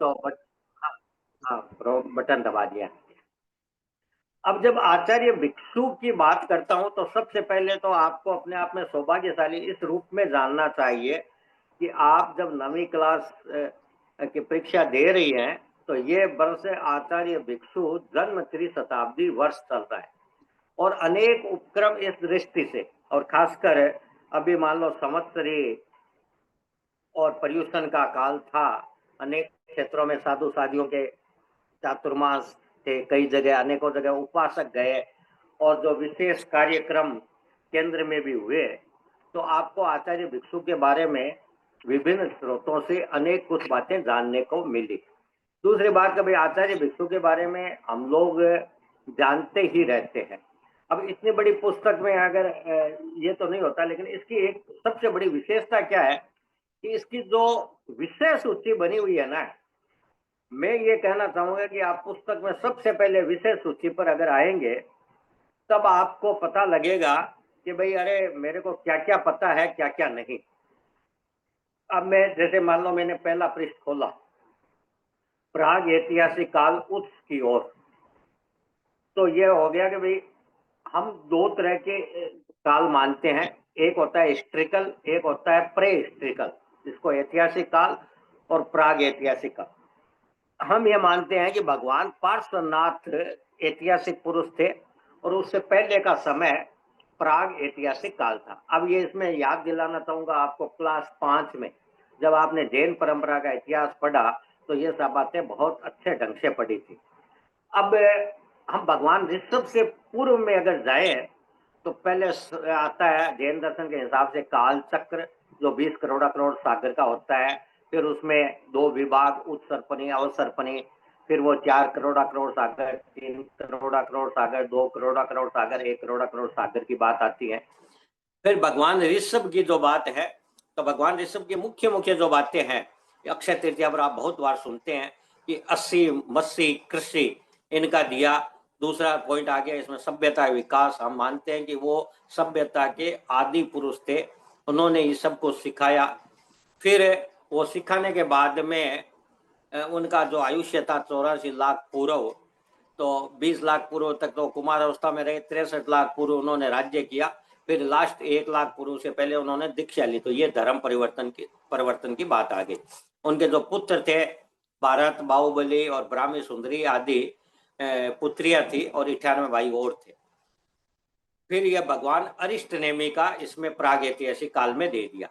तो हाँ, हाँ, बटन दबा दिया। अब जब आचार्य भिक्षु की बात करता हूं तो सबसे पहले तो आपको अपने आप में सौभाग्यशाली इस रूप में जानना चाहिए कि आप जब 9वीं क्लास की परीक्षा दे रही हैं तो ये वर्ष आचार्य भिक्षु जन्म त्रिशताब्दी वर्ष चल रहा है और अनेक उपक्रम इस दृष्टि से, और खासकर अभी मान लो संवत्सरी और पर्यूषण का काल था। अनेक क्षेत्रों में साधु साधियों के चातुर्मास थे, कई जगह अनेकों जगह उपासक गए और जो विशेष कार्यक्रम केंद्र में भी हुए, तो आपको आचार्य भिक्षु के बारे में विभिन्न स्रोतों से अनेक कुछ बातें जानने को मिली। दूसरी बात, कभी आचार्य भिक्षु के बारे में हम लोग जानते ही रहते हैं। अब इतनी बड़ी पुस्तक में अगर ये तो नहीं होता, लेकिन इसकी एक सबसे बड़ी विशेषता क्या है कि इसकी जो विषय सूची बनी हुई है ना, मैं ये कहना चाहूंगा कि आप पुस्तक में सबसे पहले विषय सूची पर अगर आएंगे तब आपको पता लगेगा कि भाई अरे मेरे को क्या क्या पता है, क्या क्या नहीं। अब मैं जैसे मान लो मैंने पहला पृष्ठ खोला, प्राग ऐतिहासिक काल उत्स की ओर, तो ये हो गया कि भाई हम दो तरह के काल मानते हैं। एक होता है हिस्ट्रिकल, एक होता है प्रे हिस्ट्रिकल, जिसको ऐतिहासिक काल और प्राग ऐतिहासिक काल। हम ये मानते हैं कि भगवान पार्श्वनाथ ऐतिहासिक पुरुष थे और उससे पहले का समय प्राग ऐतिहासिक काल था। अब ये इसमें याद दिलाना चाहूंगा आपको, क्लास 5 में जब आपने जैन परंपरा का इतिहास पढ़ा तो ये सब बातें बहुत अच्छे ढंग से पढ़ी थी। अब हम भगवान ऋषभ से पूर्व में अगर जाए तो पहले आता है जैन दर्शन के हिसाब से काल चक्र, जो 20 करोड़ करोड़ सागर का होता है। फिर उसमें दो विभाग, उत्सर्पणी अवसर्पणी, फिर वो 4 करोड़ करोड़ सागर, 3 करोड़ करोड़ सागर, 2 करोड़ करोड़ सागर, 1 करोड़ करोड़ सागर की बात आती है। फिर भगवान ऋषभ की जो बात है, तो भगवान ऋषभ की मुख्य मुख्य जो बातें हैं अक्षय तृतीया पर आप बहुत बार सुनते हैं कि 80 मस्सी कृषि इनका दिया। दूसरा पॉइंट आ गया इसमें सभ्यता विकास। हम मानते हैं कि वो सभ्यता के आदि पुरुष थे, उन्होंने ये सब को सिखाया। फिर वो सिखाने के बाद में उनका जो आयुष्य था 84 लाख पूर्व, तो 20 लाख पूर्व तक तो कुमार अवस्था में रहे, 63 लाख पूर्व उन्होंने राज्य किया। फिर लास्ट 1 लाख पूर्व से पहले उन्होंने दीक्षा ली, तो ये धर्म परिवर्तन की बात आ गई। उनके जो पुत्र थे भारत, बाहुबली और ब्राह्मी सुंदरी आदि पुत्रियां थी और 98 भाई और थे। फिर यह भगवान अरिष्ट नेमि का इसमें प्राग ऐतिहासिक काल में दे दिया।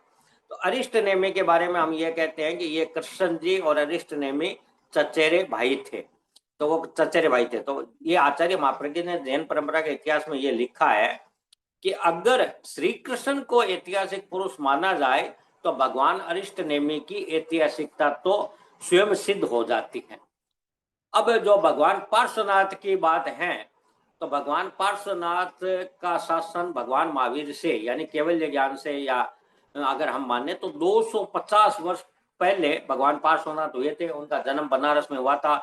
तो अरिष्ट नेमि के बारे में हम ये कहते हैं कि ये कृष्ण जी और अरिष्ट नेमि चचेरे भाई थे। तो वो चचेरे भाई थे। तो ये आचार्य महाप्रज्ञ ने जैन परंपरा के इतिहास में ये लिखा है कि अगर श्री कृष्ण को ऐतिहासिक पुरुष माना जाए तो भगवान अरिष्ट नेमि की ऐतिहासिकता तो स्वयं सिद्ध हो जाती है। अब जो भगवान पार्श्वनाथ की बात है, तो भगवान पार्श्वनाथ का शासन भगवान महावीर से यानी केवल्य ज्ञान से, या अगर हम माने तो 250 वर्ष पहले भगवान पार्श्वनाथ हुए थे। उनका जन्म बनारस में हुआ था।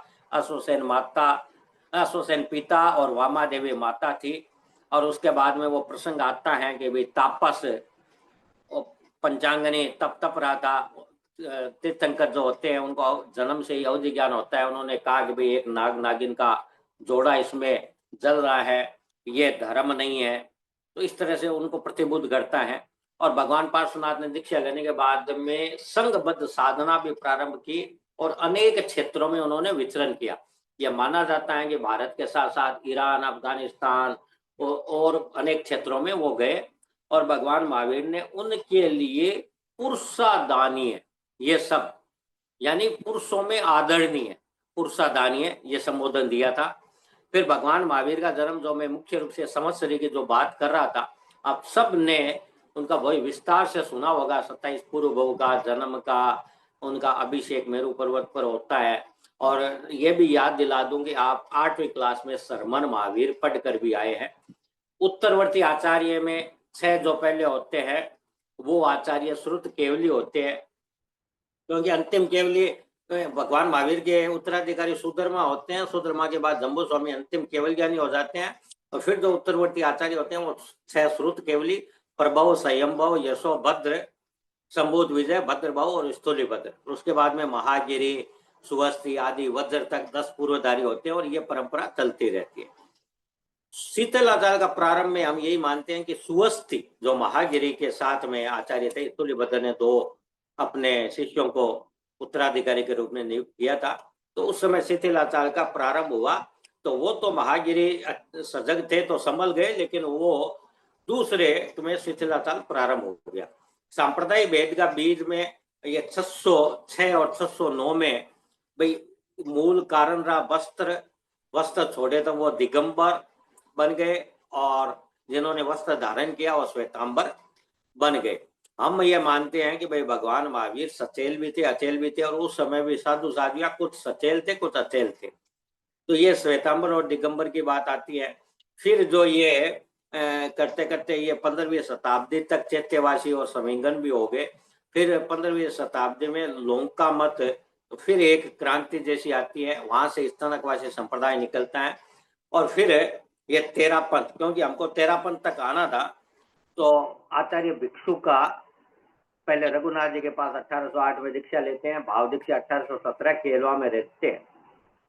अश्वसेन पिता और वामा देवी माता थी। और उसके बाद में वो प्रसंग आता है कि भाई तापस पंचांगनी तप रहा था। तीर्थंकर जो होते हैं उनको जन्म से ही अवधि ज्ञान होता है। उन्होंने कहा कि भाई एक नाग नागिन का जोड़ा इसमें जल रहा है, ये धर्म नहीं है। तो इस तरह से उनको प्रतिबुद्ध करता है। और भगवान पार्श्वनाथ ने दीक्षा लेने के बाद में संघबद्ध साधना भी प्रारंभ की और अनेक क्षेत्रों में उन्होंने विचरण किया। यह माना जाता है कि भारत के साथ साथ ईरान, अफगानिस्तान और अनेक क्षेत्रों में वो गए। और भगवान महावीर ने उनके लिए पुरुषादानीय, ये सब यानी पुरुषों में आदरणीय, पुरुषादानीय ये संबोधन दिया था। फिर भगवान महावीर का जन्म, जो मैं मुख्य रूप से संवत्सरी की जो बात कर रहा था, आप सब ने उनका वही विस्तार से सुना होगा। 27 पूर्व भव का जन्म का उनका अभिषेक मेरू पर्वत पर होता है। और ये भी याद दिला दूं कि आप 8वीं क्लास में सरमन महावीर पढ़कर भी आए हैं। उत्तरवर्ती आचार्य में 6 जो पहले होते हैं वो आचार्य श्रुत केवली होते हैं, क्योंकि अंतिम केवली भगवान महावीर के उत्तराधिकारी सुधर्मा होते हैं। सुधर्मा के बाद जम्बू स्वामी अंतिम केवल ज्ञानी हो जाते हैं। और फिर जो उत्तरवर्ती आचार्य होते हैं वो 6 श्रुत केवली, प्रभव, संयमभव, यशो, भद्र, संबोध, विजय, भद्रभाव और स्थूली भद्र। उसके बाद में महागिरी, सुहस्ती आदि वज्र तक 10 पूर्वधारी होते हैं और ये परंपरा चलती रहती है। शीतल आचार्य का प्रारंभ में हम यही मानते हैं कि सुहस्ती जो महागिरी के साथ में आचार्य थे, तुल्यभद्र ने 2 अपने शिष्यों को उत्तराधिकारी के रूप में नियुक्त किया था। तो उस समय शिथिलाचार्य का प्रारंभ हुआ। तो वो तो महागिरी सजग थे तो संभल गए, लेकिन वो दूसरे में शिथिलाचार्य प्रारंभ हो गया। सांप्रदायिक भेद का बीज में ये 606 और 609 में भाई मूल कारण रहा वस्त्र छोड़े तो वो दिगंबर बन गए, और जिन्होंने वस्त्र धारण किया वो श्वेतांबर बन गए। हम ये मानते हैं कि भाई भगवान महावीर सचेल भी थे अचेल भी थे, और उस समय भी साधु साधिया कुछ सचेल थे कुछ अचेल थे। तो ये श्वेतांबर और दिगंबर की बात आती है। फिर जो ये करते करते ये 15वीं शताब्दी तक चैत्यवासी और समिंगन भी हो गए। फिर 15वीं शताब्दी में लोंका मत, तो फिर एक क्रांति जैसी आती है, वहां से स्तनकवासी संप्रदाय निकलता है। और फिर ये 13 पंथ, क्योंकि हमको 13 पंथ तक आना था, तो आचार्य भिक्षु का पहले रघुनाथ जी के पास 1808 में दीक्षा लेते हैं, भाव दीक्षा 1817 केलवा में रहते हैं।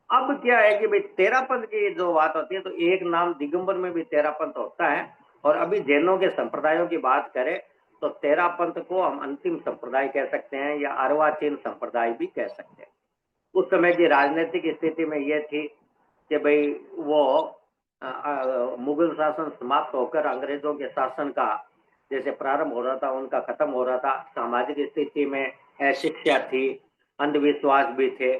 अब क्या है कि भाई 13 पंथ की जो बात होती है, तो एक नाम दिगंबर में भी 13 पंथ होता है। और अभी जैनों के संप्रदायों की बात करें तो 13 पंथ को हम अंतिम संप्रदाय कह सकते हैं, या अर्वाचीन संप्रदाय भी कह सकते हैं। उस समय की राजनीतिक स्थिति में यह थी कि भाई वो मुगल शासन समाप्त होकर अंग्रेजों के शासन का जैसे प्रारंभ हो रहा था, उनका खत्म हो रहा था। सामाजिक स्थिति में अशिक्षा थी, अंधविश्वास भी थे,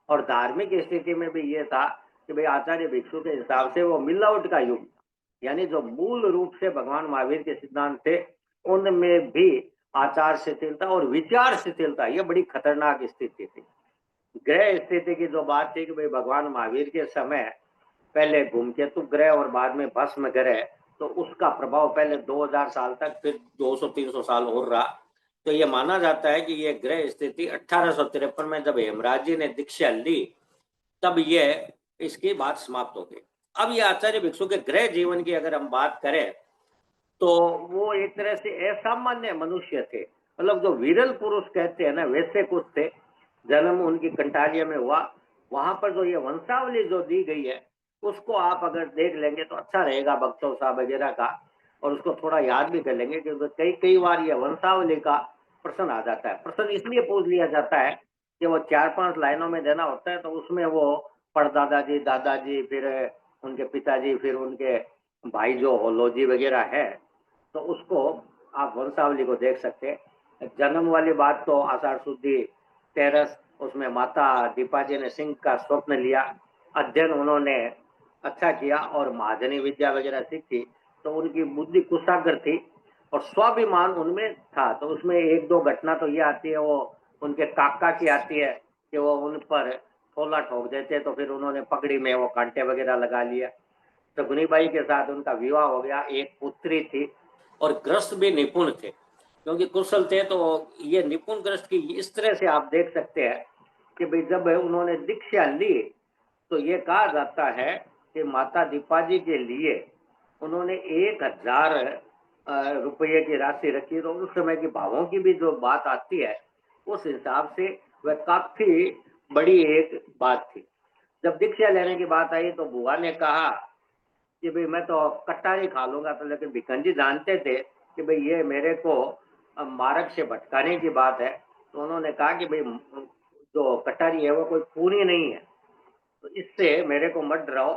और धार्मिक स्थिति में भी ये था कि भाई आचार्य भिक्षु के हिसाब से वो मिलावट का युग, यानी जो मूल रूप से भगवान महावीर के सिद्धांत थे उनमें भी आचार शिथिलता और विचार शिथिलता, ये बड़ी खतरनाक स्थिति थी। ग्रह स्थिति की जो बात थी कि भाई भगवान महावीर के समय पहले धूमकेतु ग्रह और बाद में भस्म ग्रह, तो उसका प्रभाव पहले 2000 साल तक, फिर 200-300 साल और रहा। तो ये माना जाता है कि ये ग्रह स्थिति 1853 में जब हेमराज जी ने दीक्षा ली, तब ये इसकी बात समाप्त हो गई। अब ये आचार्य भिक्षु के ग्रह जीवन की अगर हम बात करें, तो वो एक तरह से असामान्य मनुष्य थे, मतलब जो विरल पुरुष कहते हैं ना, वैसे कुछ थे। जन्म उनकी कंटालिया में हुआ। वहां पर जो ये वंशावली जो दी गई है, उसको आप अगर देख लेंगे तो अच्छा रहेगा, भक्तों साहब वगैरह का, और उसको थोड़ा याद भी कर लेंगे, क्योंकि कई कई बार ये वंशावली का प्रश्न आ जाता है। प्रश्न इसलिए पूछ लिया जाता है कि वो 4-5 लाइनों में देना होता है, तो उसमें वो परदादाजी, दादाजी, फिर उनके पिताजी, फिर उनके भाई जो होलोजी वगैरह है, तो उसको आप वंशावली को देख सकते हैं। जन्म वाली बात तो आषाढ़ शुद्धि 13, उसमें माता दीपा जी ने सिंह का स्वप्न लिया। अध्ययन उन्होंने अच्छा किया और महाजनी विद्या वगैरह सीखी, तो उनकी बुद्धि कुशाग्र थी और स्वाभिमान उनमें था। तो उसमें एक दो घटना तो ये आती है, वो उनके काका की आती है कि वो उन पर थोला ठोक देते, तो फिर उन्होंने पगड़ी में वो कांटे वगैरह लगा लिया। सगुनीबाई के साथ उनका विवाह हो गया, एक पुत्री थी, और ग्रस्त भी निपुण थे, क्योंकि कुशल थे। तो ये निपुण ग्रस्त की इस तरह से आप देख सकते हैं कि भाई जब उन्होंने दीक्षा ली, तो ये कहा जाता है कि माता दीपा जी के लिए उन्होंने 1000 रुपये की राशि रखी। तो उस समय के भावों की भी जो बात आती है, उस हिसाब से वह काफी बड़ी एक बात थी। जब दीक्षा लेने की बात आई तो बुआ ने कहा कि भाई मैं तो कट्टा नहीं खा लूंगा, तो लेकिन भिखन जी जानते थे कि भाई ये मेरे को मार्ग से भटकाने की बात है। तो उन्होंने कहा कि भाई जो कटारी है वो कोई पूरी नहीं है, तो इससे मेरे को मत डराओ।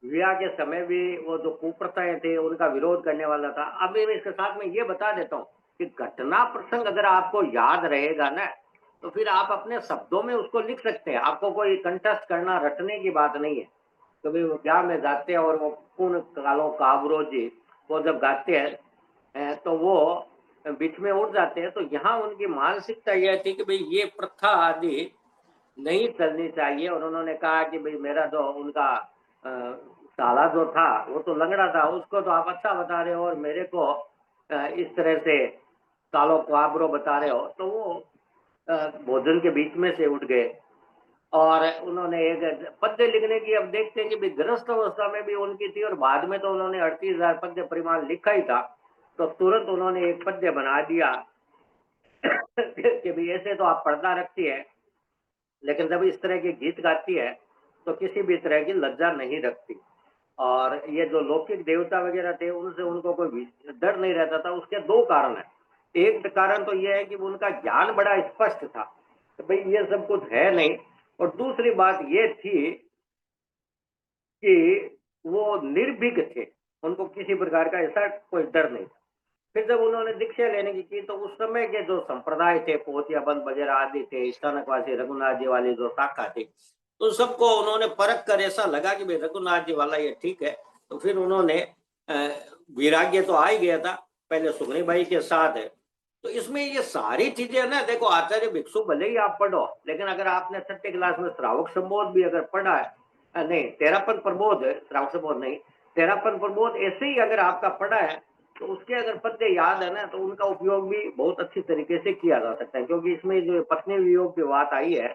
विवाह के समय भी वो जो कुप्रथाएं थे उनका विरोध करने वाला था। अभी मैं इसके साथ में ये बता देता हूँ कि घटना प्रसंग अगर आपको याद रहेगा ना, तो फिर आप अपने शब्दों में उसको लिख सकते हैं। आपको कोई कंटेस्ट करना, रटने की बात नहीं है। कभी वो ब्याह में गाते हैं और वो पूर्ण कालो काबरो जी वो जब गाते हैं तो वो बीच में उठ जाते हैं। तो यहाँ उनकी मानसिकता यह थी कि भाई ये प्रथा आदि नहीं चलनी चाहिए। और उन्होंने कहा कि भाई मेरा जो उनका साला जो था वो तो लंगड़ा था, उसको तो आप अच्छा बता रहे हो, और मेरे को इस तरह से कालो काबरो बता रहे हो। तो वो भोजन के बीच में से उठ गए और उन्होंने एक पद्य लिखने की, अब देखते हैं कि भी गृहस्थ अवस्था में भी उनकी थी, और बाद में तो उन्होंने 38,000 पद्य परिमाण लिखा ही था। तो तुरंत उन्होंने एक पद्य बना दिया कि भी ऐसे तो आप पर्दा रखती है, लेकिन जब इस तरह के गीत गाती है, तो किसी भी तरह की लज्जा नहीं रखती। और ये जो लौकिक देवता वगैरह थे, उनसे उनको कोई डर नहीं रहता था। उसके 2 कारण हैं। एक कारण तो ये है कि उनका ज्ञान बड़ा स्पष्ट था, कि भई ये सब कुछ है नहीं। और दूसरी बात ये थी कि वो निर्भीक थे, उनको किसी प्रकार का ऐसा कोई डर नहीं था। फिर जब उन्होंने दीक्षा लेने की तो उस समय के जो संप्रदाय थे, पोथिया बंद वगैरह आदि थे, स्थानकवासी रघुनाथ जी वाली जो शाखा थी, तो सबको उन्होंने परख कर ऐसा लगा कि भाई रघुनाथ जी वाला ये ठीक है। तो फिर उन्होंने वैराग्य तो आ ही गया था, पहले सुगनी बाई के साथ है। तो इसमें ये सारी चीजें ना, देखो आचार्य भिक्षु भले ही आप पढ़ो, लेकिन अगर आपने 6ठी क्लास में श्रावक संबोध भी अगर पढ़ा है, नहीं तेरापन प्रबोध है, श्रावक संबोध नहीं, तेरापन प्रबोध ऐसे ही अगर आपका पढ़ा है, तो उसके अगर पद्य याद है ना, तो उनका उपयोग भी बहुत अच्छी तरीके से किया जा सकता है। क्योंकि इसमें जो पत्नी वियोग की बात आई है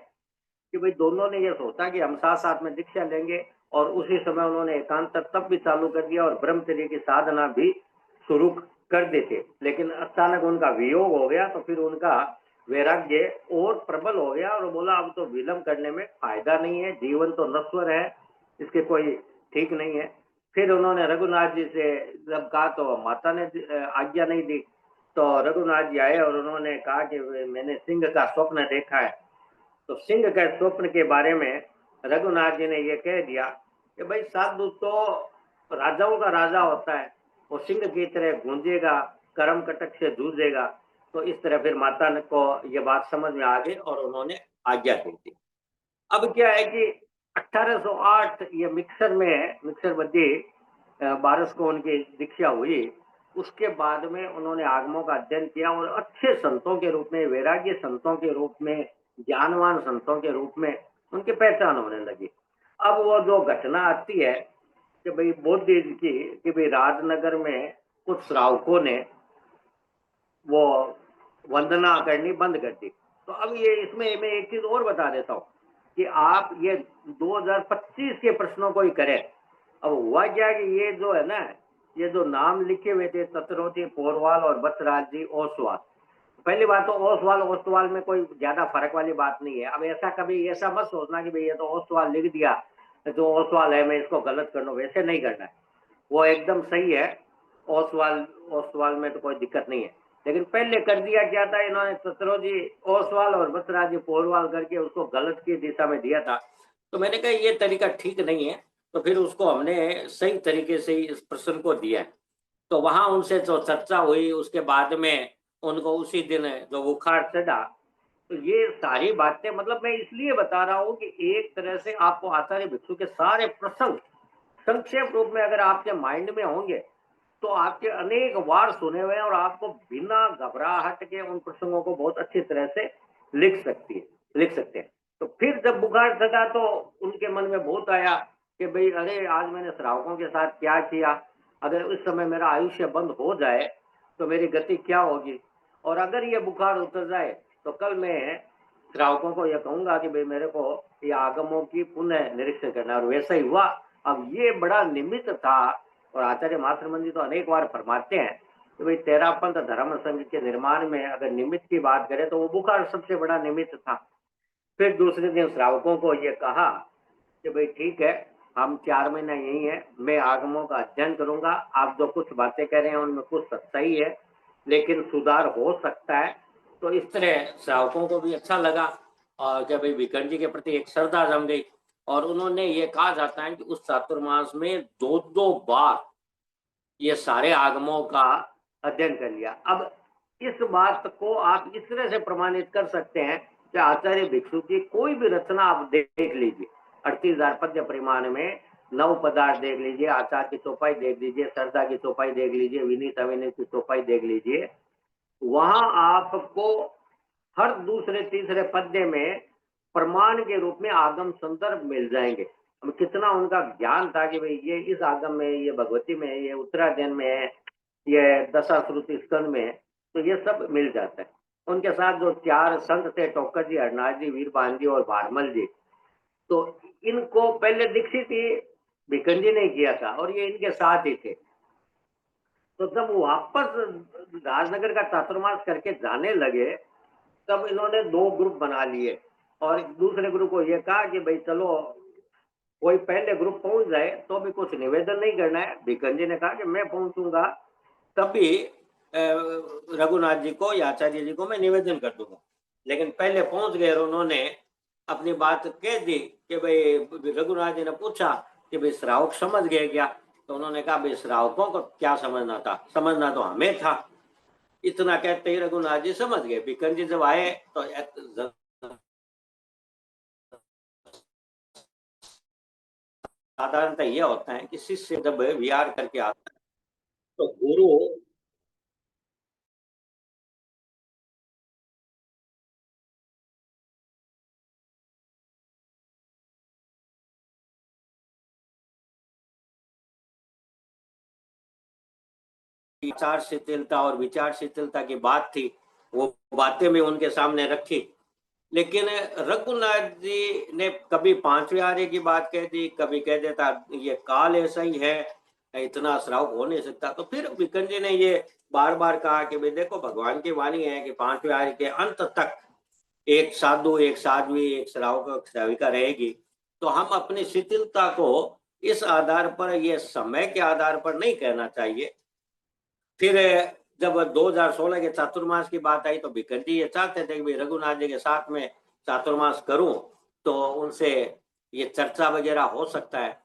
कि भाई दोनों ने ये सोचा कि हम साथ साथ में दीक्षा लेंगे, और उसी समय उन्होंने एकांत तप भी चालू कर दिया और ब्रह्मचर्य की साधना भी शुरू कर देते। लेकिन अचानक उनका वियोग हो गया, तो फिर उनका वैराग्य और प्रबल हो गया और बोला अब तो विलंब करने में फायदा नहीं है, जीवन तो नश्वर है, इसके कोई ठीक नहीं है। फिर उन्होंने रघुनाथ जी से जब कहा तो माता ने आज्ञा नहीं दी। तो रघुनाथ जी आए और उन्होंने कहा कि मैंने सिंह का स्वप्न देखा है। तो सिंह के स्वप्न के बारे में रघुनाथ जी ने ये कह दिया कि भाई साधु तो राजाओं का राजा होता है, वो सिंह की तरह गूंजेगा, कर्म कटक से जूझेगा। तो इस तरह फिर माता को ये बात समझ में आ गई और उन्होंने आज्ञा दे दी। अब क्या है कि 1808 ये मिक्सर बद्दी बारस को उनकी दीक्षा हुई। उसके बाद में उन्होंने आगमों का अध्ययन किया और अच्छे संतों के रूप में, वैराग्य संतों के रूप में, ज्ञानवान संतों के रूप में उनकी पहचान होने लगी। अब वो जो घटना आती है कि भाई बौद्ध की, कि भाई राजनगर में कुछ श्रावकों ने वो वंदना करनी बंद कर दी। तो अब ये इसमें मैं एक चीज और बता देता हूँ कि आप ये 2025 के प्रश्नों को ही करें। अब हुआ क्या कि ये जो है ना, ये जो नाम लिखे हुए थे तत्रोती पोरवाल और बसराज जी ओसवाल, पहली बात तो ओसवाल ओसवाल में कोई ज्यादा फर्क वाली बात नहीं है। अब ऐसा कभी ऐसा मत सोचना कि भाई ये तो ओसवाल लिख दिया, जो ओसवाल है मैं इसको गलत कर लूं, वैसे नहीं करना है। वो एकदम सही है। ओसवाल ओसवाल में तो कोई दिक्कत नहीं है। लेकिन पहले कर दिया क्या था इन्होंने, सतरोजी ओसवाल और बसराज जी पोरवाल करके उसको गलत की दिशा में दिया था। तो मैंने कहा ये तरीका ठीक नहीं है। तो फिर उसको हमने सही तरीके से इस प्रश्न को दिया है। तो वहां उनसे जो चर्चा हुई, उसके बाद में उनको उसी दिन जो बुखार चढ़ा। तो ये सारी बातें मतलब मैं इसलिए बता रहा हूँ कि एक तरह से आपको आचार्य भिक्षु के सारे प्रसंग संक्षेप रूप में अगर आपके माइंड में होंगे, तो आपके अनेक वार सुने हुए हैं और आपको बिना घबराहट के उन प्रसंगों को बहुत अच्छी तरह से लिख सकते हैं। तो फिर जब बुखार चढ़ा तो उनके मन में बहुत आया कि भाई अरे आज मैंने श्रावकों के साथ क्या किया, अगर उस समय मेरा आयुष्य बंद हो जाए तो मेरी गति क्या होगी, और अगर ये बुखार उतर जाए तो कल मैं श्रावकों को यह कहूंगा कि भाई मेरे को ये आगमों की पुनः निरीक्षण करना है। और वैसा ही हुआ। अब ये बड़ा निमित्त था। और आचार्य महाश्रमण जी तो अनेक बार फरमाते हैं कि भाई तेरापंथ धर्म संघ के निर्माण में अगर निमित्त की बात करें तो वो बुखार सबसे बड़ा निमित्त था। फिर दूसरे दिन श्रावकों को ये कहा कि भाई ठीक है, हम 4 महीना यही है, मैं आगमों का अध्ययन करूंगा, आप जो कुछ बातें कह रहे हैं उनमें कुछ सच्चाई है, लेकिन सुधार हो सकता है। तो इस तरह श्रावकों को भी अच्छा लगा और क्या भाई विकर्ण जी के प्रति एक श्रद्धा जम गई। और उन्होंने ये कहा जाता है कि उस चातुर्मास में 2-2 बार ये सारे आगमों का अध्ययन कर लिया। अब इस बात को आप इस तरह से प्रमाणित कर सकते हैं कि आचार्य भिक्षु की कोई भी रचना आप देख लीजिए, 38,000 पद्य परिमाण में 9 पदार्थ देख लीजिए, आचार की चौपाई देख लीजिए, श्रद्धा की चौपाई देख लीजिए, विनीत अविनीत की चौपाई देख लीजिए, वहां आपको हर दूसरे तीसरे पद्य में प्रमाण के रूप में आगम संदर्भ मिल जाएंगे। अब कितना उनका ज्ञान था कि भाई ये इस आगम में, ये भगवती में, ये उत्तराध्ययन में है, ये दशाश्रुति स्कंद में है, तो ये सब मिल जाता है। उनके साथ जो 4 संत थे, टोकर जी, हरनाथ जी, वीरबान जी और भारमल जी, तो इनको पहले दीक्षित ही भिकन जी ने किया था और ये इनके साथ ही थे। तो जब वापस राजनगर का चातुर्मास करके जाने लगे, तब इन्होंने 2 ग्रुप बना लिए। और दूसरे गुरु को ये कहा कि भाई चलो कोई पहले ग्रुप पहुंच जाए तो भी कुछ निवेदन नहीं करना है। भिकन जी ने कहा कि मैं पहुंचूंगा तभी रघुनाथ जी को या आचार्य जी को मैं निवेदन कर दूंगा। लेकिन पहले पहुंच गए और उन्होंने अपनी बात कह दी कि भाई रघुनाथ जी ने पूछा कि भाई श्रावक समझ गए क्या? तो उन्होंने कहा भाई श्रावकों को क्या समझना था, समझना तो हमें था। इतना कहते ही रघुनाथ जी समझ गए। भिकन जी जब आए तो साधारणतः यह होता है कि शिष्य जब विहार करके आता है तो गुरु 4 शिथिलता और विचार शिथिलता की बात थी, वो बातें भी उनके सामने रखी। लेकिन रघुनाथ जी ने कभी 5वें आर्य की बात कह दी, कभी कह देता ये काल ऐसा ही है, इतना श्रावक हो नहीं सकता। तो फिर विकन जी ने ये बार बार कहा कि भाई देखो भगवान की वाणी है कि 5वें आर्य के अंत तक एक साधु, एक साध्वी, एक श्रावक, श्राविका रहेगी। तो हम अपनी शिथिलता को इस आधार पर, ये समय के आधार पर नहीं कहना चाहिए। फिर जब 2016 के चातुर्मास की बात आई तो भिकर जी ये चाहते थे कि रघुनाथ जी के साथ में चातुर्मास करूं तो उनसे ये चर्चा वगैरह हो सकता है।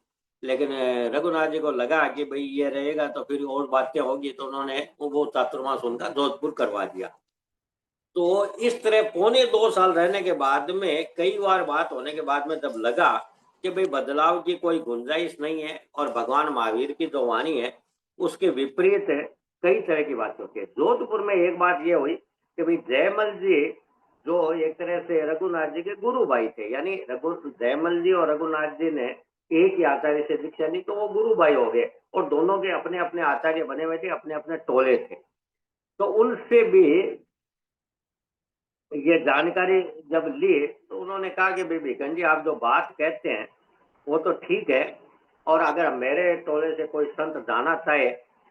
लेकिन रघुनाथ जी को लगा कि भाई ये रहेगा तो फिर और बातें होगी, तो उन्होंने वो चातुर्मास उनका जोधपुर करवा दिया। तो इस तरह 2.25 साल रहने के बाद में, कई बार बात होने के बाद में जब लगा कि भाई बदलाव की कोई गुंजाइश नहीं है और भगवान महावीर की जो वाणी है उसके विपरीत कई तरह की बातें होती है। जोधपुर में एक बात ये हुई कि भाई जयमल जी जो एक तरह से रघुनाथ जी के गुरु भाई थे, यानी जयमल जी और रघुनाथ जी ने एक ही आचार्य से दीक्षा ली तो वो गुरु भाई हो गए और दोनों के अपने अपने आचार्य बने हुए थे, अपने अपने टोले थे। तो उनसे भी ये जानकारी जब ली तो उन्होंने कहा कि भाई भिकन जी आप जो बात कहते हैं वो तो ठीक है, और अगर मेरे टोले से कोई संत जाना चाहे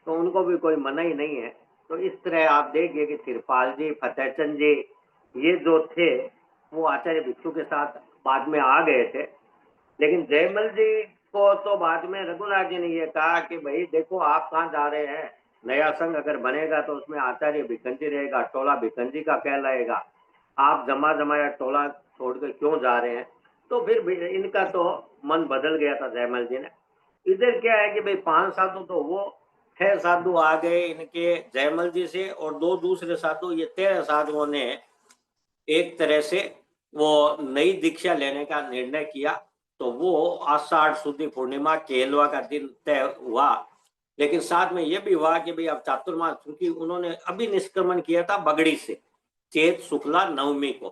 तो उनको भी कोई मना ही नहीं है। तो इस तरह आप देखिए कि तिरपाल जी, फतेहचंद जी, ये जो थे वो आचार्य भिक्षु के साथ बाद में आ गए थे। लेकिन जयमल जी को तो बाद में रघुनाथ जी ने ये कहा कि भाई देखो आप कहाँ जा रहे हैं, नया संघ अगर बनेगा तो उसमें आचार्य भिकन जी रहेगा, टोला भिकन जी का कहलाएगा, आप जमा जमाया टोला छोड़कर क्यों जा रहे हैं? तो फिर इनका तो मन बदल गया था जयमल जी ने। इधर क्या है कि भाई 5 साधु तो वो 6 साधु आ गए इनके जयमल जी से, और 2 दूसरे साधु, ये 13 साधुओं ने एक तरह से वो नई दीक्षा लेने का निर्णय किया। तो वो आषाढ़ शुद्ध पूर्णिमा केलवा का दिन तय हुआ। लेकिन साथ में ये भी हुआ कि भाई अब चातुर्मास, क्योंकि उन्होंने अभी निष्क्रमण किया था बगड़ी से चेत शुक्ला नवमी को,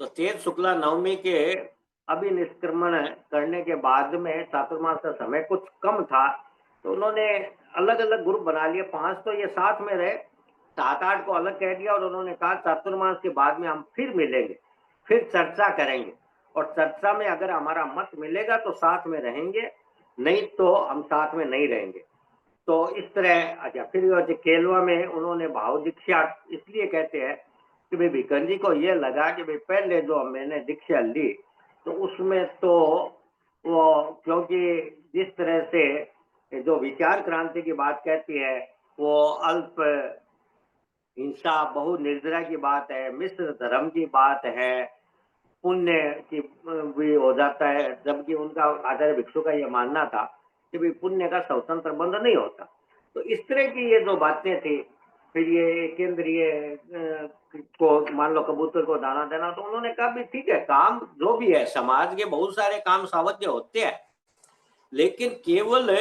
तो चेत शुक्ला नवमी के अभी निष्क्रमण करने के बाद में चातुर्मास का समय कुछ कम था, तो उन्होंने अलग अलग ग्रुप बना लिए। 5 तो ये साथ में रहे, 7-8 को अलग कह दिया और उन्होंने कहा चातुर्मास के बाद में हम फिर मिलेंगे, फिर चर्चा करेंगे, और चर्चा में अगर हमारा मत मिलेगा तो साथ में रहेंगे, नहीं तो हम साथ में नहीं रहेंगे। तो इस तरह अच्छा, फिर केलवा में उन्होंने भाव दीक्षा इसलिए कहते हैं कि भाई भिकन जी को ये लगा कि भाई पहले जो मैंने दीक्षा ली तो उसमें तो वो, क्योंकि जिस तरह से जो विचार क्रांति की बात कहती है वो अल्प हिंसा, बहु निर्जरा की बात है, मिश्र धर्म की बात है, पुण्य की भी हो जाता है, जबकि उनका आचार्य भिक्षु का ये मानना था कि भाई पुण्य का स्वतंत्र बंध नहीं होता। तो इस तरह की ये जो बातें थी, फिर ये केंद्रीय को मान लो कबूतर को दाना देना, तो उन्होंने कहा भी ठीक है, काम जो भी है, समाज के बहुत सारे काम सावध्य होते हैं, लेकिन केवल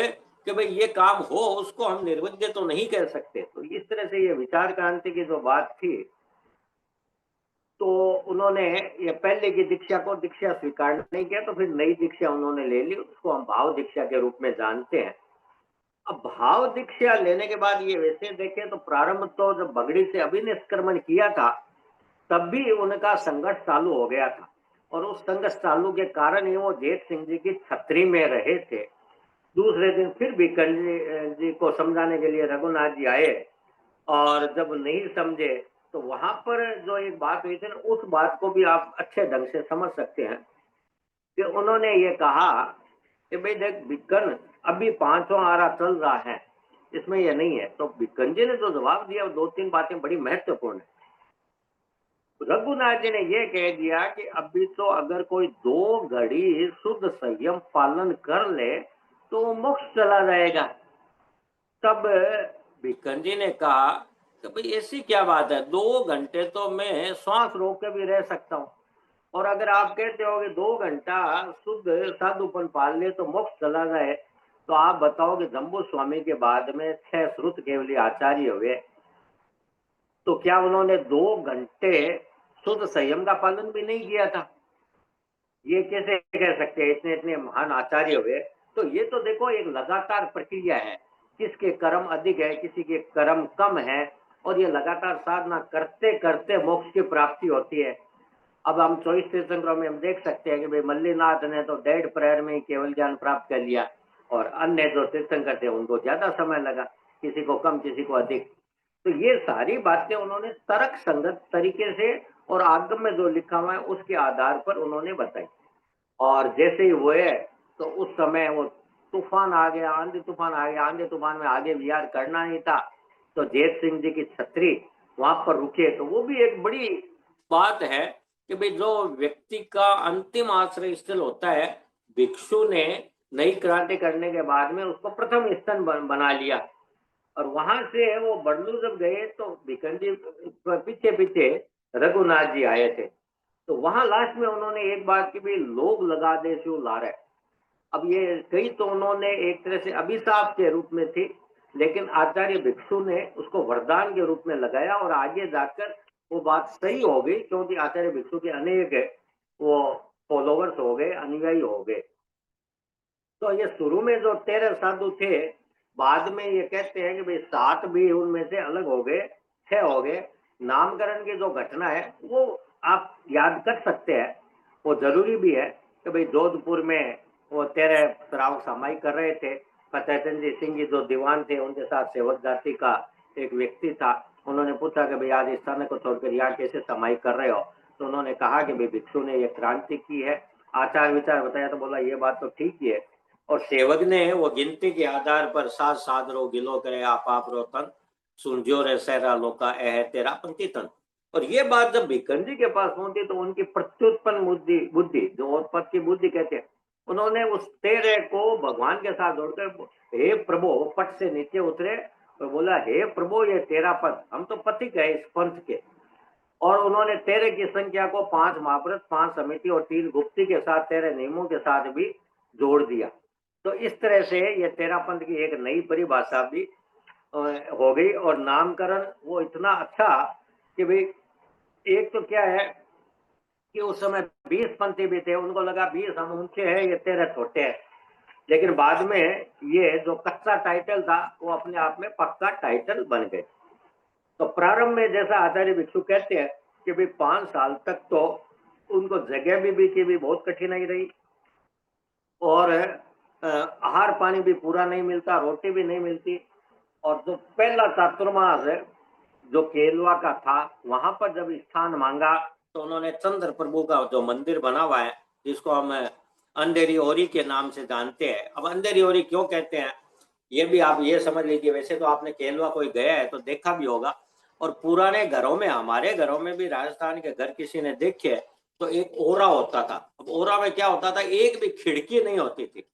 कि भाई ये काम हो उसको हम निर्वध्य तो नहीं कर सकते। तो इस तरह से ये विचार क्रांति की जो बात थी, तो उन्होंने ये पहले की दीक्षा को दीक्षा स्वीकार नहीं किया, तो फिर नई दीक्षा उन्होंने ले ली, उसको हम भाव दीक्षा के रूप में जानते हैं। अब भाव दीक्षा लेने के बाद ये वैसे देखें तो प्रारंभ तो जब बगड़ी से अभी निष्क्रमण किया था तब भी उनका संघर्ष चालू हो गया था, और उस संघर्ष चालू के कारण ही वो जेठ सिंह जी की छतरी में रहे थे। दूसरे दिन फिर भी जी को समझाने के लिए रघुनाथ जी आए, और जब नहीं समझे तो वहां पर जो एक बात हुई थी ना, उस बात को भी आप अच्छे ढंग से समझ सकते हैं कि उन्होंने ये कहा कि भाई देख बिक्कन, अभी पांचों आरा चल रहा है, इसमें ये नहीं है। तो बिक्कन जी ने जो जवाब दिया वो दो तीन बातें बड़ी महत्वपूर्ण है। रघुनाथ जी ने यह कह दिया कि अभी तो अगर कोई 2 घड़ी शुद्ध संयम पालन कर ले तो वो मोक्ष चला जाएगा। तब भिक्खन जी ने कहा कि भाई ऐसी क्या बात है, 2 घंटे तो मैं श्वास रोक के भी रह सकता हूँ, और अगर आप कहते हो कि 2 घंटा शुद्ध साधुपन पाल ले तो मोक्ष चला जाए, तो आप बताओ कि जम्बू स्वामी के बाद में 6 श्रुत केवली आचार्य हुए, तो क्या उन्होंने 2 घंटे शुद्ध संयम का पालन भी नहीं किया था? ये कैसे कह सकते हैं? इतने इतने महान आचार्य हुए। तो ये तो देखो एक लगातार प्रक्रिया है, किसके कर्म अधिक है, किसी के कर्म कम है, और ये लगातार साधना करते करते मोक्ष की प्राप्ति होती है। अब हम 24 तीर्थंकरों में हम देख सकते हैं कि भाई मल्लीनाथ ने तो 1.5 प्रहर में ही केवल ज्ञान प्राप्त कर लिया, और अन्य जो तीर्थंकर थे उनको ज्यादा समय लगा, किसी को कम किसी को अधिक। तो ये सारी बातें उन्होंने तर्क संगत तरीके से और आगम में जो लिखा हुआ है उसके आधार पर उन्होंने बताई। और जैसे ही हुए तो उस समय वो तूफान आ गया, आंधी तूफान आ गया, आंधी तूफान में आगे विहार करना ही था, तो जैत सिंह जी की छतरी वहां पर रुके। तो वो भी एक बड़ी बात है कि भाई जो व्यक्ति का अंतिम आश्रय स्थल होता है, भिक्षु ने नई क्रांति करने के बाद में उसको प्रथम स्थल बना लिया, और वहां से वो बंडलू जब गए तो भिकन जी पीछे पीछे रघुनाथ जी आए थे। तो वहां लास्ट में उन्होंने एक बात की भी, लोग लगा दे सो लारे। अब ये कही तो उन्होंने एक तरह से अभिशाप के रूप में थी, लेकिन आचार्य भिक्षु ने उसको वरदान के रूप में लगाया, और आगे जाकर वो बात सही हो गई, क्योंकि आचार्य भिक्षु के अनेक वो फॉलोवर्स हो गए, अनुयायी हो गए। तो ये शुरू में जो 13 साधु थे, बाद में ये कहते हैं कि भाई 7 भी उनमें से अलग हो गए, 6 हो गए। नामकरण की जो घटना है वो आप याद कर सकते हैं, वो जरूरी भी है कि भाई जोधपुर में वो 13 श्रावक सामाई कर रहे थे। फतेहचंद जी सिंह जी जो दीवान थे, उनके साथ सेवक जाति का एक व्यक्ति था। उन्होंने पूछा कि भाई आज इस स्थान को छोड़कर यहाँ कैसे समाई कर रहे हो? तो उन्होंने कहा कि भाई भिक्षु ने ये क्रांति की है, आचार विचार बताया। तो बोला ये बात तो ठीक ही है। और सेवक ने वो गिनती के आधार पर सात सादरो गिलो करे आप रो तन, सुनजो रे सहरा लोका एह तेरा पंक्ति तन। और ये बात जब भिक्खन जी के पास पहुंची तो उनकी प्रत्युत्पन्न बुद्धि बुद्धि जो उत्पत्ति की बुद्धि कहते हैं, उन्होंने उस तेरे को भगवान के साथ जोड़कर हे प्रभु पट से नीचे उतरे और बोला हे प्रभु ये तेरा पद, हम तो पथिक है इस पंथ के। और उन्होंने तेरे की संख्या को 5 महाव्रत, 5 समिति और 3 गुप्ती के साथ, तेरे नियमों के साथ भी जोड़ दिया। तो इस तरह से ये तेरापंथ की एक नई परिभाषा भी हो गई। और नामकरण वो इतना अच्छा कि भाई एक तो क्या है कि उस समय 20 पंथी भी थे, उनको लगा 20 हम ऊंचे हैं, ये 13 छोटे हैं। लेकिन बाद में ये जो कच्चा टाइटल था वो अपने आप में पक्का टाइटल बन गए। तो प्रारंभ में जैसा आचार्य भिक्षु कहते हैं कि भाई 5 साल तक तो उनको जगह भी की भी बहुत कठिनाई रही, और आहार पानी भी पूरा नहीं मिलता, रोटी भी नहीं मिलती। और जो पहला चातुर्मास है जो केलवा का था, वहां पर जब स्थान मांगा तो उन्होंने चंद्र प्रभु का जो मंदिर बना हुआ है, जिसको हम अंधेरी ओरी के नाम से जानते हैं। अब अंधेरी ओरी क्यों कहते हैं ये भी आप ये समझ लीजिए। वैसे तो आपने केलवा कोई गया है तो देखा भी होगा, और पुराने घरों में, हमारे घरों में भी राजस्थान के घर किसी ने देखे तो एक ओरा होता था। अब ओरा में क्या होता था, एक भी खिड़की नहीं होती थी,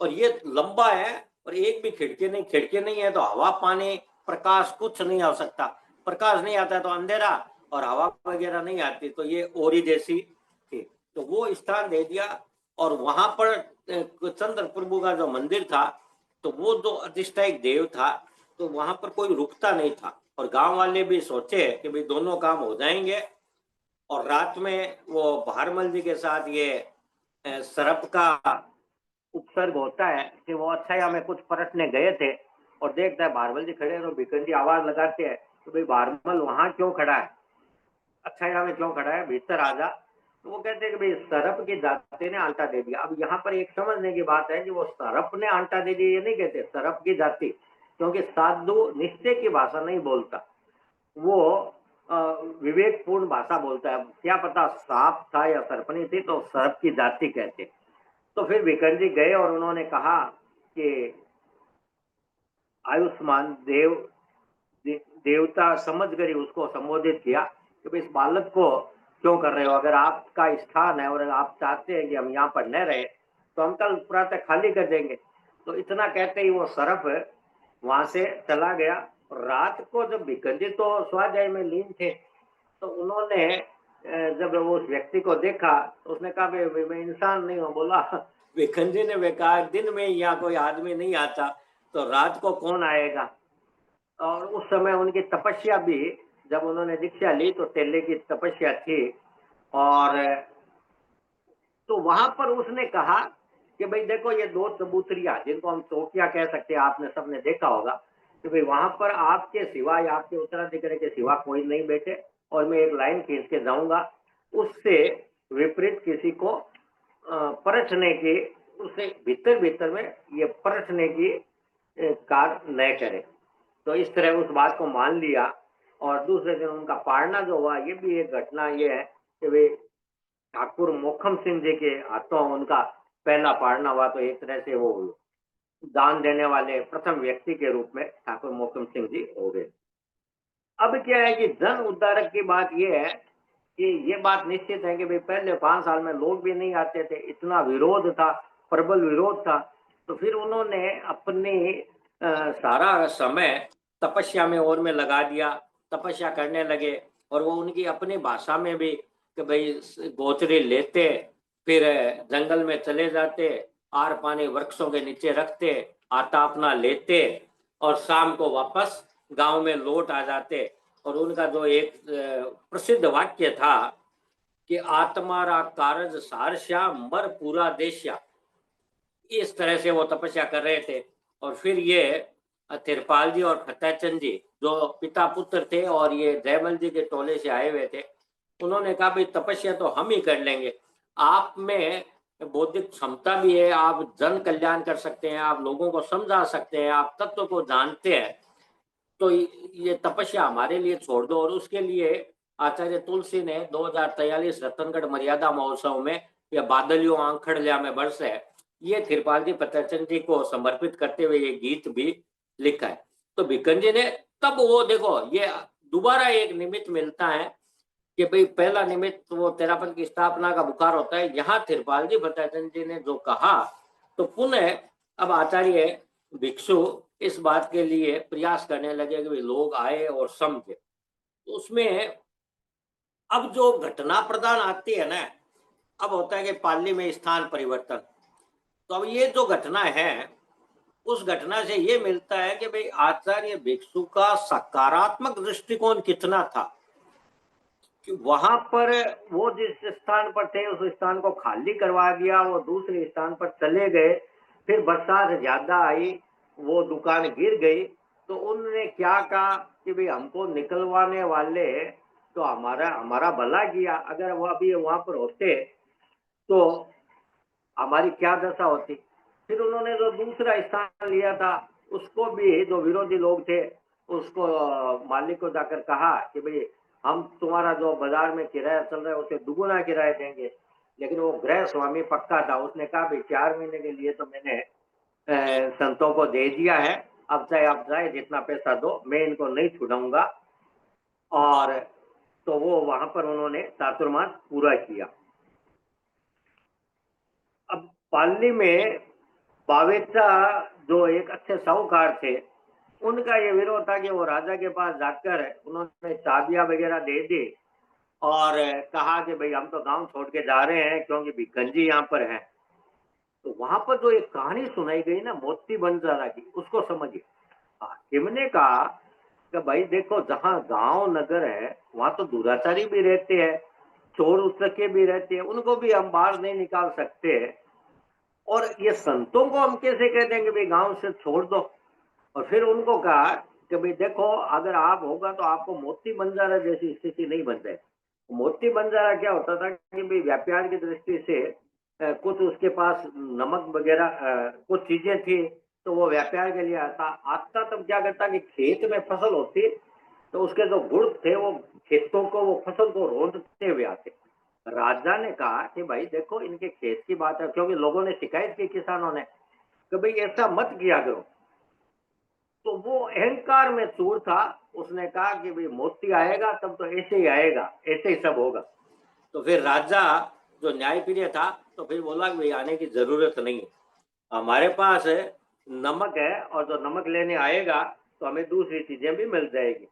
और ये लंबा है और एक भी खिड़की नहीं। खिड़की नहीं है तो हवा पानी प्रकाश कुछ नहीं आ सकता, प्रकाश नहीं आता तो अंधेरा, और हवा वगैरह नहीं आती, तो ये ओरी जैसी थी। तो वो स्थान दे दिया, और वहां पर चंद्र प्रभु का जो मंदिर था, तो वो जो अधिष्ठायक देव था, तो वहां पर कोई रुकता नहीं था। और गांव वाले भी सोचे कि भाई दोनों काम हो जाएंगे। और रात में वो भारमल जी के साथ ये सरप का उपसर्ग होता है कि वो अच्छाया में कुछ परटने गए थे, और देखता है भारमल जी खड़े, तो भिकन जी आवाज लगाते हैं तो भाई भारमल वहां क्यों खड़ा है, अच्छाया में क्यों खड़ा है, भीतर आ जा। तो वो कहते हैं कि भाई सरप की जाति ने आंटा दे दिया। अब यहाँ पर एक समझने की बात है कि वो सरप ने आंटा दे दिया, ये नहीं कहते सरप की जाति, क्योंकि साधु निश्चय की भाषा नहीं बोलता, वो विवेकपूर्ण भाषा बोलता है। क्या पता सांप था या सरपनी थी, तो सर्प की जाति कहते। तो फिर विकर्ण जी गए और उन्होंने कहा कि आयुष्मान देव देवता समझ कर ही उसको संबोधित किया कि भाई इस बालक को क्यों कर रहे हो? अगर आपका स्थान है और अगर आप चाहते हैं कि हम यहाँ पर न रहे, तो हम कल प्रातः खाली कर देंगे। तो इतना कहते ही वो सर्प वहां से चला गया। रात को जब विकर्ण तो स्वाध्याय में लीन थे, तो उन्होंने जब वो उस व्यक्ति को देखा तो उसने कहा मैं इंसान नहीं हूँ। बोला विकर्ण जी ने कहा दिन में यहाँ कोई आदमी नहीं आता, तो रात को कौन आएगा? और उस समय उनकी तपस्या भी, जब उन्होंने दीक्षा ली तो तेले की तपस्या थी। और तो वहां पर उसने कहा कि भाई देखो ये दो चबूतरिया, जिनको हम चौकिया कह सकते हैं, आपने सबने देखा होगा कि भाई वहां पर आपके सिवा या आपके उत्तराधिकारी के सिवा कोई नहीं बैठे, और मैं एक लाइन खींच के जाऊंगा, उससे विपरीत किसी को परखने की, उससे भीतर भीतर में ये परखने की कार्य न करे। तो इस तरह उस बात को मान लिया। और दूसरे दिन उनका पाड़ना जो हुआ, ये भी एक घटना ये है कि वे ठाकुर मोखम सिंह जी के हाथों उनका पहला पाड़ना हुआ। तो एक तरह से वो दान देने वाले प्रथम व्यक्ति के रूप में ठाकुर मोखम सिंह जी हो गए। अब क्या है कि जन उद्धारक की बात ये है कि ये बात निश्चित है कि भाई पहले 5 साल में लोग भी नहीं आते थे, इतना विरोध था, प्रबल विरोध था। तो फिर उन्होंने अपनी सारा समय तपस्या में और में लगा दिया, तपस्या करने लगे। और वो उनकी अपनी भाषा में भी कि भाई गोचरी लेते, फिर जंगल में चले जाते, आर पानी वृक्षों के नीचे रखते, आटा अपना लेते, और शाम को वापस गांव में लौट आ जाते। और उनका जो एक प्रसिद्ध वाक्य था कि आत्मारा कारज सारस्या मर पूरा देश्या, इस तरह से वो तपस्या कर रहे थे। और फिर ये तिरपाल जी और फतेहचंद जी जो पिता पुत्र थे और ये जयमल जी के टोले से आए हुए थे, उन्होंने कहा भाई तपस्या तो हम ही कर लेंगे, आप में बौद्धिक क्षमता भी है, आप जन कल्याण कर सकते हैं, आप लोगों को समझा सकते हैं, आप तत्व को जानते हैं, तो ये तपस्या हमारे लिए छोड़ दो। और उसके लिए आचार्य तुलसी ने 2043 रतनगढ़ मर्यादा महोत्सव में या बादलियों आंखड़ लिया में बरस है, ये थिरपाल जी फतेहचंद जी को समर्पित करते हुए ये गीत भी लिखा है। तो भिक्कन जी ने तब वो देखो, ये दोबारा एक निमित्त मिलता है कि भाई पहला निमित्त वो तेरापन की स्थापना का बुखार होता है, यहाँ थिरपाल जी फतेहचंद जी ने जो कहा, तो पुनः अब आचार्य भिक्षु इस बात के लिए प्रयास करने लगे कि लोग आए और समझे। तो उसमें अब जो घटना प्रधान आती है ना, अब होता है कि पाली में स्थान परिवर्तन। तो अब ये जो घटना है, उस घटना से ये मिलता है कि भाई आचार्य भिक्षु का सकारात्मक दृष्टिकोण कितना था कि वहां पर वो जिस स्थान पर थे उस स्थान को खाली करवा दिया, वो दूसरे स्थान पर चले गए। फिर बरसात ज्यादा आई, वो दुकान गिर गई, तो उन्होंने क्या कहा कि भाई हमको निकलवाने वाले तो हमारा हमारा भला किया, अगर वो अभी वहां पर होते तो हमारी क्या दशा होती। फिर उन्होंने जो दूसरा स्थान लिया था, उसको भी जो विरोधी लोग थे, उसको मालिक को जाकर कहा कि भाई हम तुम्हारा जो बाजार में किराया चल रहा है उसे दुगुना किराया देंगे। लेकिन वो गृह स्वामी पक्का था, उसने कहा भाई 4 महीने के लिए तो मैंने संतों को दे दिया है, अब चाहे आप जाए जितना पैसा दो, मैं इनको नहीं छुड़ाऊंगा। और तो वो वहां पर उन्होंने चातुर्मास पूरा किया। अब पाली में बावेचा जो एक अच्छे साहूकार थे, उनका ये विरोध था कि वो राजा के पास जाकर उन्होंने चाबियां वगैरह दे दी और कहा कि भाई हम तो गांव छोड़ के जा रहे हैं क्योंकि भिकंजी यहाँ पर है। तो वहां पर जो एक कहानी सुनाई गई ना मोती बंजारा की, उसको समझिए। हाकिम ने कहा कि भाई देखो, जहाँ गांव नगर है वहां तो दुराचारी भी रहते हैं, चोर उचके भी रहते हैं, उनको भी हम बाहर नहीं निकाल सकते। और ये संतों को हम कैसे कह देंगे भाई गांव से छोड़ दो? और फिर उनको कहा कि भाई देखो, अगर आप होगा तो आपको मोती बंजारा जैसी स्थिति नहीं बन जाए। मोती बंजारा क्या होता था कि भाई व्यापार की दृष्टि से कुछ उसके पास नमक वगैरह कुछ चीजें थी, तो वो व्यापार के लिए आता आता तब क्या करता कि खेत में फसल होती, तो उसके जो गुड़ थे वो खेतों को, वो फसल को रोंदते हुए आते। राजा ने कहा कि भाई देखो इनके खेत की बात है, क्योंकि लोगों ने शिकायत की किसानों ने कि भाई ऐसा मत किया करो। तो वो अहंकार में चूर था, उसने कहा कि भाई मोती आएगा तब तो ऐसे ही आएगा, ऐसे ही सब होगा। तो फिर राजा जो न्यायप्रिय था, तो फिर बोला कि भाई आने की जरूरत नहीं है, हमारे पास नमक है, और जो नमक लेने आएगा तो हमें दूसरी चीजें भी मिल जाएगी।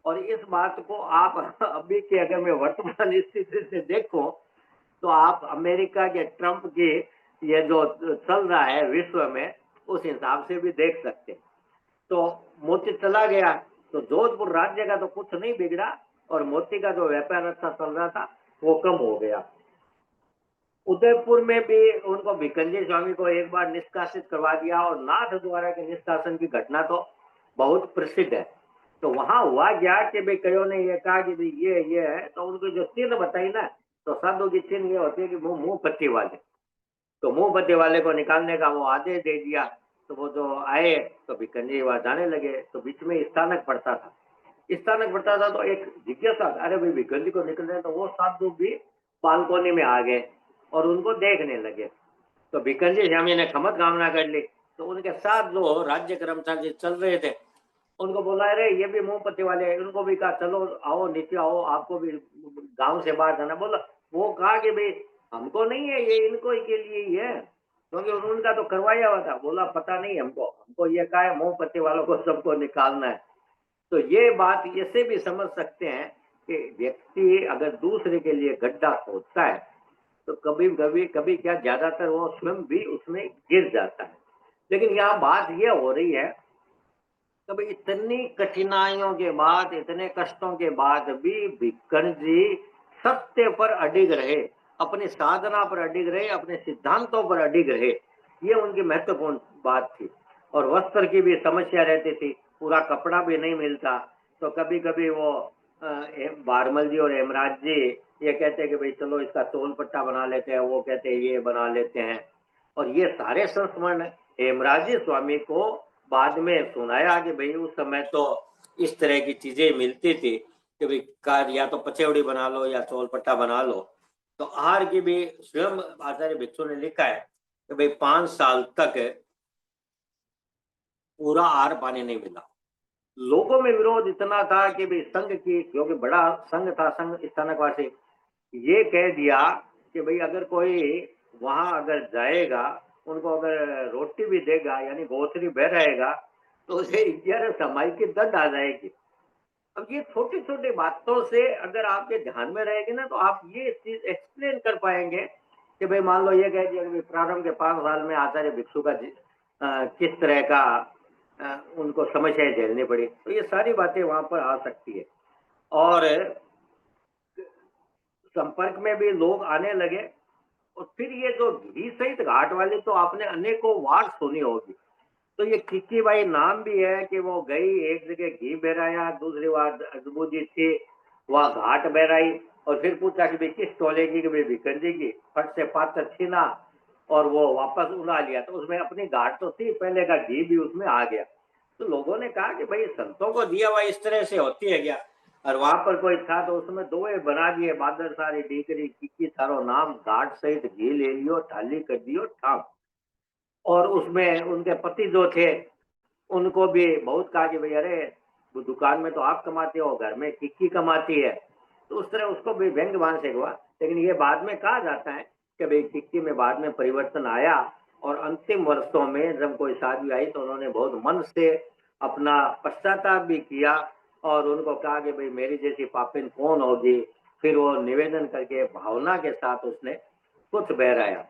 और इस बात को आप अभी के, अगर मैं वर्तमान स्थिति से देखूं, तो आप अमेरिका के ट्रंप की ये जो चल रहा है विश्व में, उस हिसाब से भी देख सकते हैं। तो मोती चला गया, तो जोधपुर राज्य का तो कुछ नहीं बिगड़ा, और मोती का जो व्यापार अच्छा चल रहा था वो कम हो गया। उदयपुर में भी उनको भिकंजी स्वामी को एक बार निष्कासित करवा दिया, और नाथ द्वारा के निष्कासन की घटना तो बहुत प्रसिद्ध है। तो वहां हुआ क्या कि भाई कईयों ने ये कहा कि भाई ये है, तो उनको जो चिन्ह बताई ना, तो साधु की चिन्ह ये होती है कि वो मुंह पत्ती वाले, तो मुंह पत्ती वाले को निकालने का वो आदेश दे दिया। तो वो जो आए तो भिकंजी वहां जाने लगे, तो बीच में स्थानक पड़ता था। स्थानक पड़ता था तो एक जिज्ञासा, अरे भाई भिकंजी को निकल रहे, तो वो साधु भी बालकोनी में आ गए और उनको देखने लगे। तो भिकंजी स्वामी ने खमत कामना कर ली। तो उनके साथ जो राज्य कर्मचारी चल रहे थे, उनको बोला अरे ये भी मुंह पत्ती वाले हैं, उनको भी कहा चलो आओ नीचे आओ, आपको भी गांव से बाहर जाना। बोला, वो कहा कि भाई हमको नहीं है, ये इनको ही के लिए ही है, क्योंकि उनका तो करवाया हुआ था। बोला पता नहीं हमको, हमको ये कहा है मुंह पत्ती वालों को सबको निकालना है। तो ये बात ऐसे भी समझ सकते हैं कि व्यक्ति अगर दूसरे के लिए गड्ढा खोदता है, तो कभी कभी कभी क्या, ज्यादातर वो स्वयं भी उसमें गिर जाता है। लेकिन यहाँ बात ये हो रही है, कभी इतनी कठिनाइयों के बाद, इतने कष्टों के बाद भी भिक्खन जी सत्य पर अडिग रहे, अपनी साधना पर अडिग रहे, अपने सिद्धांतों पर अडिग रहे। ये उनकी महत्वपूर्ण बात थी। और वस्त्र की भी समस्या रहती थी, पूरा कपड़ा भी नहीं मिलता। तो कभी कभी वो बारमल जी और हेमराज जी ये कहते हैं कि भाई चलो इसका तोल पट्टा बना लेते हैं, वो कहते हैं ये बना लेते हैं। और ये सारे संस्मरण हेमराज जी स्वामी को बाद में सुनाया कि भाई उस समय तो इस तरह की चीजें मिलती थी कि भाई कार या तो पचेवड़ी बना लो या चौलपट्टा बना लो। तो आहार की भी स्वयं आचार्य भिक्षु ने लिखा है कि भाई 5 साल तक पूरा आहार पानी नहीं मिला। लोगों में विरोध इतना था कि भाई संघ की, क्योंकि बड़ा संघ था, संघ स्थानकवासी, ये कह दिया कि भाई अगर कोई वहां अगर जाएगा, उनको अगर रोटी भी देगा, यानी गोथरी बह रहेगा, तो उसे 11 समाई की दंड आ जाएगी। अब ये छोटी छोटी बातों से अगर आपके ध्यान में रहेगी ना, तो आप ये चीज एक्सप्लेन कर पाएंगे कि भाई मान लो ये कह दिया कि प्रारंभ के 5 साल में आचार्य भिक्षु का किस तरह का उनको समस्याएं झेलनी पड़ी, तो ये सारी बातें वहां पर आ सकती है। और संपर्क में भी लोग आने लगे। और फिर ये जो घी सहित घाट वाली तो आपने अनेकों वार सुनी होगी। तो ये किक्की बाई नाम भी है कि वो गई एक जगह घी बहराया, दूसरी बार अजबू जी थी वह घाट बहराई, और फिर पूछा कि भाई किस टोले की, कि भाई भिकन जी की। फट से पात्र छीना और वो वापस उड़ा लिया, तो उसमें अपनी घाट तो थी, पहले का घी भी उसमें आ गया। तो लोगों ने कहा कि भाई संतों को दिया हुआ इस तरह से होती है क्या। और वहां पर कोई था तो उसमें दोए बना दिए, बादल सारी डीकरी किक्की थारो नाम, घाट सहित घी ले लियो, थाली कर दियो ठाम। और उसमें उनके पति जो थे उनको भी बहुत कहा कि भाई अरे दुकान में तो आप कमाते हो, घर में किक्की कमाती है। तो उस तरह उसको भी व्यंग भान से हुआ। लेकिन ये बाद में कहा जाता है कि भाई किक्की में बाद में परिवर्तन आया, और अंतिम वर्षों में जब कोई शादी आई तो उन्होंने बहुत मन से अपना पश्चाताप भी किया, और उनको कहा कि भाई मेरी जैसी पापिन कौन होगी। फिर वो निवेदन करके भावना के साथ उसने कुछ बहराया।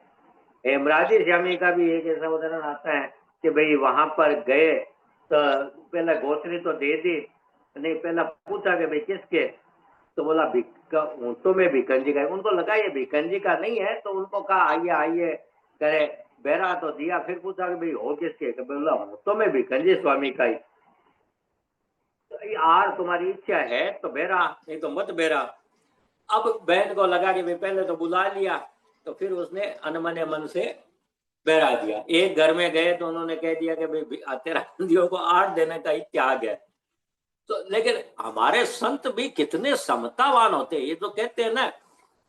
हेमराजी स्वामी का भी एक ऐसा उदाहरण आता है कि भाई वहां पर गए तो पहले गोत्री तो दे दी, नहीं पहला पूछा कि भाई किसके, तो बोला ऊँटों में भिकंजी का है। उनको लगा ये भिकंजी का नहीं है, तो उनको कहा आइए आइए करे, बहरा तो दिया। फिर पूछा कि भाई हो किसके, बोला ऊँटों में भिकंजी स्वामी का ही। तो आर तुम्हारी इच्छा है तो बहरा, नहीं तो मत बहरा। अब बहन को लगा कि भाई पहले तो बुला लिया, तो फिर उसने अनमने मन से बहरा दिया। एक घर में गए तो उन्होंने कह दिया कि भाई तेरा बंदियों को 8 देने का ही त्याग है। तो लेकिन हमारे संत भी कितने समतावान होते हैं। ये जो कहते हैं ना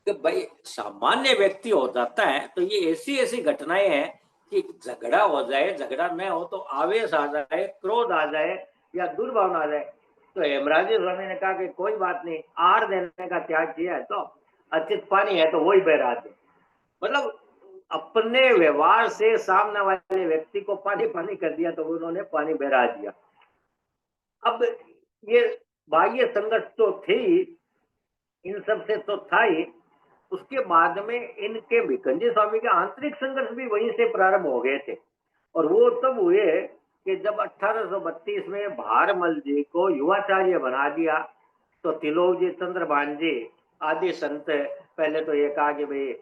कि भाई सामान्य व्यक्ति हो जाता है तो ये ऐसी ऐसी घटनाएं हैं कि झगड़ा हो जाए, झगड़ा न हो तो आवेश आ जाए, क्रोध आ जाए या दुर्भावना आ जाए, तो हेमराज स्वामी ने कहा कि कोई बात नहीं, आड़ देने का त्याग किया है तो अचित पानी है तो वही बह दे। मतलब अपने व्यवहार से सामने वाले व्यक्ति को पानी पानी कर दिया तो उन्होंने पानी बहरा दिया। अब ये बाह्य संघर्ष तो थे ही, इन सब से तो था ही, उसके बाद में इनके भिकंजी स्वामी के आंतरिक संघर्ष भी वहीं से प्रारंभ हो गए थे। और वो तब हुए कि जब 1832 में भारमल जी को युवाचार्य बना दिया तो तिलोक जी, चंद्रभान जी आदि संत, पहले तो ये कहा कि भाई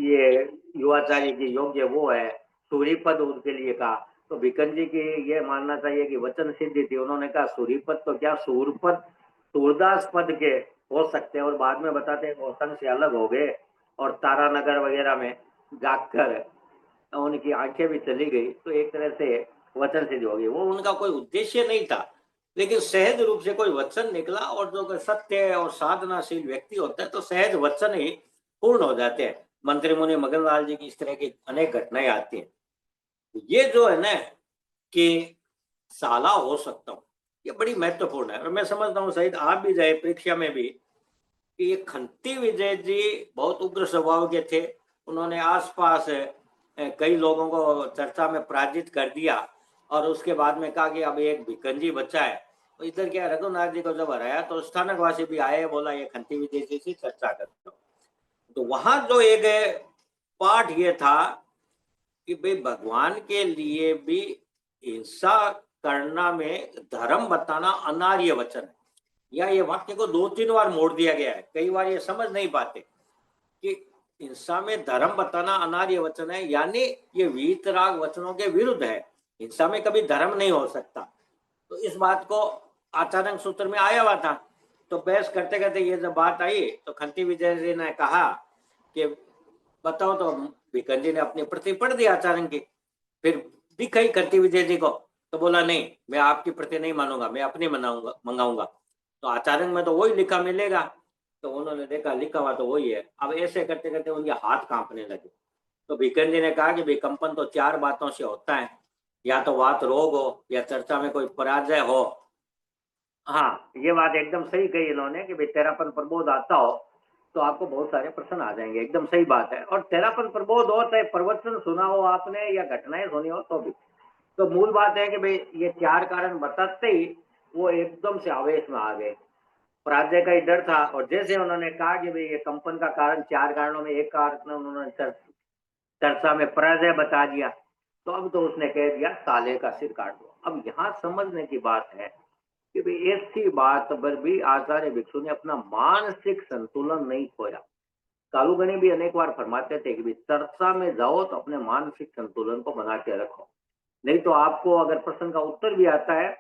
ये युवाचार्य की योग्य वो है, सूरीपद उनके लिए कहा। तो भिकन जी की ये मानना चाहिए कि वचन सिद्धि थी, उन्होंने कहा सूरीपद तो क्या, सूरपद सूरदास पद के हो सकते हैं। और बाद में बताते हैं वो संघ से अलग हो गए और तारानगर वगैरह में जाकर उनकी आंखें भी चली गई, तो एक तरह से वचन सिद्ध हो गई। वो उनका कोई उद्देश्य नहीं था, लेकिन सहज रूप से कोई वचन निकला। और जो सत्य और साधनाशील व्यक्ति होता है तो सहज वचन ही पूर्ण हो जाते हैं। मंत्री मुनि मगन लाल जी की इस तरह की अनेक घटनाएं आती हैं। ये जो है ना कि साला हो सकता हूँ, ये बड़ी महत्वपूर्ण है। और मैं समझता हूँ शायद आप भी जाए परीक्षा में भी कि ये खंती विजय जी बहुत उग्र स्वभाव के थे। उन्होंने आसपास कई लोगों को चर्चा में पराजित कर दिया और उसके बाद में कहा कि अब एक भिकंजी बच्चा है। तो इधर क्या, रघुनाथ जी को जब हराया तो स्थानकवासी भी आए, बोला ये खंती विजय जी से चर्चा करते हो। तो वहां जो एक पाठ ये था कि भाई भगवान के लिए भी हिंसा करना में धर्म बताना अनार्य वचन है। या ये वाक्य को दो तीन बार मोड़ दिया गया है, कई बार ये समझ नहीं पाते कि हिंसा में धर्म बताना अनार्य वचन है, यानी ये वीतराग वचनों के विरुद्ध है। हिंसा में कभी धर्म नहीं हो सकता। तो इस बात को आचार्य सूत्र में आया हुआ था। तो बहस करते करते ये जब बात आई तो खंती विजय जी ने कहा कि बताओ, तो भिकन जी ने अपनी प्रति पढ़ दी आचार्य की, फिर दिखाई खंती विजय जी को। तो बोला नहीं, मैं आपकी प्रति नहीं मानूंगा, मैं अपनी मनाऊंगा मंगाऊंगा। तो आचार्य में तो वही लिखा मिलेगा। तो उन्होंने देखा लिखा हुआ तो वही है। अब ऐसे करते करते उनके हाथ कांपने लगे। तो भिकन जी ने कहा कि विकम्पन तो चार बातों से होता है, या तो वात रोग हो, या चर्चा में कोई पराजय हो। हाँ, ये बात एकदम सही कही इन्होंने कि भाई तेरापन प्रबोध आता हो तो आपको बहुत सारे प्रश्न आ जाएंगे, एकदम सही बात है। और तेरापन प्रबोध हो चाहे प्रवचन सुना हो आपने या घटनाएं सुनी हो तो भी, तो मूल बात है कि भाई ये चार कारण बताते ही वो एकदम से आवेश में आ गए। पराजय का ही डर था। और जैसे उन्होंने कहा कि भाई ये कंपन का कारण चार कारणों में एक कारण उन्होंने चर्चा में पराजय बता दिया, तो अब तो उसने कह दिया साले का सिर काट दो। अब यहाँ समझने की बात है कि भाई ऐसी बात पर भी आचार्य भिक्षु ने अपना मानसिक संतुलन नहीं खोया। कालूगणी भी अनेक बार फरमाते थे कि भाई चर्चा में जाओ तो अपने मानसिक संतुलन को बना के रखो, नहीं तो आपको अगर प्रश्न का उत्तर भी आता है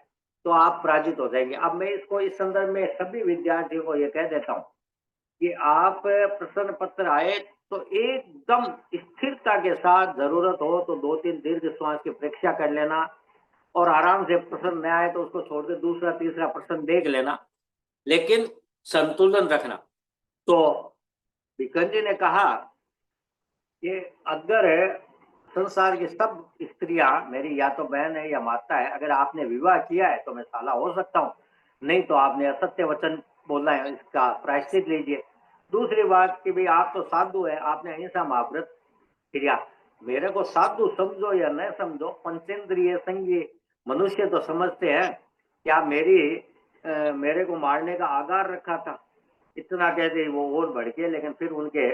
तो आप पराजित हो जाएंगे। अब मैं इसको इस संदर्भ में सभी विद्यार्थियों को यह कह देता हूँ कि आप प्रश्न पत्र आए तो एकदम स्थिरता के साथ, जरूरत हो तो दो तीन दीर्घ श्वास की परीक्षा कर लेना और आराम से प्रश्न न आए तो उसको छोड़ के दूसरा तीसरा प्रश्न देख लेना, लेकिन संतुलन रखना। तो बिकन जी ने कहा कि अगर संसार की सब स्त्रियां मेरी या तो बहन है या माता है, अगर आपने विवाह किया है तो मैं साला हो सकता हूँ, नहीं तो आपने असत्य वचन बोलना है, इसका प्रायश्चित लीजिए। दूसरी बात कि भाई आप तो साधु है, आपने अहिंसा महाव्रत किया, मेरे को साधु समझो या न समझो, पंचेंद्रिय संगी मनुष्य तो समझते हैं क्या मेरी मेरे को मारने का आगार रखा था। इतना कहते वो और भड़के, लेकिन फिर उनके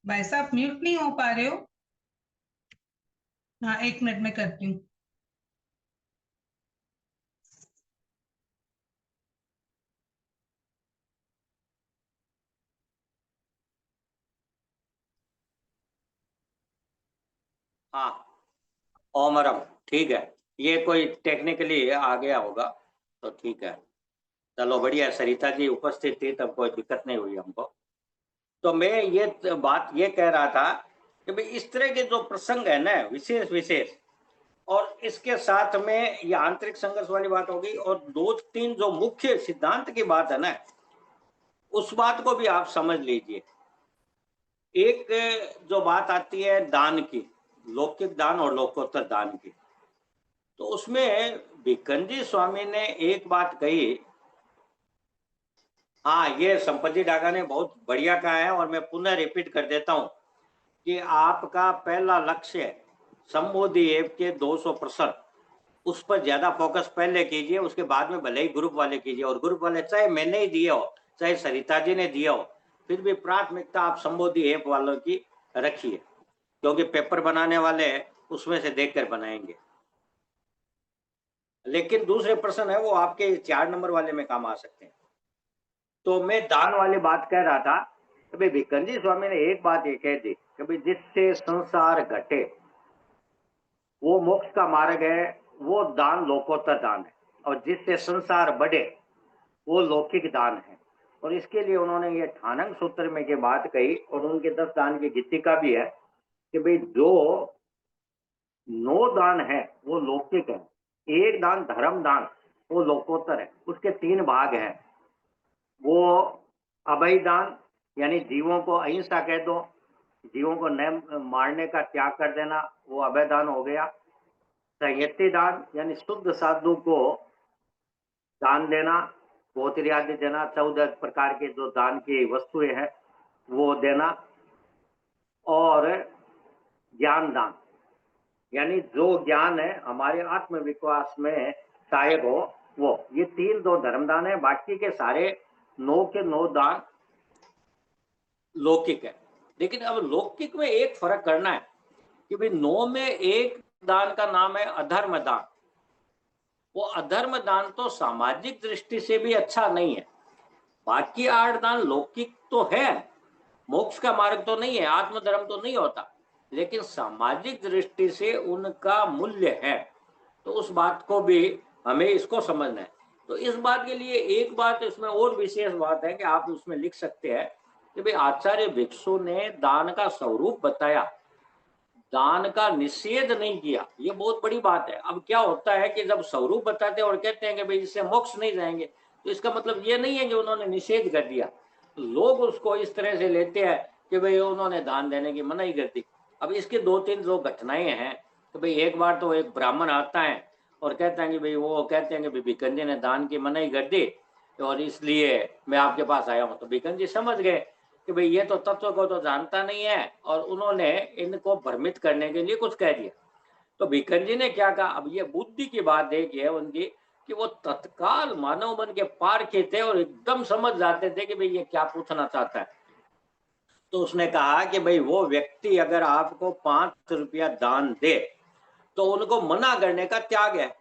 भाई साहब म्यूट नहीं हो पा रहे हो? हाँ, 1 मिनट में करती हूँ। हाँ, ओमरम, ठीक है। ये कोई टेक्निकली आ गया होगा, तो ठीक है। चलो बढ़िया, सरिता जी उपस्थित थी तब कोई दिक्कत नहीं हुई हमको। तो मैं ये बात ये कह रहा था कि भाई इस तरह के जो प्रसंग है ना, विशेष विशेष, और इसके साथ में ये आंतरिक संघर्ष वाली बात हो गई, और 2-3 जो मुख्य सिद्धांत की बात है ना, उस बात को भी आप समझ लीजिए। एक जो बात आती है दान की, लौकिक दान और लोकोत्तर दान की, तो उसमें भिकंजी स्वामी ने एक बात कही। हाँ, ये संपत्ति डागा ने बहुत बढ़िया कहा है, और मैं पुनः रिपीट कर देता हूं कि आपका पहला लक्ष्य है संबोधि ऐप के 200%, उस पर ज्यादा फोकस पहले कीजिए, उसके बाद में भले ही ग्रुप वाले कीजिए। और ग्रुप वाले चाहे मैंने ही दिए हो, चाहे सरिता जी ने दिया हो, फिर भी प्राथमिकता आप संबोधि ऐप वालों की रखिए, क्योंकि पेपर बनाने वाले उसमें से देखकर बनाएंगे। लेकिन दूसरे प्रश्न है वो आपके 4 नंबर वाले में काम आ सकते हैं। तो मैं दान वाली बात कह रहा था कि भाई भिकंजी स्वामी ने एक बात ये कह दी कि भाई जिससे संसार घटे वो मोक्ष का मार्ग है, वो दान लोकोत्तर दान है, और जिससे संसार बढ़े वो लौकिक दान है। और इसके लिए उन्होंने ये ठानंग सूत्र में ये बात कही, और उनके 10 दान की गीतिका भी है कि भाई जो 9 दान है वो लौकिक है, एक दान धर्म दान वो लोकोत्तर है, उसके 3 भाग हैं। वो अभय दान, यानी जीवों को अहिंसा कह दो, जीवों को न मारने का त्याग कर देना, वो अभय दान हो गया। संयति दान, यानी शुद्ध साधु को दान देना, गोत्र आदि देना, 14 प्रकार के जो दान की वस्तुएं हैं वो देना। और ज्ञान दान, यानी जो ज्ञान है हमारे आत्मविश्वास में सहायक हो, वो। ये 3 दो धर्मदान है, बाकी के सारे 9 के 9 दान लौकिक है। लेकिन अब लौकिक में एक फर्क करना है कि भाई 9 में एक दान का नाम है अधर्म दान। वो अधर्म दान तो सामाजिक दृष्टि से भी अच्छा नहीं है। बाकी 8 दान लौकिक तो है, मोक्ष का मार्ग तो नहीं है, आत्मधर्म तो नहीं होता, लेकिन सामाजिक दृष्टि से उनका मूल्य है। तो उस बात को भी हमें इसको समझना है। तो इस बात के लिए एक बात इसमें और विशेष बात है कि आप उसमें लिख सकते हैं कि भाई आचार्य भिक्षु ने दान का स्वरूप बताया, दान का निषेध नहीं किया। ये बहुत बड़ी बात है। अब क्या होता है कि जब स्वरूप बताते हैं और कहते हैं कि भाई इससे मोक्ष नहीं जाएंगे, तो इसका मतलब ये नहीं है कि उन्होंने निषेध कर दिया। लोग उसको इस तरह से लेते हैं कि भाई उन्होंने दान देने की मनाही कर दी। अब इसके 2-3 जो घटनाएं हैं कि भाई एक बार तो एक ब्राह्मण आता है और कहता है कि भाई वो कहते हैं कि भाई भिकंजी ने दान की मनाही कर दी और इसलिए मैं आपके पास आया हूँ। तो भिकंजी समझ गए कि भाई ये तो तत्व को तो जानता नहीं है, और उन्होंने इनको भ्रमित करने के लिए कुछ कह दिया। तो भिखन जी ने क्या कहा, अब ये बुद्धि की बात देखी है उनकी कि वो तत्काल मानव मन के पार के थे और एकदम समझ जाते थे कि भाई ये क्या पूछना चाहता है। तो उसने कहा कि भाई वो व्यक्ति अगर आपको 5 रुपया दान दे तो उनको मना करने का त्याग है।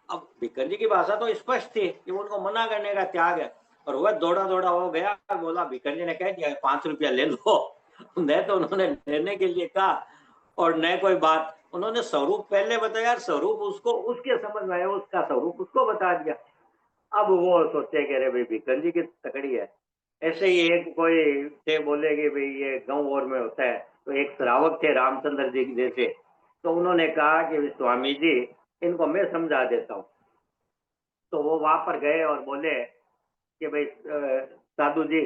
अब भिखन जी की भाषा तो स्पष्ट थी कि उनको मना करने का त्याग है। और वह दौड़ा दौड़ा हो गया, बोला भिखन जी ने कह दिया 5 रुपया ले लो। न तो उन्होंने लेने के लिए कहा और न कोई बात, उन्होंने स्वरूप पहले बताया, स्वरूप उसको उसके समझ में आया, उसका स्वरूप उसको बता दिया। अब वो सोचे कह रहे भाई भिखन जी की तकड़ी है। ऐसे ही एक कोई थे, बोले कि भाई ये गांव और में होता है। तो एक श्रावक थे रामचंद्र जी जैसे, तो उन्होंने कहा कि स्वामी जी इनको मैं समझा देता हूँ। तो वो वहां पर गए और बोले कि भाई साधु जी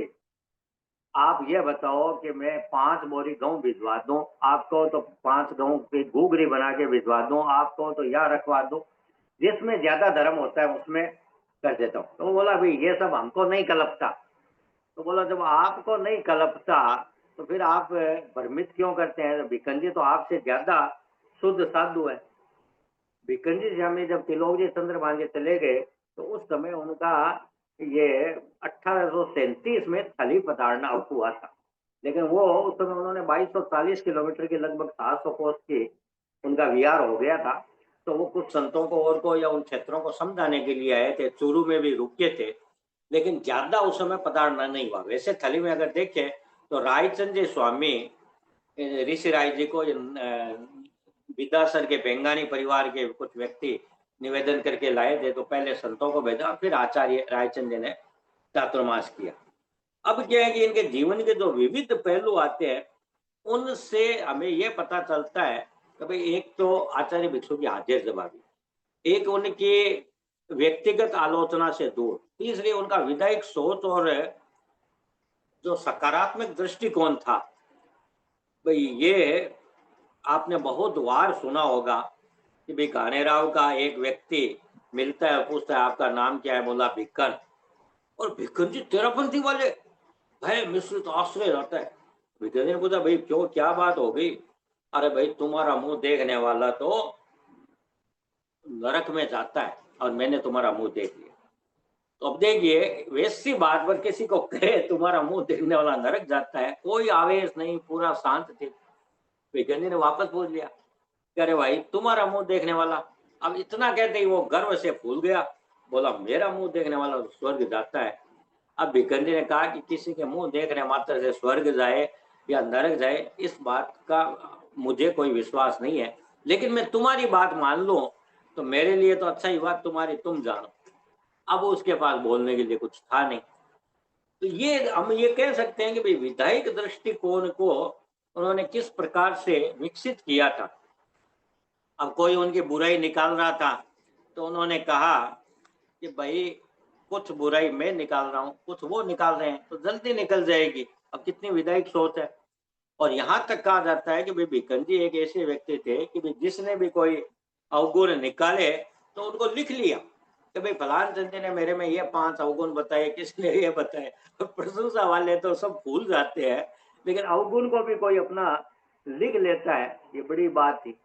आप ये बताओ कि मैं 5 बोरी गेहूं भिजवा दूं, आपको तो 5 गेहूं की घूगरी बना के भिजवा दूं, आपको तो यहाँ रखवा दूं, जिसमें ज्यादा धर्म होता है उसमें कर देता हूँ। तो वो बोला भाई ये सब हमको नहीं कलपता। तो बोला जब आपको नहीं कलपता तो फिर आप भ्रमित क्यों करते हैं? भिखन जी तो आपसे ज्यादा शुद्ध साधु है। भिखन जी स्वामी जब त्रिलोक जी चंद्रमा जी चले गए तो उस समय उनका ये 1837 में थली पधारना हुआ था। लेकिन वो उस समय उन्होंने 2240 किलोमीटर की लगभग 700 कोस की उनका विहार हो गया था। तो वो कुछ संतों को और को या उन क्षेत्रों को समझाने के लिए आए थे, चूरू में भी रुके थे, लेकिन ज्यादा उस समय पधारना नहीं हुआ। वैसे थली में अगर देखें तो रायचंद जी स्वामी ऋषि राय जी को विद्यासर के बेंगानी परिवार के कुछ व्यक्ति निवेदन करके लाए थे, तो पहले संतों को भेजा, फिर आचार्य रायचंद जी ने चातुर्मास किया। अब क्या है कि इनके जीवन के जो विविध पहलू आते हैं, उनसे हमें ये पता चलता है कि भाई एक तो आचार्य भिक्षु की हाजिर जवाबी, एक उनकी व्यक्तिगत आलोचना से दूर, तीसरी उनका विधायक सोच और जो सकारात्मक दृष्टिकोण था। भाई ये आपने बहुत बार सुना होगा कि भाई घानेराव का एक व्यक्ति मिलता है, पूछता है आपका नाम क्या है, बोला भिक्कन, और भिक्कन जी तेरापंथी वाले भय मिश्रित आश्रय रहता है। भिक्कन जी ने पूछा भाई क्यों, क्या बात हो गई? अरे भाई तुम्हारा मुंह देखने वाला तो नरक में जाता है और मैंने तुम्हारा मुंह देख लिया। तो अब देखिए, वैसी बात पर किसी को कहे तुम्हारा मुंह देखने वाला नरक जाता है, कोई आवेश नहीं, पूरा शांत थे। भिक्कन जी ने वापस पूछ लिया, अरे भाई तुम्हारा मुंह देखने वाला, अब इतना कहते ही वो गर्व से फूल गया, बोला मेरा मुंह देखने वाला तो स्वर्ग जाता है। अब भिक्कन जी ने कहा कि किसी के मुंह देखने मात्र से स्वर्ग जाए या नरक जाए, इस बात का मुझे कोई विश्वास नहीं है, लेकिन मैं तुम्हारी बात मान लूं तो मेरे लिए तो अच्छा ही बात, तुम्हारी तुम जानो। अब उसके पास बोलने के लिए कुछ था नहीं। तो ये हम ये कह सकते हैं कि भाई विधायक दृष्टिकोण को उन्होंने किस प्रकार से विकसित किया था। अब कोई उनकी बुराई निकाल रहा था तो उन्होंने कहा कि भाई कुछ बुराई मैं निकाल रहा हूँ, कुछ वो निकाल रहे हैं, तो जल्दी निकल जाएगी। अब कितनी विधायक सोच है। और यहाँ तक कहा जाता है कि भाई भिक्कन जी एक ऐसे व्यक्ति थे कि भाई जिसने भी कोई अवगुण निकाले तो उनको लिख लिया कि भाई फलान चंद ने मेरे में ये 5 अवगुण बताए, किसने ये बताए। प्रशंसा वाले तो सब भूल जाते हैं, लेकिन अवगुण को भी कोई अपना लिख लेता है, ये बड़ी बात थी।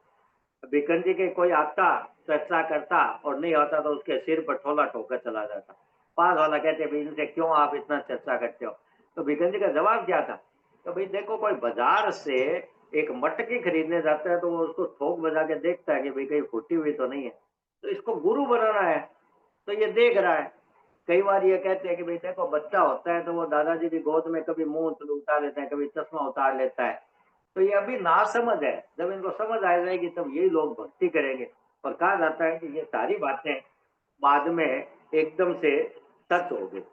भिक्कन जी के कोई आता, चर्चा करता, और नहीं होता तो उसके सिर पर ठोला ठोकर चला जाता। पास वाला कहते भाई इनसे क्यों आप इतना चर्चा करते हो? तो भिक्कन जी का जवाब क्या था? तो भाई देखो, कोई बाजार से एक मटकी खरीदने जाता है तो वो उसको ठोक बजा के देखता है कि भाई कहीं फूटी हुई तो नहीं है। तो इसको गुरु बनाना है, तो ये देख रहा है। कई बार ये कहते हैं कि भाई देखो, बच्चा होता है तो वो दादाजी की गोद में कभी मुंह उतार लेता है, कभी चश्मा उतार लेता है। तो ये अभी नासमझ है, जब इनको समझ आ जाएगी तब यही लोग भक्ति करेंगे। और कहा जाता है कि ये सारी बातें बाद में एकदम से सच हो गई।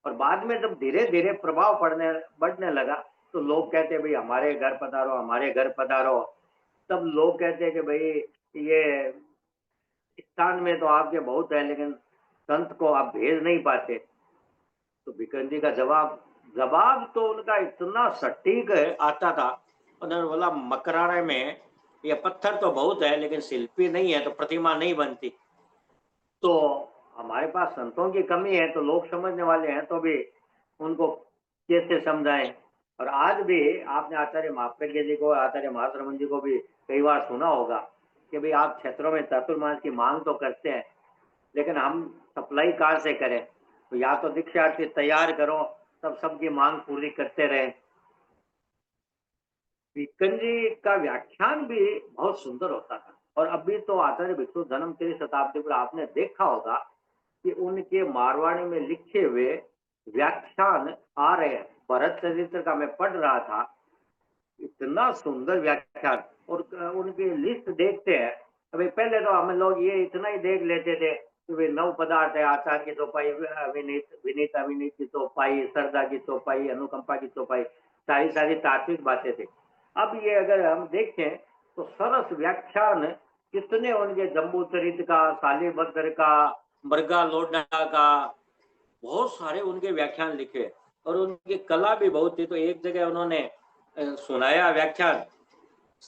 और बाद में जब धीरे धीरे प्रभाव पड़ने बढ़ने लगा तो लोग कहते हैं भाई हमारे घर पधारो, हमारे घर पधारो। तब लोग कहते हैं कि भाई ये स्थान में तो आपके बहुत है, लेकिन संत को आप भेज नहीं पाते। तो भिकन जी का जवाब जवाब तो उनका इतना सटीक आता था। उन्होंने बोला मकराने में ये पत्थर तो बहुत है लेकिन शिल्पी नहीं है, तो प्रतिमा नहीं बनती। तो हमारे पास संतों की कमी है, तो लोग समझने वाले हैं तो भी उनको कैसे समझाएं। और आज भी आपने आचार्य महाप्रज्ञ जी को, आचार्य महाश्रमण जी को भी कई बार सुना होगा कि भाई आप क्षेत्रों में चातुर्मास की मांग तो करते हैं, लेकिन हम सप्लाई कहाँ से करें? तो या तो दीक्षार्थी तैयार करो, तब सबकी मांग पूरी करते रहे। भिक्कन जी का व्याख्यान भी बहुत सुंदर होता था। और अभी तो आचार्य भिक्षु जन्म 3 शताब्दी पर आपने देखा होगा कि उनके मारवाड़ी में लिखे हुए व्याख्यान आ रहे हैं। भरत चरित्र का मैं पढ़ रहा था, इतना सुंदर व्याख्यान। और उनकी लिस्ट देखते हैं, अभी पहले तो हम लोग ये इतना ही देख लेते थे कि वे 9 पदार्थ है, आचार की चौपाई, विनीत विनीत अविनीत की चौपाई, श्रद्धा की चौपाई, अनुकंपा की चौपाई, सारी सारी तात्विक बातें थी। अब ये अगर हम देखें तो सरस व्याख्यान कितने उनके जम्बू चरित का, शालीभद्र का, मृगा लोडा का, बहुत सारे उनके व्याख्यान लिखे। और उनकी कला भी बहुत थी। तो एक जगह उन्होंने सुनाया व्याख्यान,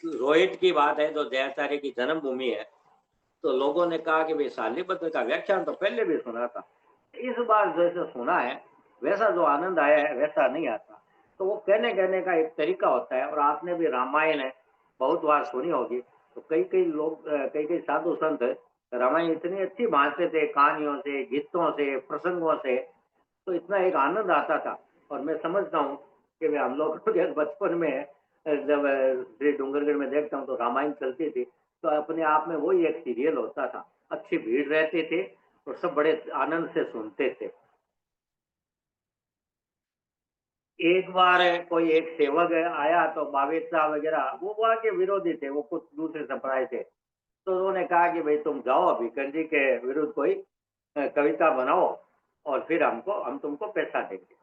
रोहित की बात है, जो जयाचार्य की जन्मभूमि है। तो लोगों ने कहा कि भाई शालीभद्र का व्याख्यान तो पहले भी सुना था, इस बार जैसे सुना है वैसा जो आनंद आया है वैसा नहीं आता। तो वो कहने कहने का एक तरीका होता है। और आपने भी रामायण है बहुत बार सुनी होगी, तो कई कई लोग, कई कई साधु संत रामायण इतनी अच्छी बांटते थे, कहानियों से, गीतों से, प्रसंगों से, तो इतना एक आनंद आता था। और मैं समझता हूँ कि हम लोग के बचपन में जब श्री डूंगरगढ़ में देखता हूँ तो रामायण चलती थी, तो अपने आप में वही एक सीरियल होता था। अच्छी भीड़ रहती थी और सब बड़े आनंद से सुनते थे। एक बार कोई एक सेवक आया तो बावेद साहब वगैरह वो वहाँ के विरोधी थे, वो कुछ दूसरे संप्रदाय थे। तो उन्होंने कहा कि भाई तुम जाओ भिखन जी के विरुद्ध कोई कविता बनाओ और फिर हम तुमको पैसा देंगे।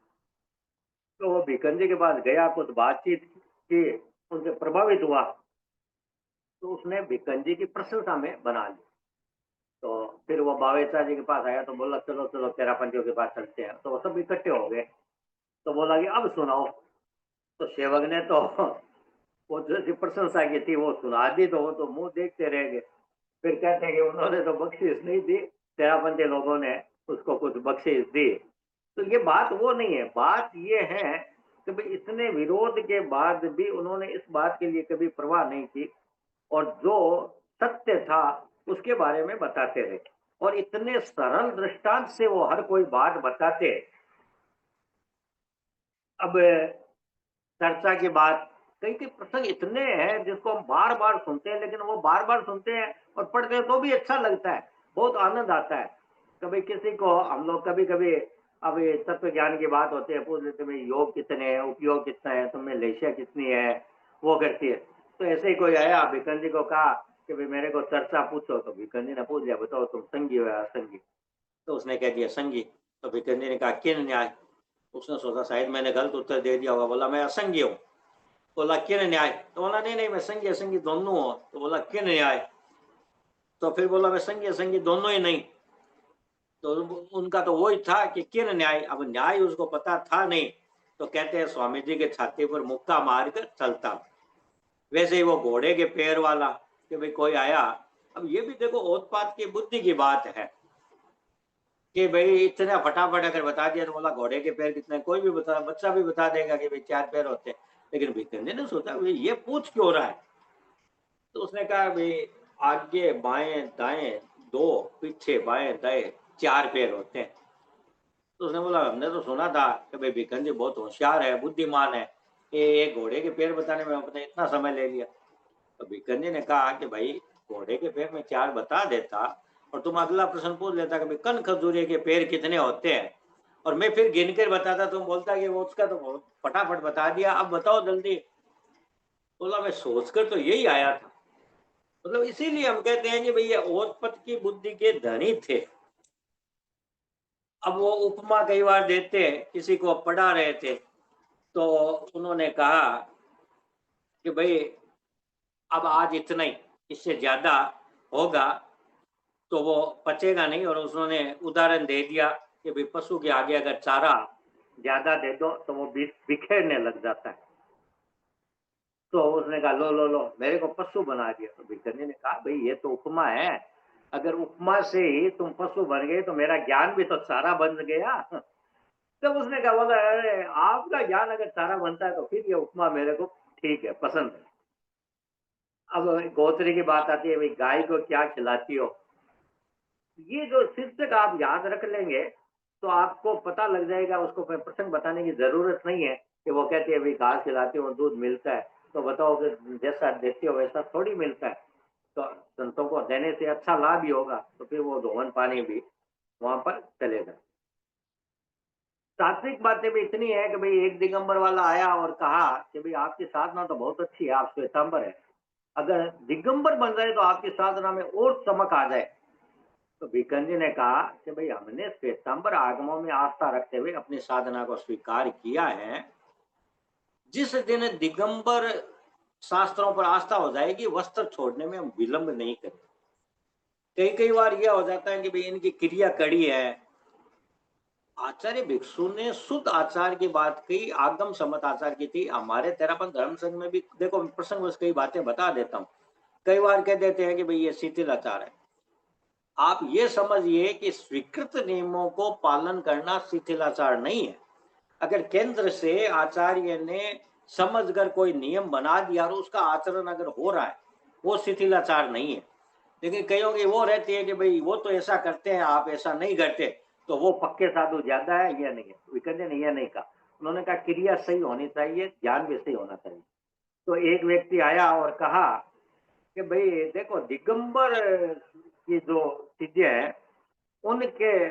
तो वो भिखन जी के पास गया, कुछ बातचीत की, उनसे प्रभावित हुआ, तो उसने भिखन जी की प्रशंसा में बना ली। तो फिर वो बावेचा जी के पास आया तो बोला चलो चलो तेरापंथियों के पास चलते हैं, तो वो सब इकट्ठे हो गए। तो बोला कि अब सुनाओ। तो सेवक ने तो वो जैसी प्रशंसा की थी वो सुना दी, तो वो तो मुंह देखते रह गए। फिर कहते हैं कि उन्होंने तो बख्शीश नहीं दी, तेरापंथी लोगों ने उसको कुछ बख्शीश दी। तो ये बात वो नहीं है, बात ये है कि भाई इतने विरोध के बाद भी उन्होंने इस बात के लिए कभी परवाह नहीं की और जो सत्य था उसके बारे में बताते रहे और इतने सरल दृष्टांत से वो हर कोई बात बताते। अब चर्चा की बात, कई कई प्रसंग इतने हैं जिसको हम बार बार सुनते हैं, लेकिन वो बार बार सुनते हैं और पढ़ते हैं तो भी अच्छा लगता है, बहुत आनंद आता है। कभी किसी को हम लोग कभी कभी अब ये तत्व ज्ञान की बात होती है, पूछ लेते भाई योग कितने हैं, उपयोग कितना है, तुम्हें लेशिया कितनी है, वो करती है। तो ऐसे ही कोई आया भिकन जी को कहा कि भाई मेरे को चर्चा पूछो, तो भिकन जी ने पूछ लिया बताओ तुम संगी हो या असंगी। तो उसने कह दिया संगी। तो भिकन जी ने कहा किन न्याय। उसने सोचा शायद मैंने गलत उत्तर दे दिया होगा, बोला मैं असंगी हूँ। बोला किन न्याय। तो बोला नहीं नहीं मैं संगी असंगी दोनों हूँ। तो बोला किन न्याय। तो फिर बोला मैं संगी असंगी दोनों ही नहीं। तो उनका तो वही था कि किन न्याय। अब न्याय उसको पता था नहीं, तो कहते हैं स्वामी जी के छाती पर मुक्का मार कर चलता। वैसे ही वो घोड़े के पैर वाला कि भाई कोई आया। अब ये भी देखो ओतपात की बुद्धि की बात है कि भाई इतना फटाफट अगर बता दिया तो बोला घोड़े के पैर कितने, कोई भी बता, बच्चा भी बता देगा कि भाई 4 पैर होते हैं। लेकिन भिखंडी ने सोचा भाई ये पूछ क्यों रहा है। तो उसने कहा भाई आगे बाएं दाएं 2, पीछे बाएं दाएं 4 पैर होते हैं। तो उसने बोला हमने तो सुना था कि भाई भिखन जी बहुत होशियार है, बुद्धिमान है, ये घोड़े के पैर बताने में आपने इतना समय ले लिया। तो भिखन जी ने कहा कि भाई घोड़े के पैर में 4 बता देता और तुम अगला प्रश्न पूछ लेता कि भाई कन खजूरे के पैर कितने होते हैं, और मैं फिर गिन कर बताता, तुम बोलता कि वो उसका तो फटाफट बता दिया, अब बताओ जल्दी। बोला मैं सोचकर तो यही आया था। मतलब इसीलिए हम कहते हैं कि भाई ये ओतपत की बुद्धि के धनी थे। अब वो उपमा कई बार देते हैं, किसी को पढ़ा रहे थे तो उन्होंने कहा कि भाई अब आज इतना ही, इससे ज्यादा होगा तो वो पचेगा नहीं। और उन्होंने उदाहरण दे दिया कि भाई पशु के आगे अगर चारा ज्यादा दे दो तो वो बिखेरने लग जाता है। तो उसने कहा लो लो लो मेरे को पशु बना दिया। तो भिखंडी ने कहा भाई ये तो उपमा है, अगर उपमा से ही तुम पशु बन गए तो मेरा ज्ञान भी तो चारा बन गया। तब उसने कहा बोला अरे आपका ज्ञान अगर चारा बनता है तो फिर ये उपमा मेरे को ठीक है, पसंद है। अब गोत्री की बात आती है भाई गाय को क्या खिलाती हो। ये जो शीर्षक आप याद रख लेंगे तो आपको पता लग जाएगा, उसको मैं प्रसंग बताने की जरूरत नहीं है कि वो कहती है भाई घास खिलाती हो दूध मिलता है। तो बताओ कि जैसा देती हो वैसा थोड़ी मिलता है। तो संतों को देने से अच्छा लाभ ही होगा, तो फिर वो धोवन पानी भी वहां पर चलेगा। तात्विक बातें भी इतनी है कि भाई एक दिगंबर वाला आया और कहा कि भाई आपकी साधना तो बहुत अच्छी है, आप श्वेतांबर है, अगर दिगंबर बन जाए तो आपकी साधना में और चमक आ जाए। तो भिखन जी ने कहा कि भाई हमने श्वेतांबर आगमों में आस्था रखते हुए अपनी साधना को स्वीकार किया है। जिस दिन दिगंबर शास्त्रों पर आस्था हो जाएगी वस्त्र छोड़ने में हम विलंब नहीं करेंगे। कई कई बार यह हो जाता है कि भाई इनकी क्रिया कड़ी है। आचार्य भिक्षु ने शुद्ध आचार की बात कही, आगम सम्मत आचार की थी। हमारे तेरापन धर्म संघ में भी देखो प्रसंग कई बातें बता देता हूँ। कई बार कह देते हैं कि भाई ये शिथिल आचार है। आप ये समझिए कि स्वीकृत नियमों को पालन करना शिथिलाचार नहीं है। अगर केंद्र से आचार्य ने समझकर कोई नियम बना दिया और उसका आचरण अगर हो रहा है वो शिथिलाचार नहीं है। लेकिन कईयों की वो रहती है कि भाई वो तो ऐसा करते हैं आप ऐसा नहीं करते, तो वो पक्के साधु ज्यादा है, यह नहीं है। विकंज ने यह नहीं कहा, उन्होंने कहा क्रिया सही होनी चाहिए, ज्ञान भी सही होना चाहिए। तो एक व्यक्ति आया और कहा कि भाई देखो, दिगंबर की जो चीजें हैं उनके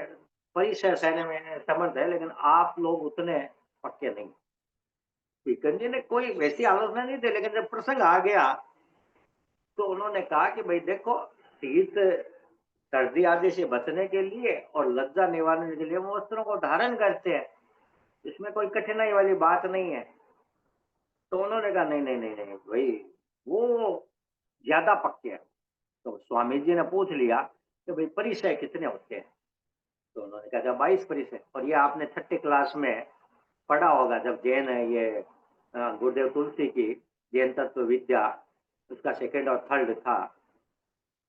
परिचय सहने में समर्थ है, लेकिन आप लोग उतने पक्के नहीं। बिकन जी ने कोई वैसी आलोचना नहीं दी, लेकिन जब प्रसंग आ गया तो उन्होंने कहा कि भाई देखो, शीत सर्दी आदि से बचने के लिए और लज्जा निवारने के लिए वो वस्त्रों को धारण करते हैं, इसमें कोई कठिनाई वाली बात नहीं है। तो उन्होंने कहा नहीं नहीं नहीं नहीं भाई, वो ज्यादा पक्के हैं। तो स्वामी जी ने पूछ लिया कि भाई परिचय कितने होते हैं? तो उन्होंने कहा 22 परिचय। और ये आपने छठी क्लास में पढ़ा होगा, जब जैन है ये गुरुदेव तुलसी की जैन तत्व विद्या, उसका सेकंड और थर्ड था।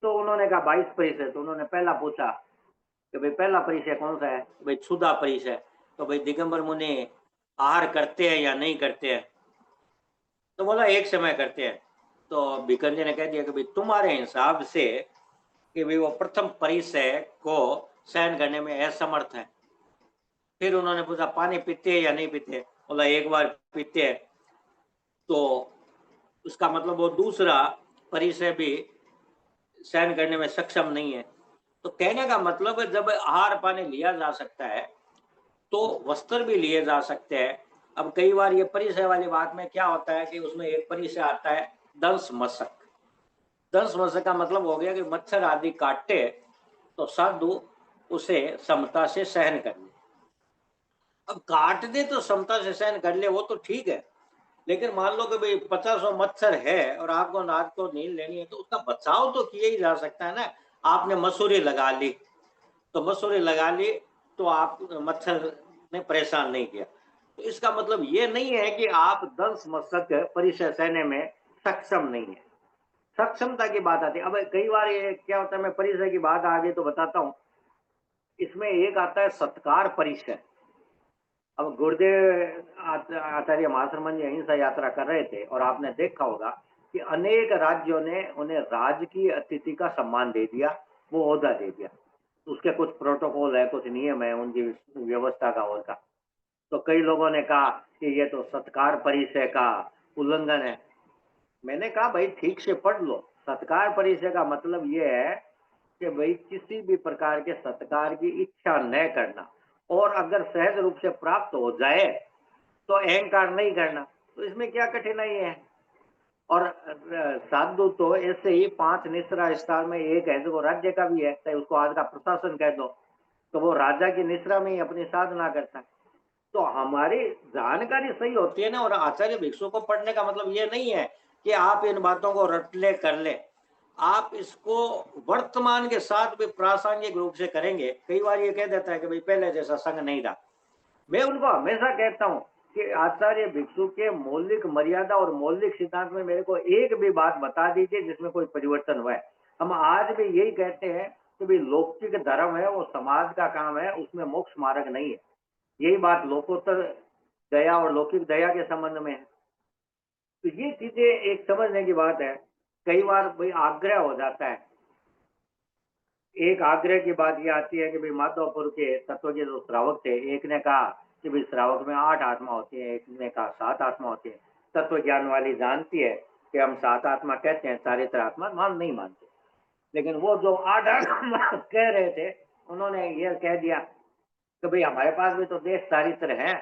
तो उन्होंने कहा 22 परिचय। तो उन्होंने पहला पूछा कि भाई पहला परिचय कौन सा है? भाई क्षुधा परिचय। तो भाई दिगंबर मुनि आहार करते हैं या नहीं करते हैं? तो बोला एक समय करते हैं। तो भिकन जी ने कह दिया कि भाई तुम्हारे हिसाब से कि भाई वो प्रथम परिचय को सहन करने में असमर्थ है। फिर उन्होंने पूछा पानी पीते हैं या नहीं पीते? बोला एक बार पीते हैं। तो उसका मतलब वो दूसरा परिचय भी सहन करने में सक्षम नहीं है। तो कहने का मतलब है, जब आहार पानी लिया जा सकता है तो वस्त्र भी लिए जा सकते हैं। अब कई बार ये परिचय वाली बात में क्या होता है कि उसमें एक परिचय आता है दंश मशक। दंश मशक का मतलब हो गया कि मच्छर आदि काटे तो साधु उसे समता से सहन कर ले। अब काट दे तो समता से सहन कर ले, वो तो ठीक है। लेकिन मान लो कि भाई 50 मच्छर है और आपको रात को नींद लेनी है, तो उसका बचाव तो किया ही जा सकता है ना। आपने मसूरी लगा ली, तो मसूरी लगा ली तो आप मच्छर ने परेशान नहीं किया। तो इसका मतलब ये नहीं है कि आप दंश मशक परिचय सहने में सक्षम नहीं है। सक्षमता की बात आती है। अब कई बार ये क्या होता है, मैं परिचय की बात आगे तो बताता हूँ। इसमें एक आता है सत्कार परिचय। अब गुरुदेव आचार्य महाश्रमण जी अहिंसा यात्रा कर रहे थे और आपने देखा होगा कि अनेक राज्यों ने उन्हें राजकीय अतिथि का सम्मान दे दिया, वो ओहदा दे दिया। उसके कुछ प्रोटोकॉल है, कुछ नियम है उनकी व्यवस्था का और का। तो कई लोगों ने कहा कि ये तो सत्कार परिचय का उल्लंघन है। मैंने कहा भाई ठीक से पढ़ लो। सत्कार परिचय का मतलब ये है कि भाई किसी भी प्रकार के सत्कार की इच्छा न करना, और अगर सहज रूप से प्राप्त हो जाए तो अहंकार नहीं करना। तो इसमें क्या कठिनाई है? और साधु तो ऐसे ही 5 निश्रा स्टार में एक है जो राज्य का भी है, चाहे उसको आज का प्रशासन कह दो, तो वो राजा की निश्रा में ही अपनी साधना करता है। तो हमारी जानकारी सही होती है ना। और आचार्य भिक्षु को पढ़ने का मतलब ये नहीं है कि आप इन बातों को रट ले कर ले। आप इसको वर्तमान के साथ भी प्रासंगिक रूप से करेंगे। कई बार ये कह देता है कि भाई पहले जैसा संग नहीं रहा। मैं उनको हमेशा कहता हूँ कि आचार्य भिक्षु के मौलिक मर्यादा और मौलिक सिद्धांत में मेरे को एक भी बात बता दीजिए जिसमें कोई परिवर्तन हुआ है। हम आज भी यही कहते हैं कि भाई लौकिक धर्म है, वो समाज का काम है, उसमें मोक्ष मार्ग नहीं है। यही बात लोकोत्तर दया और लौकिक दया के संबंध में है। तो ये चीजें एक समझने की बात है। कई बार भाई आग्रह हो जाता है। एक आग्रह की बात ये आती है कि भाई माधवपुर के तत्व के जो श्रावक थे, एक ने कहा कि भाई श्रावक में 8 आत्मा होती है, एक ने कहा 7 आत्मा होती है। तत्व ज्ञान वाली जानती है कि हम 7 आत्मा कहते हैं, चारित्र आत्मा नहीं मानते। लेकिन वो जो 8 आत्मा कह रहे थे, उन्होंने ये कह दिया कि भाई हमारे पास भी तो देश चारित्र है।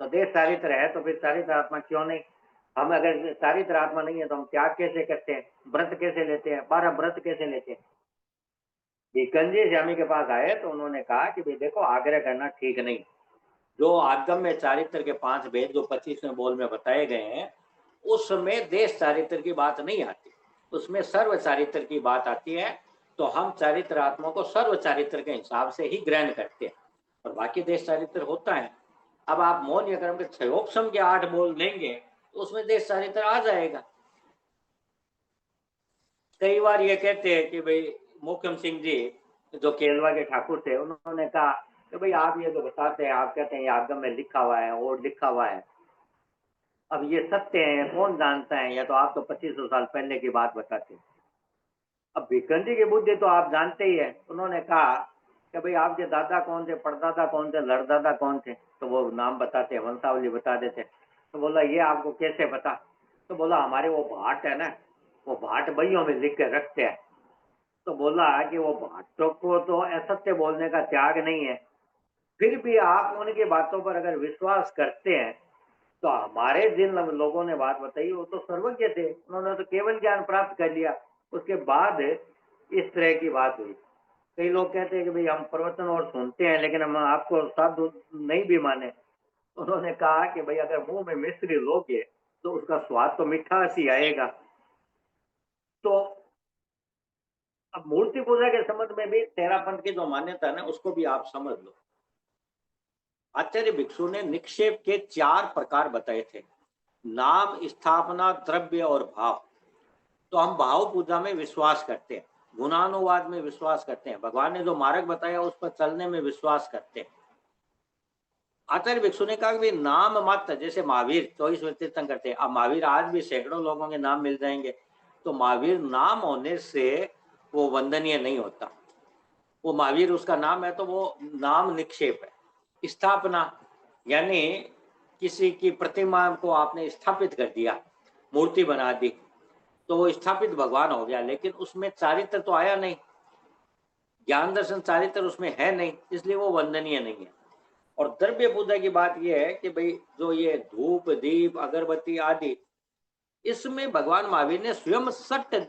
तो देश चारित्र है तो फिर चारित्र आत्मा क्यों नहीं? हम अगर चारित्र आत्मा नहीं है तो हम त्याग कैसे करते हैं, व्रत कैसे लेते हैं, 12 व्रत कैसे लेते हैं? बीकंजी स्वामी के पास आए तो उन्होंने कहा कि भाई देखो, आग्रह करना ठीक नहीं। जो आगम में चारित्र के 5 भेद जो 25वें बोल में बताए गए हैं, उसमें देश चारित्र की बात नहीं आती, उसमें सर्व चारित्र की बात आती है। तो हम चारित्र आत्मा को सर्व चारित्र के हिसाब से ही ग्रहण करते हैं, और बाकी देश चारित्र होता है। अब आप मौन या कर्म के क्षयोपम के 8 बोल लेंगे तो उसमें देश चारित्र आ जाएगा। कई बार ये कहते हैं कि भाई मोहकम सिंह जी जो केलवा के ठाकुर थे, उन्होंने कहा कि भाई आप ये जो बताते हैं, आप कहते हैं ये आगम में लिखा हुआ है और लिखा हुआ है, अब ये सत्य है कौन जानता है? या तो आप तो 2500 साल पहले की बात बताते हैं। अब भिकंडी की बुद्धि तो आप जानते ही है। उन्होंने कहा कि भाई आपके दादा कौन थे, परदादा कौन थे, लड़दादा कौन थे, तो वो नाम बताते, वंशावली बता देते। तो बोला ये आपको कैसे पता? तो बोला हमारे वो भाट है ना, वो भाट बहियों में लिख के रखते हैं। तो बोला कि वो भाटों को तो असत्य बोलने का त्याग नहीं है, फिर भी आप उनकी बातों पर अगर विश्वास करते हैं, तो हमारे जिन लोगों ने बात बताई वो तो सर्वज्ञ थे, उन्होंने तो केवल ज्ञान प्राप्त कर लिया, उसके बाद इस तरह की बात हुई। कई लोग कहते हैं कि भाई हम प्रवचन और सुनते हैं लेकिन हम आपको साधु नहीं भी माने। उन्होंने कहा कि भाई अगर मुंह में मिश्री लोगे तो उसका स्वाद तो मीठा सी आएगा। तो अब मूर्ति पूजा के संबंध में भी तेरापंथ की जो मान्यता है ना, उसको भी आप समझ लो। आचार्य भिक्षु ने निक्षेप के 4 प्रकार बताए थे, नाम, स्थापना, द्रव्य और भाव। तो हम भाव पूजा में विश्वास करते हैं, गुणानुवाद में विश्वास करते हैं, भगवान ने जो मार्ग बताया उस पर चलने में विश्वास करते हैं। आचार्य भिक्षु ने कहा कि नाम मात्र, जैसे महावीर 24 तीर्थंकर करते हैं, अब महावीर आज भी सैकड़ों लोगों के नाम मिल जाएंगे, तो महावीर नाम होने से वो वंदनीय नहीं होता। वो महावीर उसका नाम है तो वो नाम निक्षेप है। स्थापना यानी किसी की प्रतिमा को आपने स्थापित कर दिया, मूर्ति बना दी, तो वो स्थापित भगवान हो गया, लेकिन उसमें चारित्र तो आया नहीं, ज्ञान दर्शन चारित्र उसमें है नहीं, इसलिए वो वंदनीय नहीं है। और द्रव्य पूजा की बात यह है कि भाई जो ये धूप, दीप, अगरबत्ती आदि, इसमें भगवान महावीर ने स्वयं 6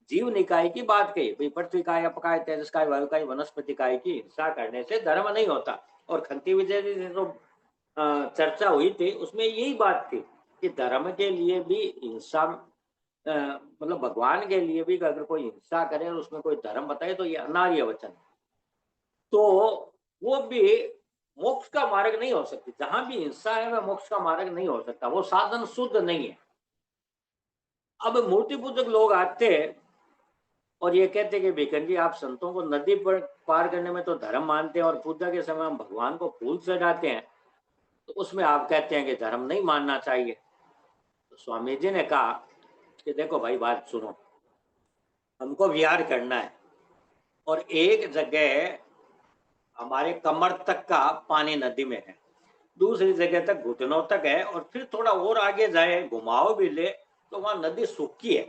जीव निकाय की बात कही, भाई पृथ्वी काय, अपकाय, तेजस काय, वायु काय, वनस्पति काय की हिंसा करने से धर्म नहीं होता। और खंती विजय जी से जो चर्चा हुई थी उसमें यही बात थी कि धर्म के लिए भी हिंसा, मतलब भगवान के लिए भी अगर कोई हिंसा करे और उसमें कोई धर्म बताए तो ये अनार्य वचन। तो वो भी मोक्ष का मार्ग नहीं हो सकती, जहां भी हिंसा है वह मोक्ष का मार्ग नहीं हो सकता, वो साधन शुद्ध नहीं है। अब मूर्ति पूजक लोग आते हैं और ये कहते हैं कि भिखन जी आप संतों को नदी पर पार करने में तो धर्म मानते हैं और पूजा के समय हम भगवान को फूल चढ़ाते हैं, तो उसमें आप कहते हैं कि धर्म नहीं मानना चाहिए। तो स्वामी जी ने कहा कि देखो भाई बात सुनो, हमको विहार करना है और एक जगह हमारे कमर तक का पानी नदी में है, दूसरी जगह तक घुटनों तक है, और फिर थोड़ा और आगे जाए घुमाव भी ले तो वहां नदी सूखी है।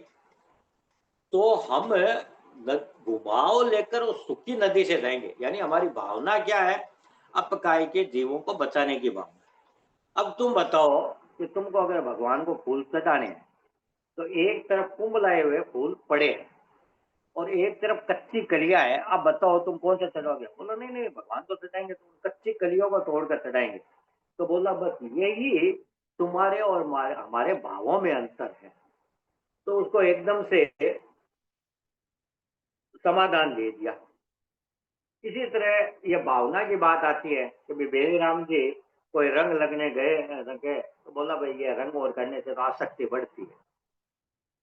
तो हम घुमाव लेकर उस सूखी नदी से जाएंगे, यानी हमारी भावना क्या है, अपकाय के जीवों को बचाने की भावना। अब तुम बताओ कि तुमको अगर भगवान को फूल चढ़ाने हैं तो एक तरफ कुंभ लाए हुए फूल पड़े हैं और एक तरफ कच्ची कलियां है, अब बताओ तुम कौन सा चढ़ाओगे? बोला नहीं नहीं भगवान तो चढ़ाएंगे, तुम कच्ची कलियों को तोड़कर चढ़ाएंगे। तो बोला बस यही तुम्हारे और हमारे भावों में अंतर है। तो उसको एकदम से समाधान दे दिया। इसी तरह ये भावना की बात आती है कि बेबी राम जी कोई रंग लगने गए तो बोला भाई ये रंग और करने से तो आसक्ति बढ़ती है।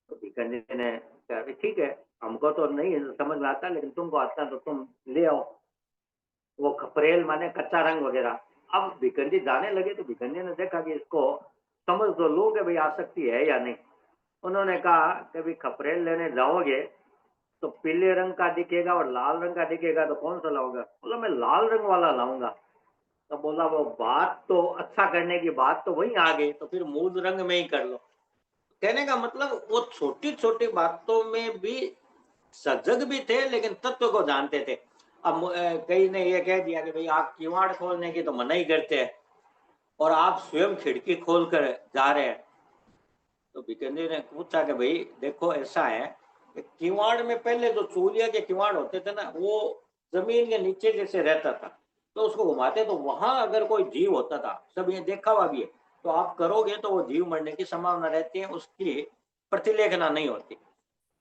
तो भिखन जी ने कहा ठीक है, हमको तो नहीं समझ में आता, लेकिन तुमको आता तो तुम ले आओ वो खपरेल माने कच्चा रंग वगैरह। अब भिखन जी जाने लगे तो भिखन जी ने देखा कि इसको समझ तो लो कि भाई आसक्ति है या नहीं। उन्होंने कहा कि भाई खपरेल लेने जाओगे तो पीले रंग का दिखेगा और लाल रंग का दिखेगा, तो कौन सा लाओगे? बोला मैं लाल रंग वाला लाऊंगा। तो बोला वो बात तो अच्छा करने की बात तो वहीं आ गई, तो फिर मूल रंग में ही कर लो। कहने का मतलब वो छोटी छोटी बातों में भी सजग भी थे लेकिन तत्व को जानते थे। अब कई ने ये कह दिया कि भाई आप किवाड़ खोलने की तो मनाही करते हैं और आप स्वयं खिड़की खोल कर जा रहे हैं। तो भिकंजी ने पूछा कि भाई देखो ऐसा है कि किवाड़ में पहले जो चूलिया के किवाड़ होते थे ना, वो जमीन के नीचे जैसे रहता था, तो उसको घुमाते तो वहां अगर कोई जीव होता था, सब ये देखा हुआ भी है, तो आप करोगे तो वो जीव मरने की संभावना रहती है, उसकी प्रतिलेखना नहीं होती।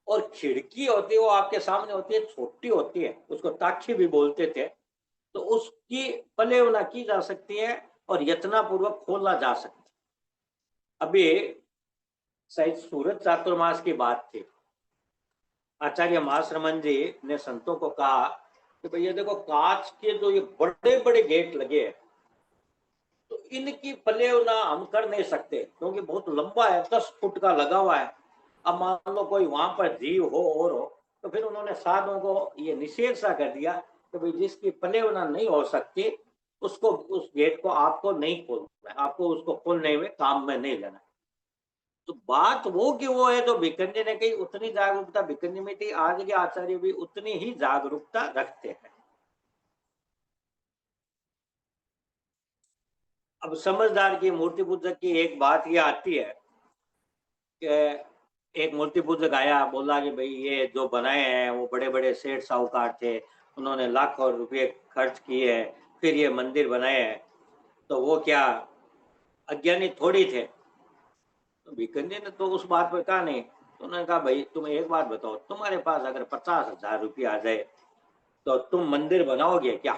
और खिड़की होती है वो आपके सामने होती है, छोटी होती है, उसको ताक्षी भी बोलते थे, तो उसकी पलेवना की जा सकती है और यत्नापूर्वक खोला जा सकता है। अभी शायद सूरज चातुर्मास की बात थी, आचार्य महाश्रमण जी ने संतों को कहा कि भैया देखो कांच के जो ये बड़े बड़े गेट लगे हैं, तो इनकी पलेवना हम कर नहीं सकते क्योंकि बहुत लंबा है, 10 फुट का लगा हुआ है। अब मान लो कोई वहां पर जीव हो और हो, तो फिर उन्होंने साधुओं को ये निषेध सा कर दिया कि भाई जिसकी पलेवना नहीं हो सकती उसको, उस गेट को आपको नहीं खोलना है, आपको उसको खोलने में काम में नहीं लेना। तो बात वो की वो है, जो भिकंजी ने कही उतनी जागरूकता भिकंजी में थी, आज के आचार्य भी उतनी ही जागरूकता रखते हैं। अब समझदार की मूर्ति पूजक की एक बात ये आती है कि एक मूर्ति पूजक आया, बोला कि भाई ये जो बनाए हैं वो बड़े बड़े सेठ साहूकार थे, उन्होंने लाखों रुपए खर्च किए हैं, फिर ये मंदिर बनाए हैं, तो वो क्या अज्ञानी थोड़ी थे। तो भिकंजी ने तो उस बात पर कहा नहीं। तो उन्होंने कहा भाई तुम एक बात बताओ, तुम्हारे पास अगर 50,000 रुपये आ जाए तो तुम मंदिर बनाओगे क्या?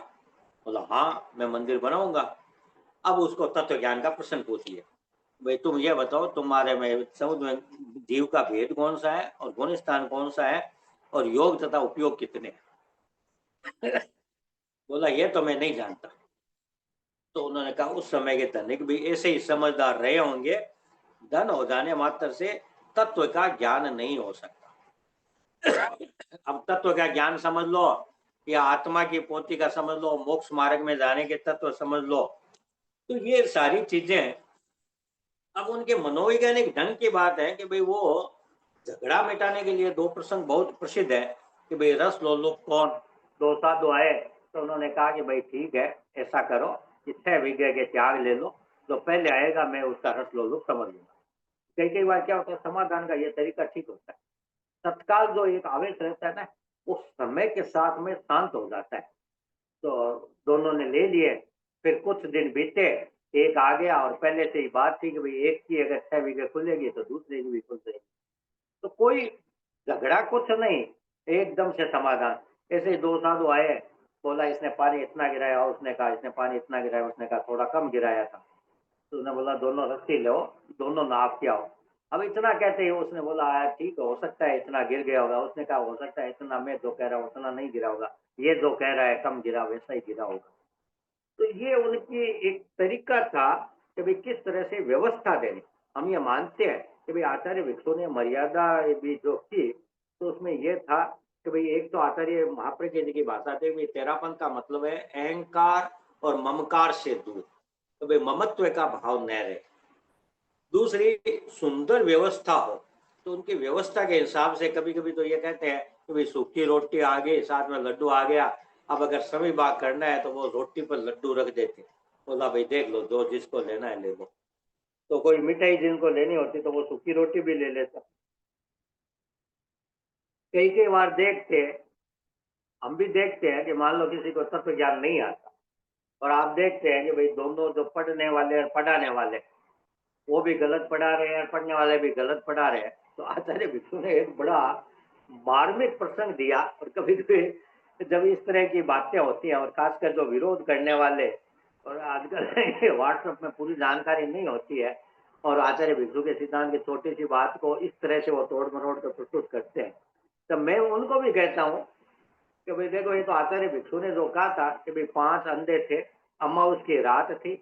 बोला हाँ मैं मंदिर बनाऊंगा। अब उसको तत्व ज्ञान का प्रश्न पूछिए, भाई तुम ये बताओ तुम्हारे में समुद्र में जीव का भेद कौन सा है और गुण स्थान कौन सा है और योग तथा उपयोग कितने हैं? बोला ये तो मैं नहीं जानता। तो उन्होंने कहा उस समय के धनिक भी ऐसे ही समझदार रहे होंगे, धन हो जाने मात्र से तत्व का ज्ञान नहीं हो सकता। अब तत्व का ज्ञान समझ लो या आत्मा की पोती का समझ लो, मोक्ष मार्ग में जाने के तत्व समझ लो, तो ये सारी चीजें अब उनके मनोवैज्ञानिक ढंग की बात है कि भाई वो झगड़ा मिटाने के लिए दो प्रसंग बहुत प्रसिद्ध है कि भाई रस लोलुप कौन। दो साधु आए तो उन्होंने कहा कि भाई ठीक है ऐसा करो कि 6 बीघे के त्याग ले लो, जो पहले आएगा मैं उसका रस लोलुप समझ लूंगा। कई कई बार क्या होता है, समाधान का ये तरीका ठीक होता है, तत्काल जो एक आवेश रहता है ना, वो समय के साथ में शांत हो जाता है। तो दोनों ने ले लिए, फिर कुछ दिन बीते, एक आ गया और पहले से ही बात थी कि भाई एक की अगर 6 बीघे खुलेगी तो दूसरे की भी खुल जाएगी। तो कोई झगड़ा कुछ नहीं, एकदम से समाधान। ऐसे ही दो साधु आए, बोला इसने पानी इतना गिराया, उसने कहा इसने पानी इतना गिराया, उसने कहा थोड़ा कम गिराया था। तो उसने बोला दोनों रस्सी लो, दोनों नाप के आओ। अब इतना कहते ही उसने बोला ठीक है, हो सकता है इतना गिर गया होगा, उसने कहा हो सकता है इतना मैं जो कह रहा हूँ उतना नहीं गिरा होगा, ये जो कह रहा है कम गिरा वैसा ही गिरा होगा। तो ये उनकी एक तरीका था कि भाई किस तरह से व्यवस्था देनी। हम ये मानते हैं कि भाई आचार्य भिक्षु ने मर्यादा भी जो की, तो उसमें ये था कि भाई एक तो आचार्य महाप्रज्ञ जी की भाषा थे, भाई तेरापन का मतलब है अहंकार और ममकार से दूर, तो भाई ममत्व का भाव न रहे। दूसरी सुंदर व्यवस्था हो, तो उनकी व्यवस्था के हिसाब से कभी कभी तो ये कहते हैं कि भाई सूखी रोटी आ गई साथ में लड्डू आ गया, अब अगर सभी बात करना है तो वो रोटी पर लड्डू रख देते, बोला भाई देख लो जो जिसको लेना है ले लो। तो कोई मिठाई जिनको लेनी होती तो वो सूखी रोटी भी ले लेता। कई कई बार देखते, हम भी देखते हैं कि मान लो किसी को तत्व ज्ञान नहीं आता, और आप देखते हैं कि भाई दोनों जो पढ़ने वाले और पढ़ाने वाले, वो भी गलत पढ़ा रहे हैं, पढ़ने वाले भी गलत पढ़ा रहे हैं। तो आचार्य भिक्षु ने एक बड़ा मार्मिक प्रसंग दिया, और कभी कभी जब इस तरह की बातें होती हैं और खासकर जो विरोध करने वाले, और आजकल व्हाट्सएप में पूरी जानकारी नहीं होती है, और आचार्य भिक्षु के सिद्धांत की छोटी सी बात को इस तरह से वो तोड़ मरोड़ कर प्रस्तुत करते हैं, तो मैं उनको भी कहता हूँ कि भाई देखो ये तो आचार्य भिक्षु ने जो कहा था कि भाई 5 अंधे थे, अमावस की रात थी,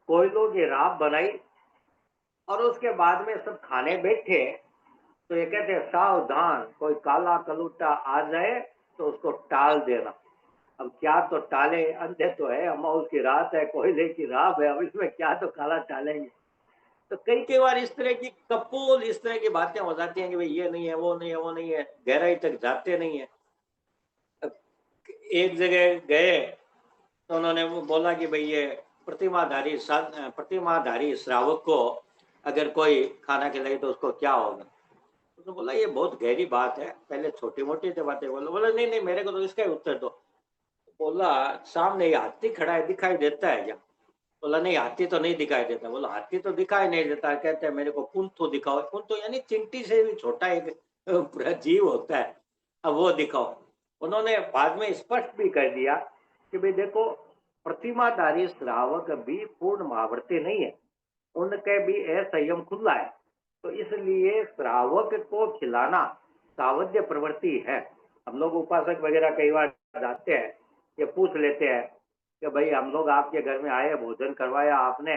कोयलों की राख बनाई, और उसके बाद में सब खाने बैठे, तो ये कहते हैं सावधान कोई काला कलूटा आ जाए तो उसको टाल देना। अब क्या तो टाले, अंधे तो है, अमावस की रात है, कोयले की राख है, अब इसमें क्या तो काला टालेंगे। तो कई कई बार इस तरह की कपोल इस तरह की बातें हो जाती हैं कि भाई ये नहीं है वो नहीं है वो नहीं है, गहराई तक जाते नहीं है। एक जगह गए तो उन्होंने वो बोला कि भाई ये प्रतिमाधारी श्रावक को अगर कोई खाना खिलाए तो उसको क्या होगा। उसने बोला ये बहुत गहरी बात है, पहले छोटी मोटी तो बातें बोला, बोला नहीं नहीं मेरे को तो इसका ही उत्तर दो। बोला सामने ये हाथी खड़ा है दिखाई देता है क्या? बोला नहीं हाथी तो नहीं दिखाई देता। बोला हाथी तो दिखाई नहीं देता, कहते हैं मेरे को कुंथो दिखाओ। कुंथो यानी चिंटी से भी छोटा एक जीव होता है, अब वो दिखाओ। उन्होंने बाद में स्पष्ट भी कर दिया कि भाई देखो प्रतिमाधारी श्रावक भी पूर्ण महावर्ती नहीं है, उनके भी असंयम खुला है, तो इसलिए श्रावक को खिलाना सावध्य प्रवृत्ति है। हम लोग उपासक वगैरह कई बार जाते हैं, ये पूछ लेते हैं कि भाई हम लोग आपके घर में आए, भोजन करवाया आपने,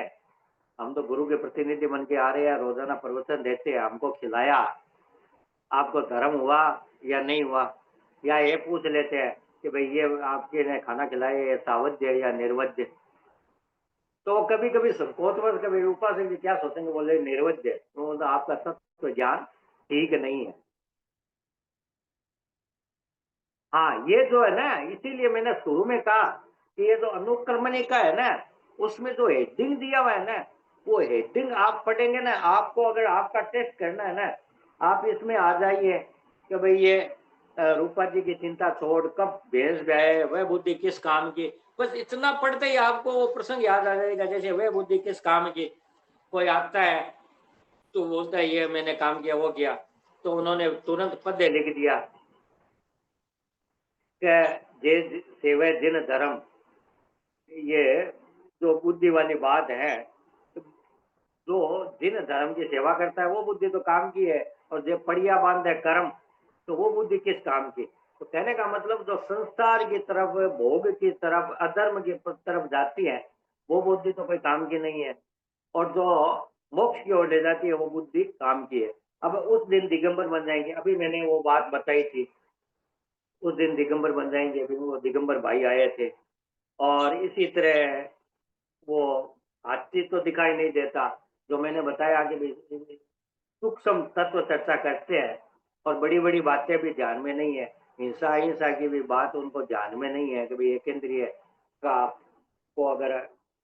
हम तो गुरु के प्रतिनिधि बन के आ रहे हैं, रोजाना प्रवचन देते हैं, हमको खिलाया, आपको धर्म हुआ या नहीं हुआ? या ये पूछ लेते हैं कि भाई ये आपके ने खाना खिलाए, ये सावध्य है या निर्वध्य। तो कभी कभी संकोचवश कभी उपासक जी क्या सोचेंगे, बोले निर्वध्य, तो बोलता आपका तत्व ज्ञान ठीक नहीं है। हाँ, ये जो है ना, इसीलिए मैंने शुरू में कहा कि ये जो अनुक्रमणिका है ना, उसमें जो हेडिंग दिया हुआ है ना, वो हेडिंग आप पढ़ेंगे ना, आपको अगर आपका टेस्ट करना है ना, आप इसमें आ जाइए कि भाई ये रूपा जी की चिंता छोड़, कब भैंस ब्याए, वह बुद्धि किस काम की। बस इतना पढ़ते ही आपको वो प्रसंग याद आ जाएगा, जैसे वह बुद्धि किस काम की। कोई आता है तो बोलता है ये मैंने काम किया, वो किया, तो उन्होंने तुरंत पद्य लिख दिया कि जे सेवे जिन धर्म। ये जो बुद्धि वाली बात है, जो जिन धर्म की सेवा करता है वो बुद्धि तो काम की है, और जो पड़िया बांध है कर्म, तो वो बुद्धि किस काम की। तो कहने का मतलब जो संसार की तरफ, भोग की तरफ, अधर्म की तरफ जाती है, वो बुद्धि तो कोई काम की नहीं है, और जो मोक्ष की ओर ले जाती है वो बुद्धि काम की है। अब उस दिन दिगंबर बन जाएंगे, अभी मैंने वो बात बताई थी, उस दिन दिगंबर बन जाएंगे। अभी वो दिगंबर भाई आए थे, और इसी तरह वो हाथी तो दिखाई नहीं देता, जो मैंने बताया कि भी सूक्ष्म तत्व चर्चा करते हैं, और बड़ी बड़ी बातें भी ध्यान में नहीं है। हिंसा हिंसा की भी बात उनको ध्यान में नहीं है कि भाई एक इंद्रिय का को अगर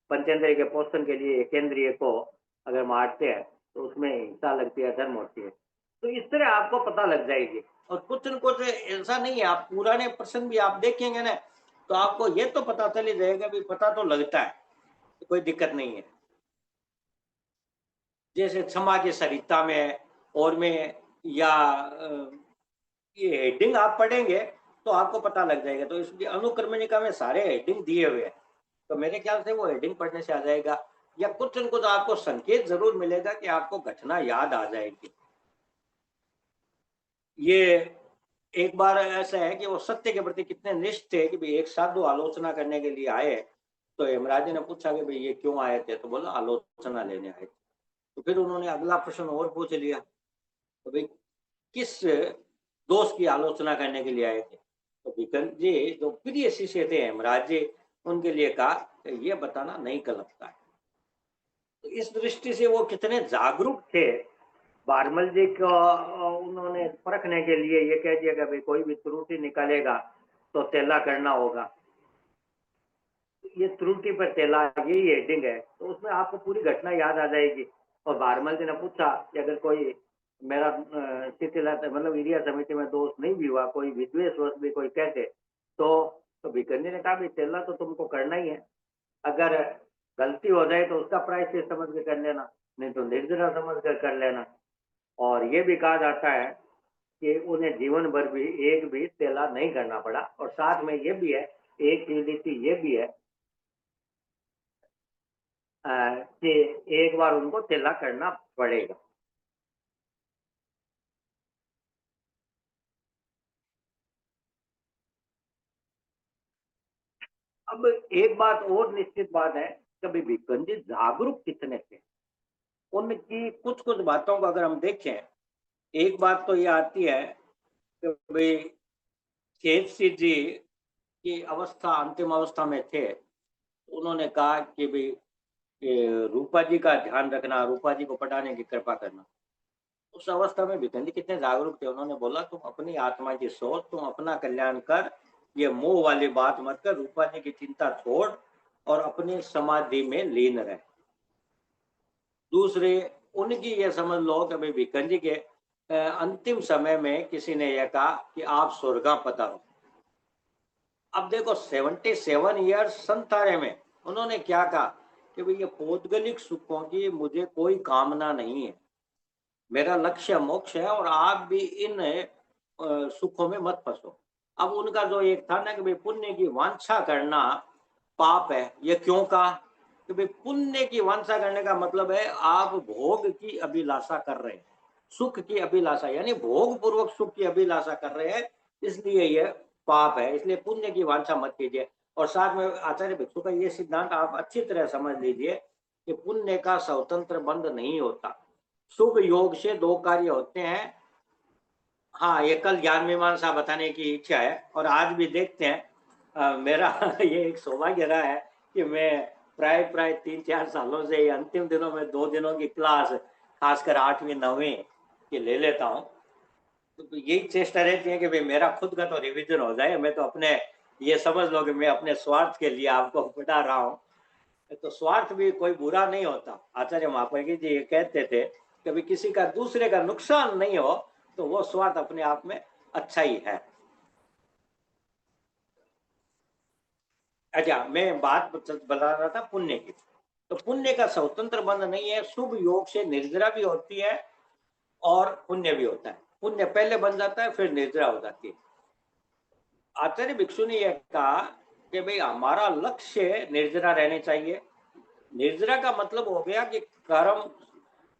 पंचेंद्रिय के पोषण के लिए एक इंद्रिय को अगर मारते हैं तो उसमें हिंसा लगती है, धर्म होती है। तो इस तरह आपको पता लग जाएगी। और कुछ न कुछ ऐसा नहीं है, आप पुराने प्रसंग भी आप देखेंगे ना, तो आपको ये तो पता चल ही जाएगा, भी पता तो लगता है, कोई दिक्कत नहीं है। जैसे क्षमा की सरिता में और में, या ये हेडिंग आप पढ़ेंगे तो आपको पता लग जाएगा। तो इसलिए अनुक्रमणिका में सारे हेडिंग दिए हुए हैं, तो मेरे ख्याल से वो हेडिंग पढ़ने से आ जाएगा, या कुछ न कुछ आपको संकेत जरूर मिलेगा कि आपको घटना याद आ जाएगी। ये एक बार ऐसा है कि वो सत्य के प्रति कितने निष्ठ थे कि भाई एक साधु आलोचना करने के लिए आए, तो यमराज जी ने पूछा कि भाई ये क्यों आए थे, तो बोला आलोचना लेने आए थे। तो फिर उन्होंने अगला प्रश्न और पूछ लिया, तो भाई किस दोष की आलोचना करने के लिए आए थे। तो विकल जी जो प्रिय शिष्य थे यमराज जी, उनके लिए कहा कि ये बताना नहीं कलपता है। तो इस दृष्टि से वो कितने जागरूक थे। बारमल जी को उन्होंने परखने के लिए ये कह दिया कि भाई कोई भी त्रुटि निकालेगा तो तेला करना होगा। ये त्रुटि पर तेला, यही हेडिंग है, तो उसमें आपको पूरी घटना याद आ जाएगी। और बारमल जी ने पूछा कि अगर कोई मेरा शिथिला मतलब विरिया समिति में दोष नहीं भी हुआ, कोई विद्वेष भी कोई कहते, तो भिकंजी ने कहा भाई तेला तो तुमको करना ही है, अगर गलती हो जाए तो उसका प्रायश्चित समझ के कर लेना, नहीं तो निर्जरा समझ कर लेना। और ये भी कहा जाता है कि उन्हें जीवन भर भी एक भी तेला नहीं करना पड़ा। और साथ में ये भी है, एक रीति ये भी है कि एक बार उनको तेला करना पड़ेगा। अब एक बात और निश्चित बात है, कभी भिकंजी जागरूक कितने थे, उनकी कुछ कुछ बातों को अगर हम देखें, एक बात तो ये आती है कि भाई केएफसी जी की अवस्था अंतिम अवस्था में थे, उन्होंने कहा कि भाई रूपा जी का ध्यान रखना, रूपा जी को पटाने की कृपा करना। उस अवस्था में भिकंजी कितने जागरूक थे, उन्होंने बोला तुम अपनी आत्मा की सोच, तुम अपना कल्याण कर, ये मोह वाली बात मत कर, रूपा जी की चिंता छोड़ और अपनी समाधि में लीन रहे। दूसरे, उनकी ये समझ लो कि भाई भिकंजी के अंतिम समय में किसी ने यह कहा कि आप स्वर्गा पधारो। अब देखो 77 ईयर्स संतारे में उन्होंने क्या कहा कि भाई ये पौद्गलिक सुखों की मुझे कोई कामना नहीं है, मेरा लक्ष्य मोक्ष है, और आप भी इन सुखों में मत फंसो। अब उनका जो एक था ना कि भाई पुण्य की वांछा करना पाप है, ये क्यों कहा कि भाई पुण्य की वांछा करने का मतलब है आप भोग की अभिलाषा कर रहे हैं, सुख की अभिलाषा, यानी भोग पूर्वक सुख की अभिलाषा कर रहे हैं, इसलिए यह पाप है, इसलिए पुण्य की वांछा मत कीजिए। और साथ में आचार्य भिक्षु का ये सिद्धांत आप अच्छी तरह समझ लीजिए कि पुण्य का स्वतंत्र बंध नहीं होता, शुभ योग से दो कार्य होते हैं। हाँ, ये कल ज्ञान मीमांसा बताने की इच्छा है, और आज भी देखते हैं मेरा ये एक सौभाग्य रहा है कि मैं प्राय प्राय 3-4 सालों से ये अंतिम दिनों में 2 दिनों की क्लास खासकर 8वीं 9वीं की ले लेता हूँ। तो यही चेष्टा रहती है कि भाई मेरा खुद का तो रिवीजन हो जाए। मैं तो अपने ये समझ लो कि मैं अपने स्वार्थ के लिए आपको पढ़ा रहा हूँ। तो स्वार्थ भी कोई बुरा नहीं होता। आचार्य महापरिके जी ये कहते थे कभी किसी का दूसरे का नुकसान नहीं हो तो वो स्वार्थ अपने आप में अच्छा ही है। अच्छा, मैं बात बता रहा था पुण्य की। तो पुण्य का स्वतंत्र बंध नहीं है, शुभ योग से निर्जरा भी होती है और पुण्य भी होता है। पुण्य पहले बन जाता है फिर निर्जरा हो जाती है। आचार्य भिक्षु ने यह कहा कि भाई हमारा लक्ष्य निर्जरा रहने चाहिए। निर्जरा का मतलब हो गया कि कर्म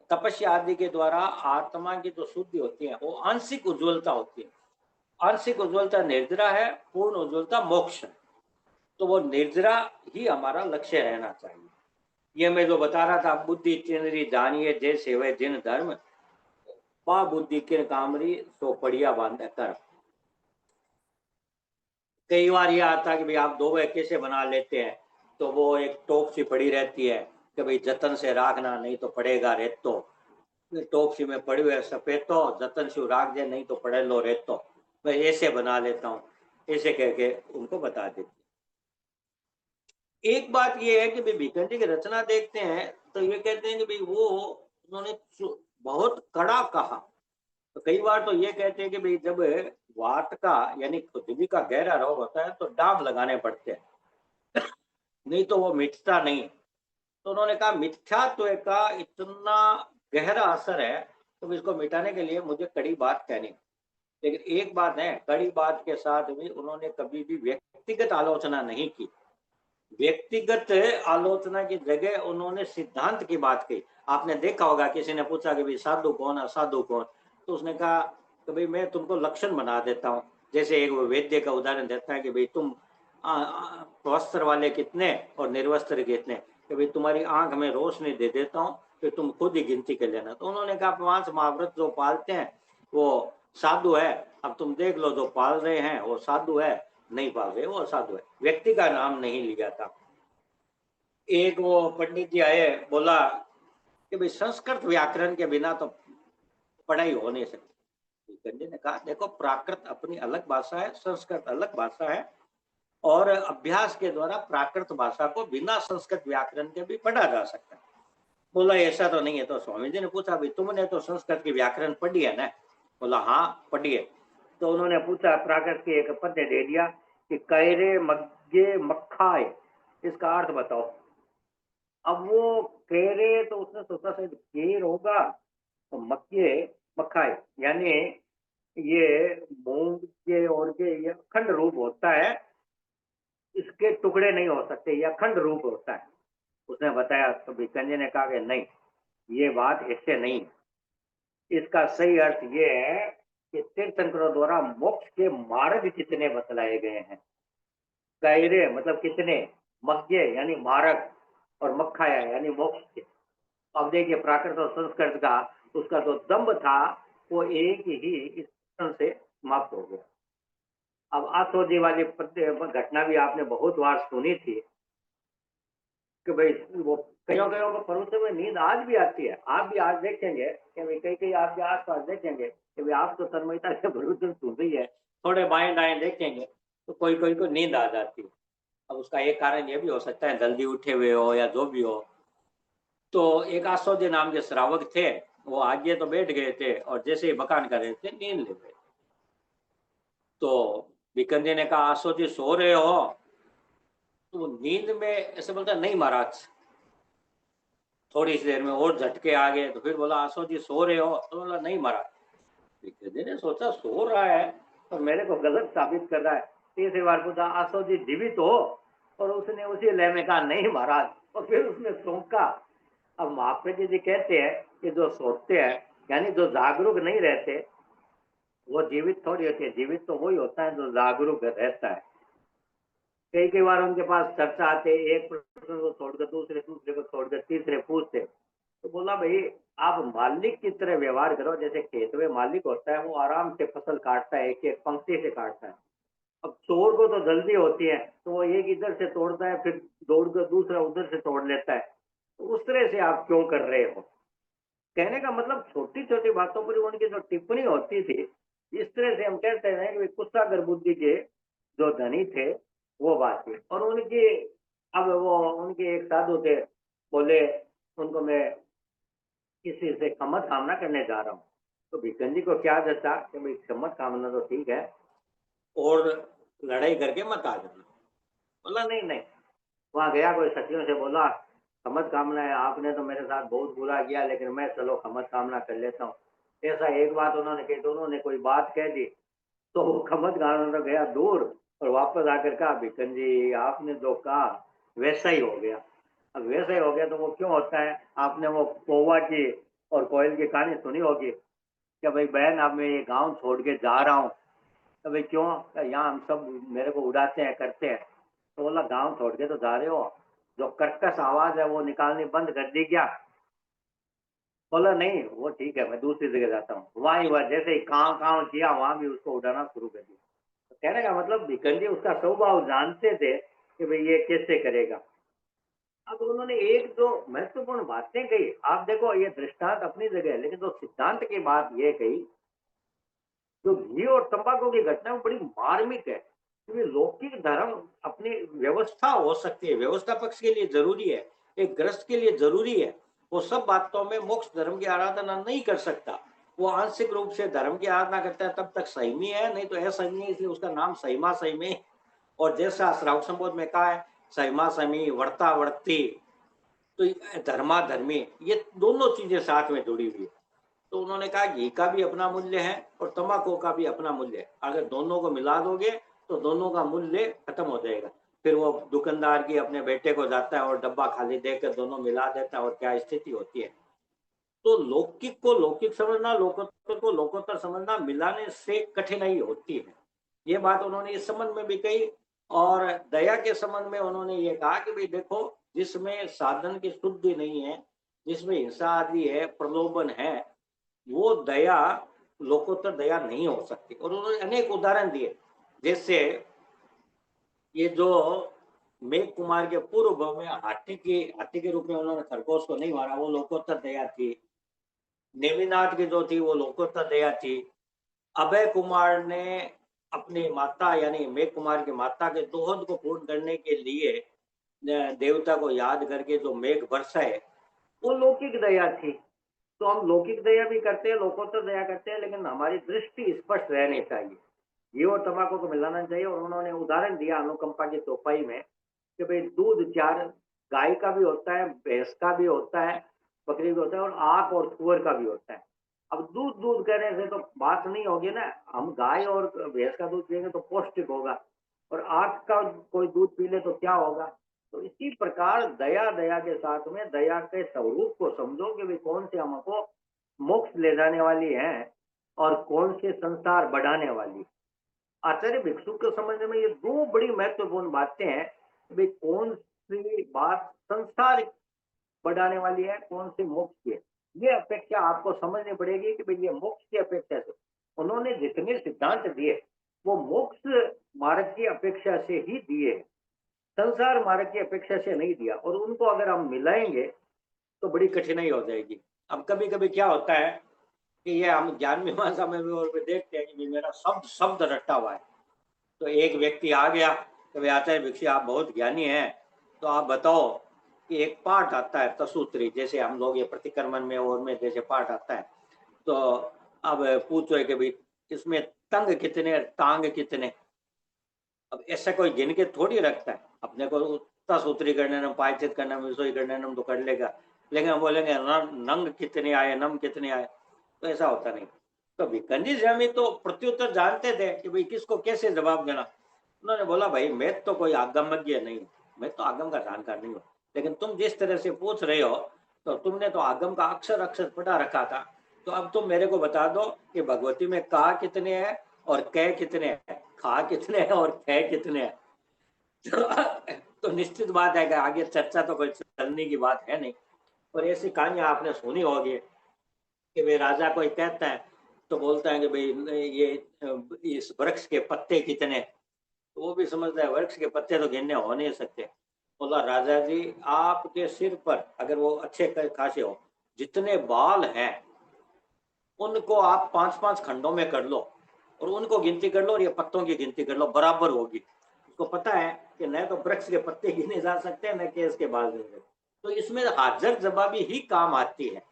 तपस्या आदि के द्वारा आत्मा की जो शुद्धि होती है वो आंशिक उज्ज्वलता होती है। आंशिक उज्ज्वलता निर्जरा है, पूर्ण उज्ज्वलता मोक्ष है। तो वो निर्जरा ही हमारा लक्ष्य रहना चाहिए। ये मैं जो बता रहा था, बुद्धि चिन्हरी जानिए जय सेवे जिन धर्म, पा बुद्धि के कामरी सो पड़िया बांधे कर। कई बार ये आता है कि भाई आप 2 कैसे बना लेते हैं, तो वो एक टोप सी पड़ी रहती है कि भाई जतन से राखना नहीं तो पड़ेगा रेतो। टोप सी में पड़ी हुए सफेद तो जतन से राख दे नहीं तो पड़े लो रेतो। मैं ऐसे बना लेता हूँ, ऐसे कह के उनको बता देती। एक बात ये है कि भाई भिकन जी की रचना देखते हैं तो ये कहते हैं कि भाई वो उन्होंने बहुत कड़ा कहा। तो कई बार तो ये कहते हैं कि भाई जब वात का यानी खुजली का गहरा रोग होता है तो डाग लगाने पड़ते हैं, नहीं तो वो मिटता नहीं। तो उन्होंने कहा मिथ्यात्व का इतना गहरा असर है तो इसको मिटाने के लिए मुझे कड़ी बात कहनी। लेकिन एक बात है, कड़ी बात के साथ भी उन्होंने कभी भी व्यक्तिगत आलोचना नहीं की। व्यक्तिगत आलोचना की जगह उन्होंने सिद्धांत की बात की। आपने देखा होगा किसी ने पूछा कि भाई साधु कौन असाधु कौन, तो उसने कहा कि भाई मैं तुमको लक्षण बना देता हूँ। जैसे एक वैद्य का उदाहरण देता है कि भाई तुम वस्त्र वाले कितने और निर्वस्त्र कितने, कि भाई तुम्हारी आंख में रोशनी दे देता हूँ फिर तुम खुद ही गिनती कर लेना। तो उन्होंने कहा 5 महाव्रत जो पालते हैं वो साधु है, अब तुम देख लो जो पाल रहे हैं वो साधु है, नहीं पाल रहे वो असाधु है। व्यक्ति का नाम नहीं लिया था। एक वो पंडित जी आए, बोला कि भाई संस्कृत व्याकरण के बिना तो पढ़ाई हो नहीं सकती। गंजे ने कहा देखो प्राकृत अपनी अलग भाषा है, संस्कृत अलग भाषा है और अभ्यास के द्वारा प्राकृत भाषा को बिना संस्कृत व्याकरण के भी पढ़ा जा सकता है। बोला ऐसा तो नहीं है। तो स्वामी जी ने पूछा भाई तुमने तो संस्कृत की व्याकरण पढ़ी है ना? बोला हाँ पढ़ी है। तो उन्होंने पूछा प्राकृत की एक पद्य दे दिया कि कैरे मग्गे मक्खाए, इसका अर्थ बताओ। अब वो कैरे तो उसने सोचा शायद केर होगा, तो मक्के मक्खाए यानी ये मूंग के और के ये अखंड रूप होता है, इसके टुकड़े नहीं हो सकते, ये अखंड रूप होता है। उसने बताया तो भिकंजी ने कहा कि नहीं, ये बात ऐसे नहीं है। इसका सही अर्थ ये है कि तीर्थंकरों द्वारा मोक्ष के मार्ग कितने बतलाए गए हैं। कैरे मतलब कितने, मग्गे यानी मार्ग और मक्खाया यानी मोक्ष के। अब देखिए प्राकृत और संस्कृत का उसका जो दम्भ था वो एक ही इस से समाप्त हो गया। अब आसोदी वाली घटना भी आपने बहुत बार सुनी थी कि भाई वो कईयों कईयों को परोसे में नींद आज भी आती है। आप भी आज देखेंगे कि भाई कई कई आपके आस पास देखेंगे कि भाई आप तो तन्मयता से भरोसे सुन रही है, थोड़े बाएं दाएं देखेंगे तो कोई कोई को नींद आ जाती है। अब उसका एक कारण ये भी हो सकता है जल्दी उठे हुए हो या जो भी हो। तो एक आसोदी नाम के श्रावक थे, वो आगे तो बैठ गए थे और जैसे ही बकान कर रहे थे नींद ले गए। तो बिकंजी ने कहा आसोदी सो रहे हो? तो नींद में ऐसे बोलता नहीं महाराज। थोड़ी सी देर में और झटके आ गए तो फिर बोला आसो जी सो रहे हो? तो बोला नहीं महाराज। बिकंजी ने सोचा सो रहा है और मेरे को गलत साबित कर रहा है। तीसरी बार पूछा आसो जी जीवित हो? और उसने उसी लय में कहा नहीं महाराज, और फिर उसने सौंका। अब महाप्रज्ञ जी कहते हैं कि जो सोते हैं यानी जो जागरूक नहीं रहते वो जीवित थोड़ी होती है। जीवित तो वही होता है जो जागरूक रहता है। कई कई बार उनके पास चर्चा आते, एक प्रश्न को छोड़कर दूसरे, दूसरे को छोड़कर तीसरे पूछते। तो बोला भाई आप मालिक की तरह व्यवहार करो। जैसे खेत में मालिक होता है वो आराम से फसल काटता है, एक एक पंक्ति से काटता है। अब चोर को तो जल्दी होती है, तो वो एक इधर से तोड़ता है, फिर दौड़ कर दूसरा उधर से तोड़ लेता है। तो उस तरह से आप क्यों कर रहे हो? कहने का मतलब छोटी-छोटी बातों पर उनकी जो टिप्पणी होती थी, इस तरह से हम कहते हैं कि कुत्सागर बुद्धि के जो धनी थे, वो बात थी। और उनकी अब वो उनके एक साधु थे, बोले उनको मैं किसी से क्षमत कामना करने जा रहा हूँ। तो भिकन जी को क्या जचा कि भाई क्षमत कामना तो ठीक है और लड़ाई करके मत आ जाना। बोला नहीं, नहीं। वहाँ गया कोई सचिवों से बोला क्षमत कामना है, आपने तो मेरे साथ बहुत बुरा किया लेकिन मैं चलो क्षमत कामना कर लेता हूँ। ऐसा एक बात उन्होंने कही, दोनों ने कोई बात कह दी, तो वो खमत कामना तो गया दूर और वापस आकर कहा भिकन जी आपने जो कहा वैसा ही हो गया। अब वैसा ही हो गया तो वो क्यों होता है? आपने वो कौवा की और कोयल की कहानी सुनी होगी कि भाई बहन अब मैं ये गाँव छोड़ के जा रहा हूँ। तो भाई क्यों? यहाँ हम सब मेरे को उड़ाते हैं करते हैं। तो बोला गाँव छोड़ के तो जा रहे हो, जो कर्कश आवाज है वो निकालनी बंद कर दी क्या? बोला नहीं वो ठीक है, मैं दूसरी जगह जाता हूँ। वहाँ ही हुआ, जैसे ही काँव काँव किया वहाँ भी उसको उड़ाना शुरू कर दिया। तो कहने का मतलब भिकन जी उसका स्वभाव जानते थे कि भाई ये कैसे करेगा। अब उन्होंने एक जो महत्वपूर्ण बातें कही, आप देखो ये दृष्टांत अपनी जगह है, लेकिन जो सिद्धांत की बात ये कही, जो घी और तंबाकू की घटना बड़ी मार्मिक है, क्योंकि लौकिक धर्म अपनी व्यवस्था हो सकती है, व्यवस्था पक्ष के लिए जरूरी है, एक ग्रस्त के लिए जरूरी है। वो सब बातों में मोक्ष धर्म की आराधना नहीं कर सकता। वो आंशिक रूप से धर्म की आराधना करता है तब तक संयमी है, नहीं तो असंयमी है, इसलिए उसका नाम संयमा संयमी। और जैसा श्रावक संबोध में कहा है संयमा संयमी वर्ता वर्ती, तो धर्मा धर्मी ये दोनों चीजें साथ में जुड़ी हुई है। तो उन्होंने कहा घी का भी अपना मूल्य है और तंबाकू का भी अपना मूल्य है, अगर दोनों को मिला दोगे तो दोनों का मूल्य खत्म हो जाएगा। फिर वो दुकानदार की अपने बेटे को जाता है और डब्बा खाली देकर दोनों मिला देता है और क्या स्थिति होती है। तो लौकिक को लौकिक समझना, लोकोत्तर को लोकोत्तर समझना, मिलाने से कठिनाई होती है। ये बात उन्होंने इस संबंध में भी कही। और दया के संबंध में उन्होंने ये कहा कि भाई देखो जिसमें साधन की शुद्धि नहीं है, जिसमें हिंसा आदि है, प्रलोभन है, वो दया लोकोत्तर दया नहीं हो सकती। और उन्होंने अनेक उदाहरण दिए, जैसे ये जो मेघ कुमार के पूर्व भाव में हाथी के रूप में उन्होंने खरगोश को नहीं मारा, वो लोकोत्तर दया थी। नेमिनाथ की जो थी वो लोकोत्तर दया थी। अभय कुमार ने अपनी माता यानी मेघ कुमार की माता के दोहद को पूर्ण करने के लिए देवता को याद करके जो मेघ बरसाए, वो लौकिक दया थी। तो हम लौकिक दया भी करते हैं, लोकोत्तर दया करते हैं, लेकिन हमारी दृष्टि स्पष्ट रहनी चाहिए। घी और तंबाकू को मिलाना चाहिए। और उन्होंने उदाहरण दिया अनुकंपा की चौपाई में कि भाई दूध चार गाय का भी होता है, भैंस का भी होता है, बकरी भी होता है और आँख और सुअर का भी होता है। अब दूध दूध कहने से तो बात नहीं होगी ना, हम गाय और भैंस का दूध पिएंगे तो पौष्टिक होगा और आँख का कोई दूध पी ले तो क्या होगा। तो इसी प्रकार दया दया के साथ में दया के स्वरूप को समझो कि भाई कौन से हमको मोक्ष ले जाने वाली है और कौन से संसार बढ़ाने वाली। आचार्य भिक्षु के समझने में ये दो बड़ी महत्वपूर्ण बातें हैं कि भाई कौन सी बात संसार बढ़ाने वाली है, कौन सी मोक्ष की है। ये अपेक्षा आपको समझनी पड़ेगी कि भाई ये मोक्ष की अपेक्षा से उन्होंने जितने सिद्धांत दिए वो मोक्ष मार्ग की अपेक्षा से ही दिए, संसार मार्ग की अपेक्षा से नहीं दिया। और उनको अगर हम मिलाएंगे तो बड़ी कठिनाई हो जाएगी। अब कभी कभी क्या होता है कि ये हम ज्ञान मीमांसा में भी और भी देखते हैं कि भाई मेरा शब्द शब्द रटा हुआ है। तो एक व्यक्ति आ गया कि भाई आचार्य भिक्षु आप बहुत ज्ञानी हैं, तो आप बताओ कि एक पाठ आता है तसूत्री, जैसे हम लोग ये प्रतिक्रमण में और में जैसे पाठ आता है, तो अब पूछो कि भाई इसमें तंग कितने तांग कितने। अब ऐसा कोई गिन के थोड़ी रखता है, अपने को तसूत्री करने में पायचित करने में रसोई करने में तो कर लेगा, लेकिन हम बोलेंगे नंग कितने आए नम कितने आए, तो ऐसा होता नहीं। तो भिकंजी स्वामी तो प्रत्युत्तर जानते थे कि भाई किसको कैसे जवाब देना। उन्होंने बोला भाई मैं तो कोई आगमज्ञ नहीं हूँ, मैं तो आगम का जानकार नहीं हूँ, लेकिन तुम जिस तरह से पूछ रहे हो तो तुमने तो आगम का अक्षर अक्षर पढ़ा रखा था, तो अब तुम मेरे को बता दो कि भगवती में का कितने हैं और कै कितने हैं, खा कितने हैं और कै कितने हैं। तो निश्चित बात है कि आगे चर्चा तो कोई चलने की बात है नहीं। और ऐसी कहानियां आपने सुनी होगी कि भाई राजा कोई कहता है तो बोलता है कि भाई ये इस वृक्ष के पत्ते कितने, तो वो भी समझता है वृक्ष के पत्ते तो गिनने हो नहीं सकते। बोला राजा जी, आपके सिर पर अगर वो अच्छे खासे हो, जितने बाल हैं उनको आप 5-5 खंडों में कर लो और उनको गिनती कर लो और ये पत्तों की गिनती कर लो, बराबर होगी। उसको पता है कि न तो वृक्ष के पत्ते गिने जा सकते हैं, न कि इसके बाल गिने। तो इसमें हाजिर जवाबी ही काम आती है।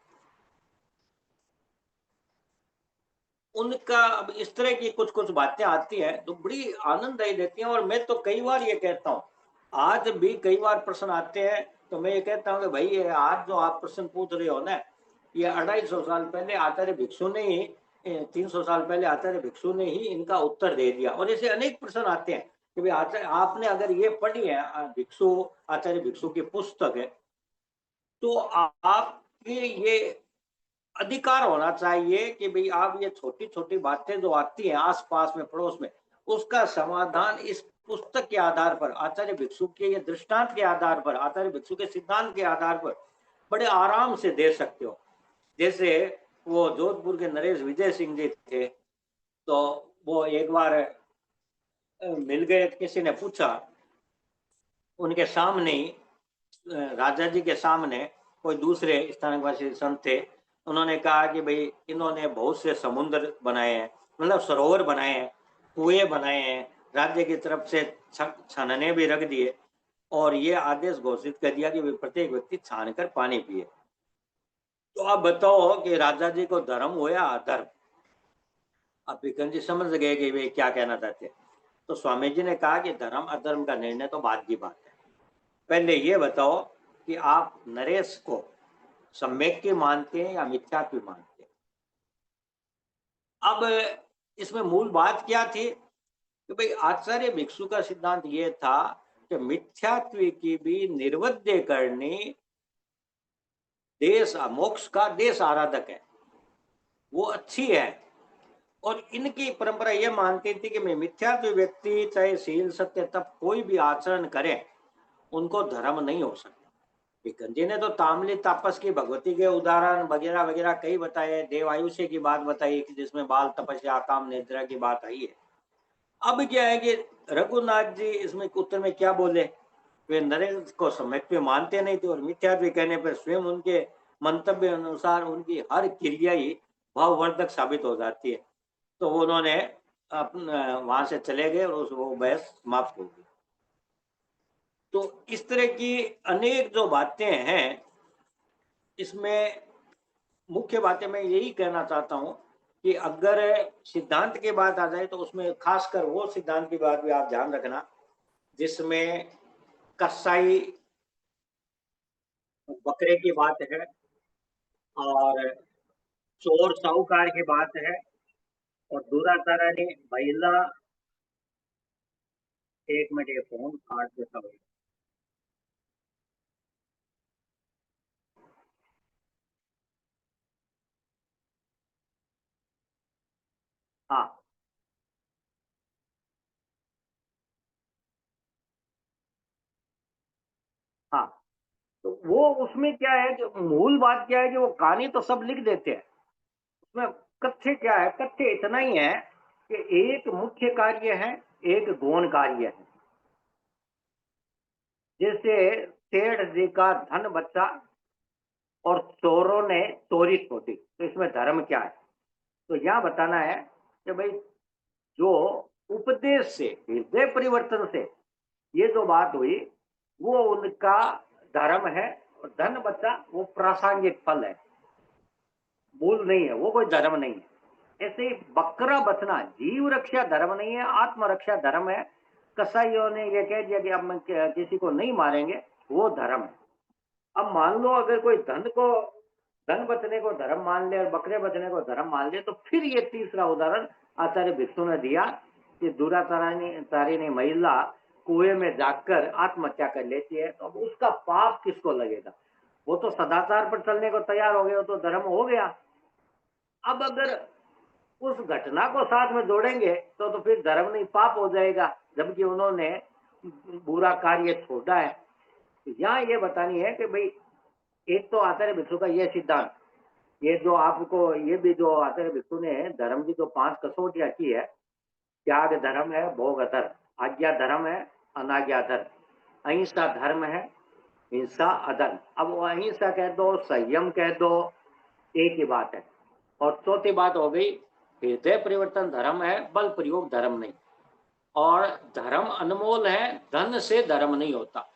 उनका अब इस तरह की कुछ-कुछ बातें आती हैं, तो बड़ी आनंददायी देती हैं और मैं तो कई बार ये कहता हूँ, आज भी कई बार प्रश्न आते हैं, तो मैं ये कहता हूँ कि भई ये आज जो आप प्रश्न पूछ रहे हो ना, ये 250 साल पहले आचार्य भिक्षु ने ही 300 साल पहले आचार्य भिक्षु ने ही इनका उत्तर दे दिया। और ऐसे अनेक प्रश्न आते हैं कि भई आचार्य आपने अगर ये पढ़ी है भिक्षु आचार्य भिक्षु की पुस्तक है, तो आपके ये अधिकार होना चाहिए कि भई आप ये छोटी-छोटी बातें जो आती हैं आस-पास में, पड़ोस में, उसका समाधान इस पुस्तक के आधार पर, आचार्य भिक्षु के ये दृष्टांत के आधार पर, आचार्य भिक्षु के सिद्धांत के आधार पर बड़े आराम से दे सकते हो। जैसे वो जोधपुर के नरेश विजय सिंह जी थे, तो वो एक बार मिल गए, किसी ने पूछा, उनके सामने ही राजा जी के सामने कोई दूसरे स्थानकवासी संत थे। उन्होंने कहा कि भई इन्होंने बहुत से समुद्र बनाए हैं, मतलब सरोवर बनाए हैं, कुएं बनाए हैं, राज्य की तरफ से छानने भी रख दिए और ये आदेश घोषित कर दिया कि प्रत्येक व्यक्ति छान कर पानी पिए। तो आप बताओ कि राजा जी को धर्म हो या अधर्म? अब बिकन जी समझ गए कि वे क्या कहना चाहते हैं। तो स्वामी जी ने कहा कि धर्म अधर्म का निर्णय तो बाद की बात है। पहले ये बताओ कि आप नरेश को सम्यक् मानते हैं या मिथ्यात्व मानते हैं? अब इसमें मूल बात क्या थी कि भाई आचार्य भिक्षु का सिद्धांत ये था कि मिथ्यात्व की भी निर्वध्य करनी देश मोक्ष का देश आराधक है, वो अच्छी है। और इनकी परंपरा ये मानती थी कि मिथ्यात्व व्यक्ति चाहे शील सत्य तप कोई भी आचरण करे, उनको धर्म नहीं हो सकता। गंजी ने तो तामली तापस की भगवती के उदाहरण वगैरह वगैरह कई बताए, देव आयुष्य की बात बताई कि जिसमें बाल तपस्या काम निद्रा की बात आई है। अब क्या है कि रघुनाथ जी इसमें उत्तर में क्या बोले, वे नरेश को सम्यक पे मानते नहीं थे और मिथ्यात्व कहने पर स्वयं उनके मंतव्य अनुसार उनकी हर क्रिया ही भाववर्धक साबित हो जाती है। तो उन्होंने अपना वहां से चले गए और वो बहस समाप्त हो गई। तो इस तरह की अनेक जो बातें हैं, इसमें मुख्य बातें मैं यही कहना चाहता हूं कि अगर सिद्धांत की बात आ जाए तो उसमें खासकर वो सिद्धांत की बात भी आप ध्यान रखना जिसमें कसाई बकरे की बात है और चोर साहूकार की बात है और दुराचारा ने महिला। एक मिनट, ये फोन काट देता हूँ। हाँ हाँ, तो वो उसमें क्या है कि मूल बात क्या है कि वो कहानी तो सब लिख देते हैं, उसमें कथ्य क्या है, कथ्य इतना ही है कि एक मुख्य कार्य है, एक गौण कार्य है। जैसे सेठ जी का धन बचा और चोरों ने चोरी छोड़ी, तो इसमें धर्म क्या है? तो यहाँ बताना है कि भाई जो उपदेश से, हृदय परिवर्तन से ये जो बात हुई वो उनका धर्म है और धन बचा वो प्रासंगिक फल है, मूल नहीं है, वो कोई धर्म नहीं है। ऐसे ही बकरा बचना जीव रक्षा धर्म नहीं है, आत्मरक्षा धर्म है। कसाईयों ने ये कह दिया कि अब हम किसी को नहीं मारेंगे, वो धर्म है। अब मान लो अगर कोई धन बचने को धर्म मान ले और बकरे बचने को धर्म मान ले, तो फिर ये तीसरा उदाहरण आचार्य भिक्षु ने दिया कि दुराचारिणी महिला कुएं में जाकर आत्महत्या कर लेती है, तो अब उसका पाप किसको लगेगा? वो तो सदाचार पर चलने को तैयार हो गए, तो धर्म हो गया। अब अगर उस घटना को साथ में जोड़ेंगे तो फिर धर्म नहीं पाप हो जाएगा, जबकि उन्होंने बुरा कार्य छोड़ा है। तो यहाँ ये बतानी है कि भाई एक तो आचार्य भिक्षु का ये सिद्धांत, ये जो आपको ये भी जो आचार्य भिक्षु ने धर्म की जो 5 कसौटियां की है, त्याग धर्म है, भोग अधर्म। आज्ञा धर्म है, अनाज्ञा धर्म, अहिंसा धर्म है, हिंसा अधर्म। अब वो अहिंसा कह दो, संयम कह दो, एक ही बात है। और चौथी बात हो गई, हृदय परिवर्तन धर्म है, बल प्रयोग धर्म नहीं। और धर्म अनमोल है, धन से धर्म नहीं होता।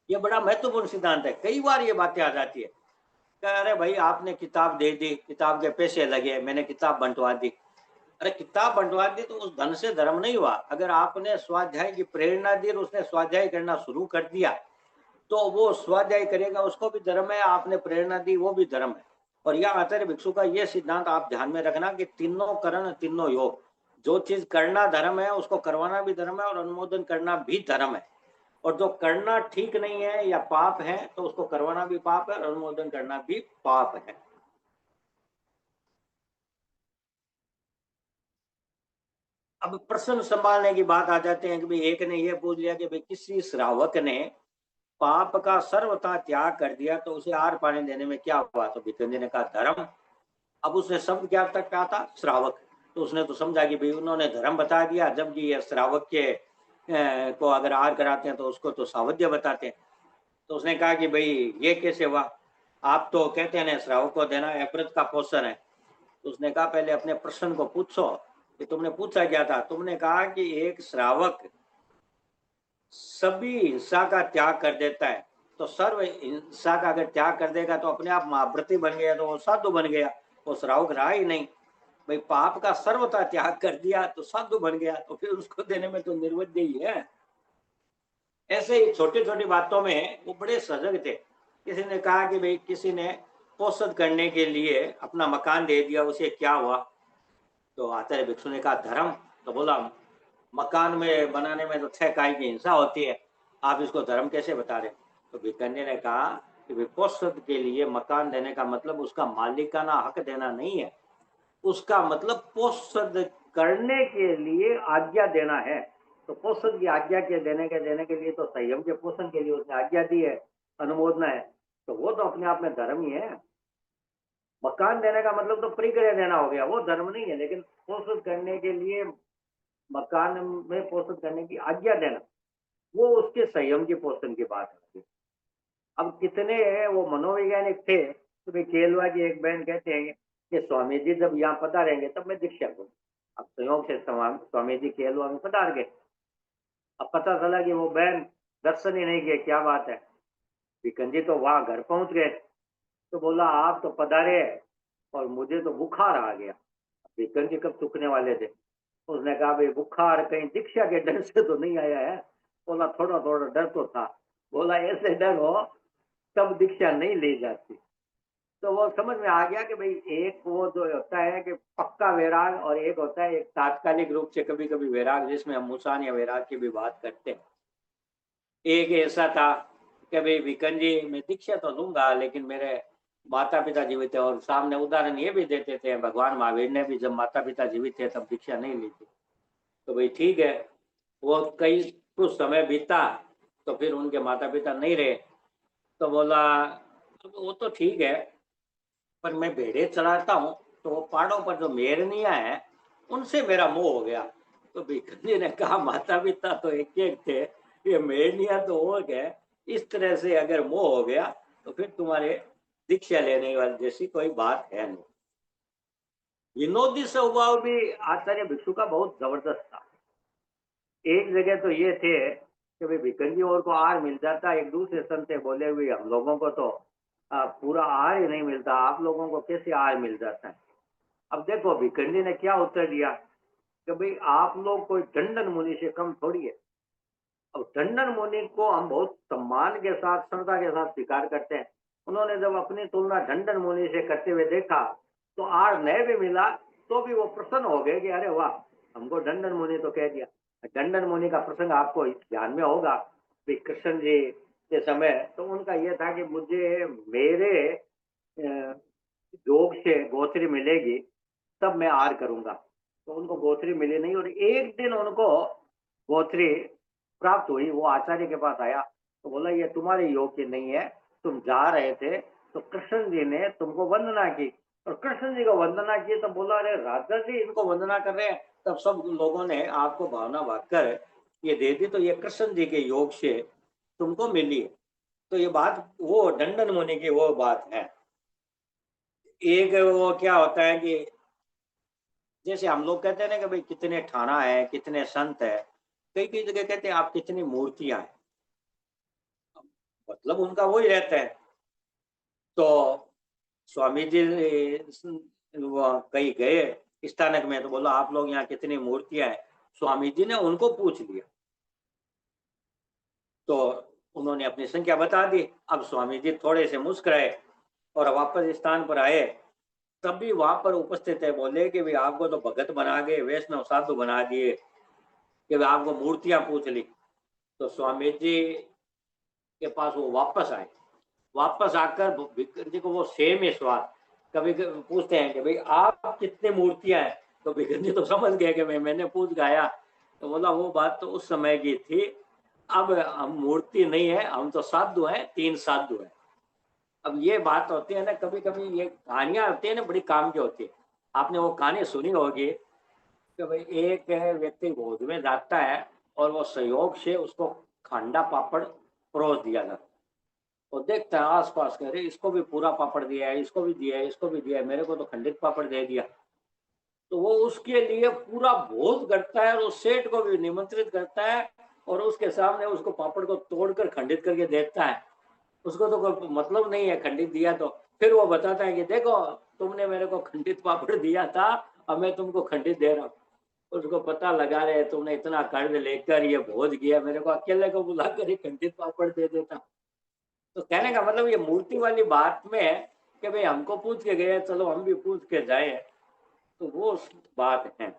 ये बड़ा महत्वपूर्ण सिद्धांत है। कई बार ये बातें आ जाती है, अरे भाई आपने किताब दे दी, किताब के पैसे लगे, मैंने किताब बंटवा दी। अरे किताब बंटवा दी तो उस धन से धर्म नहीं हुआ। अगर आपने स्वाध्याय की प्रेरणा दी और उसने स्वाध्याय करना शुरू कर दिया तो वो स्वाध्याय करेगा, उसको भी धर्म है। आपने प्रेरणा दी, वो भी धर्म है। और यह आचार्य भिक्षु का ये सिद्धांत आप ध्यान में रखना कि तीनों करण तीनों योग। जो चीज करना धर्म है उसको करवाना भी धर्म है और अनुमोदन करना भी धर्म है। और जो करना ठीक नहीं है या पाप है तो उसको करवाना भी पाप है और अनुमोदन करना भी पाप है। अब प्रश्न संभालने की बात आ जाते हैं कि भाई एक ने यह पूछ लिया कि भाई किसी श्रावक ने पाप का सर्वथा त्याग कर दिया तो उसे आर पाने देने में क्या हुआ? तो भिक्षु जी ने कहा धर्म। अब उसने शब्द क्या तक कहा था? श्रावक। तो उसने तो समझा कि भाई उन्होंने धर्म बता दिया, जबकि ये श्रावक के को अगर आर कराते हैं तो उसको तो सावध्य बताते हैं। तो उसने कहा कि भाई ये कैसे हुआ? आप तो कहते हैं ना श्रावक को देना अव्रत का पोषण है। तो उसने कहा पहले अपने प्रश्न को पूछो कि तुमने पूछा क्या था? तुमने कहा कि एक श्रावक सभी हिंसा का त्याग कर देता है, तो सर्व हिंसा का अगर त्याग कर देगा तो अपने आप महाव्रती बन गया, तो वो साधु बन गया, वो श्रावक रहा ही नहीं। भाई पाप का सर्वथा त्याग कर दिया तो साधु बन गया, तो फिर उसको देने में तो निर्वध्य ही है। ऐसे ही छोटी छोटी बातों में वो बड़े सजग थे। किसी ने कहा कि भाई किसी ने पोषण करने के लिए अपना मकान दे दिया, उसे क्या हुआ? तो आचार्य भिक्षु ने कहा धर्म। तो बोला मकान में बनाने में तो 6 काय की हिंसा होती है, आप इसको धर्म कैसे बता रहे? तो भिकन्या ने कहा कि विपोषद के लिए मकान देने का मतलब उसका मालिकाना हक देना नहीं है, उसका मतलब पोषद करने के लिए आज्ञा देना है। तो पोषद की आज्ञा के देने के लिए तो संयम के पोषण के लिए उसने आज्ञा दी है, अनुमोदना है, तो वो तो अपने आप में धर्म ही है। मकान देने का मतलब तो परिग्रह देना हो गया, वो धर्म नहीं है। लेकिन पोषण करने के लिए मकान में पोषण करने की आज्ञा देना, वो उसके संयम के पोषण की बात है। अब कितने वो मनोवैज्ञानिक थे तो भाई केलवा की एक बहन कहते हैं कि स्वामी जी जब यहाँ पधारेंगे तब मैं दीक्षा दूँ। अब संयोग से स्वामी जी केलवा में पधार गए। अब पता चला कि वो बहन दर्शन ही नहीं किए, क्या बात है। बिकन जी तो वहां घर पहुंच गए, तो बोला आप तो पधारे और मुझे तो बुखार आ गया। बिकन जी कब चुकने वाले थे? उसने कहा भाई बुखार कहीं दीक्षा के डर से तो नहीं आया है। बोला थोड़ा थोड़ा डर तो था। बोला ऐसे डर हो तब दीक्षा नहीं ली जाती। तो वो समझ में आ गया कि भाई एक वो जो होता है कि पक्का वैराग और एक होता है एक तात्कालिक रूप से कभी कभी वैराग, जिसमें हम मुसान या वैराग की भी बात करते हैं। एक ऐसा था कि भाई विकन जी मैं दीक्षा तो लूंगा लेकिन मेरे माता पिता जीवित है। और सामने उदाहरण ये भी देते थे भगवान महावीर ने भी जब माता पिता जीवित थे तब दीक्षा नहीं ली थी। तो भाई ठीक है, वो कई कुछ समय बीता तो फिर उनके माता पिता नहीं रहे। तो बोला वो तो ठीक है, पर मैं भेड़े चलाता हूँ तो वो पहाड़ों पर जो मेरनिया है उनसे मेरा मोह हो गया। तो भिखन जी ने कहा माता पिता तो एक एक थे, ये मेरनिया तो हो गए, इस तरह से अगर मोह हो गया तो फिर तुम्हारे दीक्षा लेने वाली जैसी कोई बात है नहीं। विनोदी स्वभाव भी आचार्य भिक्षु का बहुत जबरदस्त था। एक जगह तो ये थे कि भाई भिकन जी और को आहार मिल जाता, एक दूसरे संत से बोले हुए हम लोगों को तो पूरा आहार ही नहीं मिलता, आप लोगों को कैसे आहार मिल जाता है? अब देखो भिकन जी ने क्या उत्तर दिया कि भाई आप लोग कोई टंडन मुनि से कम थोड़ी है। अब टंडन मुनि को हम बहुत सम्मान के साथ श्रद्धा के साथ स्वीकार करते हैं। उन्होंने जब अपनी तुलना टंडन मुनि से करते हुए देखा तो आर नहीं भी मिला तो भी वो प्रसन्न हो गए कि अरे वाह, हमको टंडन मुनि तो कह दिया। टंडन मुनि का प्रसंग आपको ध्यान में होगा कि कृष्ण जी के समय तो उनका यह था कि मुझे मेरे योग से गोत्री मिलेगी तब मैं आर करूंगा। तो उनको गोत्री मिली नहीं और एक दिन उनको गोत्री प्राप्त हुई। वो आचार्य के पास आया तो बोला ये तुम्हारे योग की नहीं है, तुम जा रहे थे तो कृष्ण जी ने तुमको वंदना की। और कृष्ण जी को वंदना की तो बोला अरे राजा जी इनको वंदना कर रहे हैं तब सब लोगों ने आपको भावना भागकर ये दे दी, तो ये कृष्ण जी के योग से तुमको मिली है। तो ये बात वो दंडन मुनि की वो बात है। एक वो क्या होता है कि जैसे हम लोग कहते हैं ना कि भाई कितने ठाना है, कितने संत है, कई कई जगह कहते हैं आप कितनी मूर्तियां हैं, मतलब उनका वही रहता है। तो स्वामी जी वो कहीं गए स्थानक में, तो बोला आप लोग यहाँ कितनी मूर्तियां हैं। स्वामी जी ने उनको पूछ लिया, तो उन्होंने अपनी संख्या बता दी। अब स्वामी जी थोड़े से मुस्कुराए और वापस स्थान पर आए। तब भी वहां पर उपस्थित है बोले कि भाई आपको तो भगत बना के वैष्णव साधु बना दिए, कि भाई आपको मूर्तियां पूछ ली। तो स्वामी जी के पास वो वापस आए। वापस आकर भिक्खु जी को वो सेम ही स्वाद कभी पूछते हैं कि भाई आप कितनी मूर्तियां हैं। तो भिक्खु जी तो समझ गए कि मैंने पूछ गाया। तो बोला वो बात तो उस समय की थी, अब हम मूर्ति नहीं है, हम तो साधु हैं, 3 साधु हैं। अब ये बात होती है ना, कभी कभी ये कहानियां होती है ना, बड़ी काम की होती है। आपने वो कहानी सुनी होगी कि भाई एक व्यक्ति भोज में जाता है और वो संयोग से उसको खंडा पापड़ परोस दिया जाता है। वो देखता है आस पास के, अरे इसको भी पूरा पापड़ दिया है, इसको भी दिया है, इसको भी दिया है, मेरे को तो खंडित पापड़ दे दिया। तो वो उसके लिए पूरा भोज करता है और उस सेठ को भी निमंत्रित करता है और उसके सामने उसको पापड़ को तोड़कर खंडित करके देता है। उसको तो कोई मतलब नहीं है खंडित दिया तो। फिर वो बताता है कि देखो तुमने मेरे को खंडित पापड़ दिया था, अब मैं तुमको खंडित दे रहा हूँ। उसको पता लगा रहे तुमने इतना कर्ज लेकर ये भोज किया, मेरे को अकेले को बुलाकर ये खंडित पापड़ दे देता। तो कहने का मतलब ये मूर्ति वाली बात में कि भाई हमको पूछ के गए, चलो हम भी पूछ के जाए, तो वो बात है।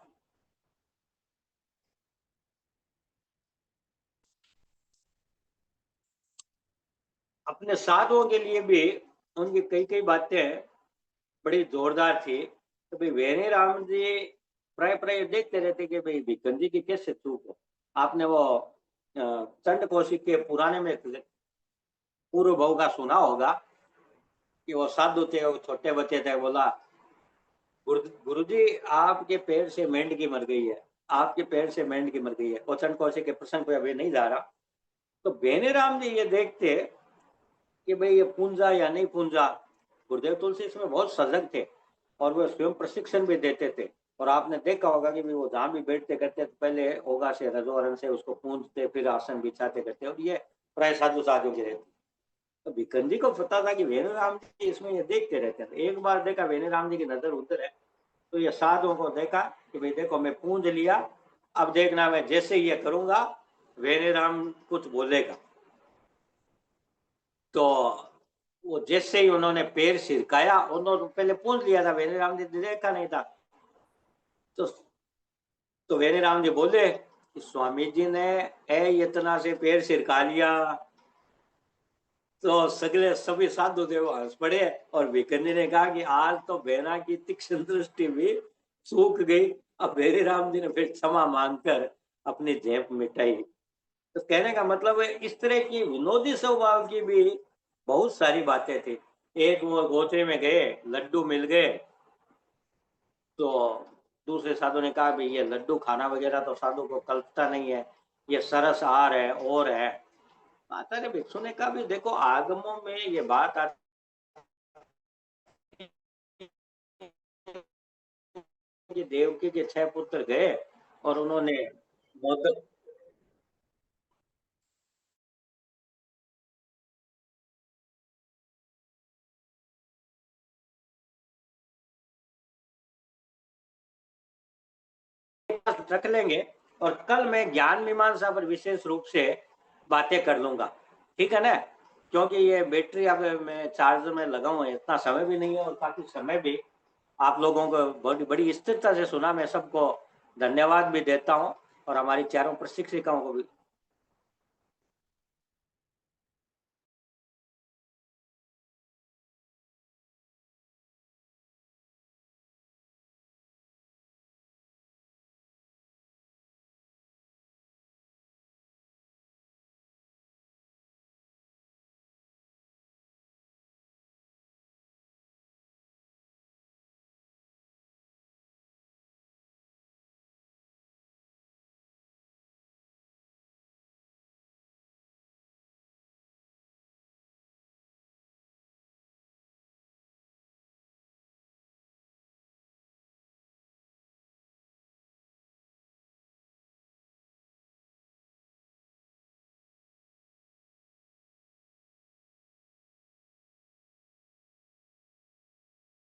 अपने साधुओं के लिए भी उनकी कई कई बातें बड़ी जोरदार थी। तो भाई वेणी राम जी प्राय प्राय देखते रहते कि भाई भिक्खन जी की कैसे चूक हो। आपने वो चंड कौशिक के पुराने में पूर्व भाव का सुना होगा कि वो साधु थे, वो छोटे बच्चे थे, बोला गुरु जी आपके पैर से मेंढकी मर गई है, आपके पैर से मेंढकी मर गई है। वो चंड कौशिक के प्रसंग पे अभी नहीं जा रहा। तो बेने राम जी ये देखते कि भाई ये पूंजा या नहीं पूंजा। गुरुदेव तुलसी इसमें बहुत सजग थे और वो स्वयं प्रशिक्षण भी देते थे। और आपने देखा होगा कि वो जहां भी बैठते करते तो पहले होगा से रजोवरण से उसको पूंजते, फिर आसन बिछाते करते, और ये प्राय साधु साधु की रहती। तो भिक्खन जी को पता था कि वेणु राम जी इसमें ये देखते रहते थे। एक बार देखा वेणु राम जी की नजर उधर है, तो ये साधुओं को देखा कि भाई देखो मैं पूंज लिया, अब देखना मैं जैसे ये करूंगा वेणु राम कुछ बोलेगा। तो वो जैसे ही उन्होंने पैर सिरकाया, उन्होंने पहले पूछ लिया था, वेणी राम जी देखा नहीं था। तो वेणी राम जी बोले कि स्वामी जी ने इतना से पैर सिरका लिया। तो सगले सभी साधु देव हंस पड़े और भिक्खन जी ने कहा कि आज तो बेना की तीक्ष्ण दृष्टि भी सूख गई। अब वेणी राम जी ने फिर क्षमा मांगकर अपनी झेप मिटाई। तो कहने का मतलब है इस तरह की विनोदी स्वभाव की भी बहुत सारी बातें थी। एक वो गोचरे में गए, लड्डू मिल गए, तो दूसरे साधु ने कहा भाई ये लड्डू खाना वगैरह तो साधु को कल्पता नहीं है, ये सरस आहार है और है। आचार्य भिक्षु ने कहा भी देखो आगमों में ये बात आती कि देवकी के 6 पुत्र गए और उन्होंने मोदक रख लेंगे और कल मैं ज्ञान मीमांसा पर विशेष रूप से बातें कर लूंगा, ठीक है ना। क्योंकि ये बैटरी अब मैं चार्जर में लगाऊं, इतना समय भी नहीं है और काफी समय भी आप लोगों को बड़ी बड़ी स्थिरता से सुना। मैं सबको धन्यवाद भी देता हूं और हमारी चारों प्रशिक्षिकाओं को भी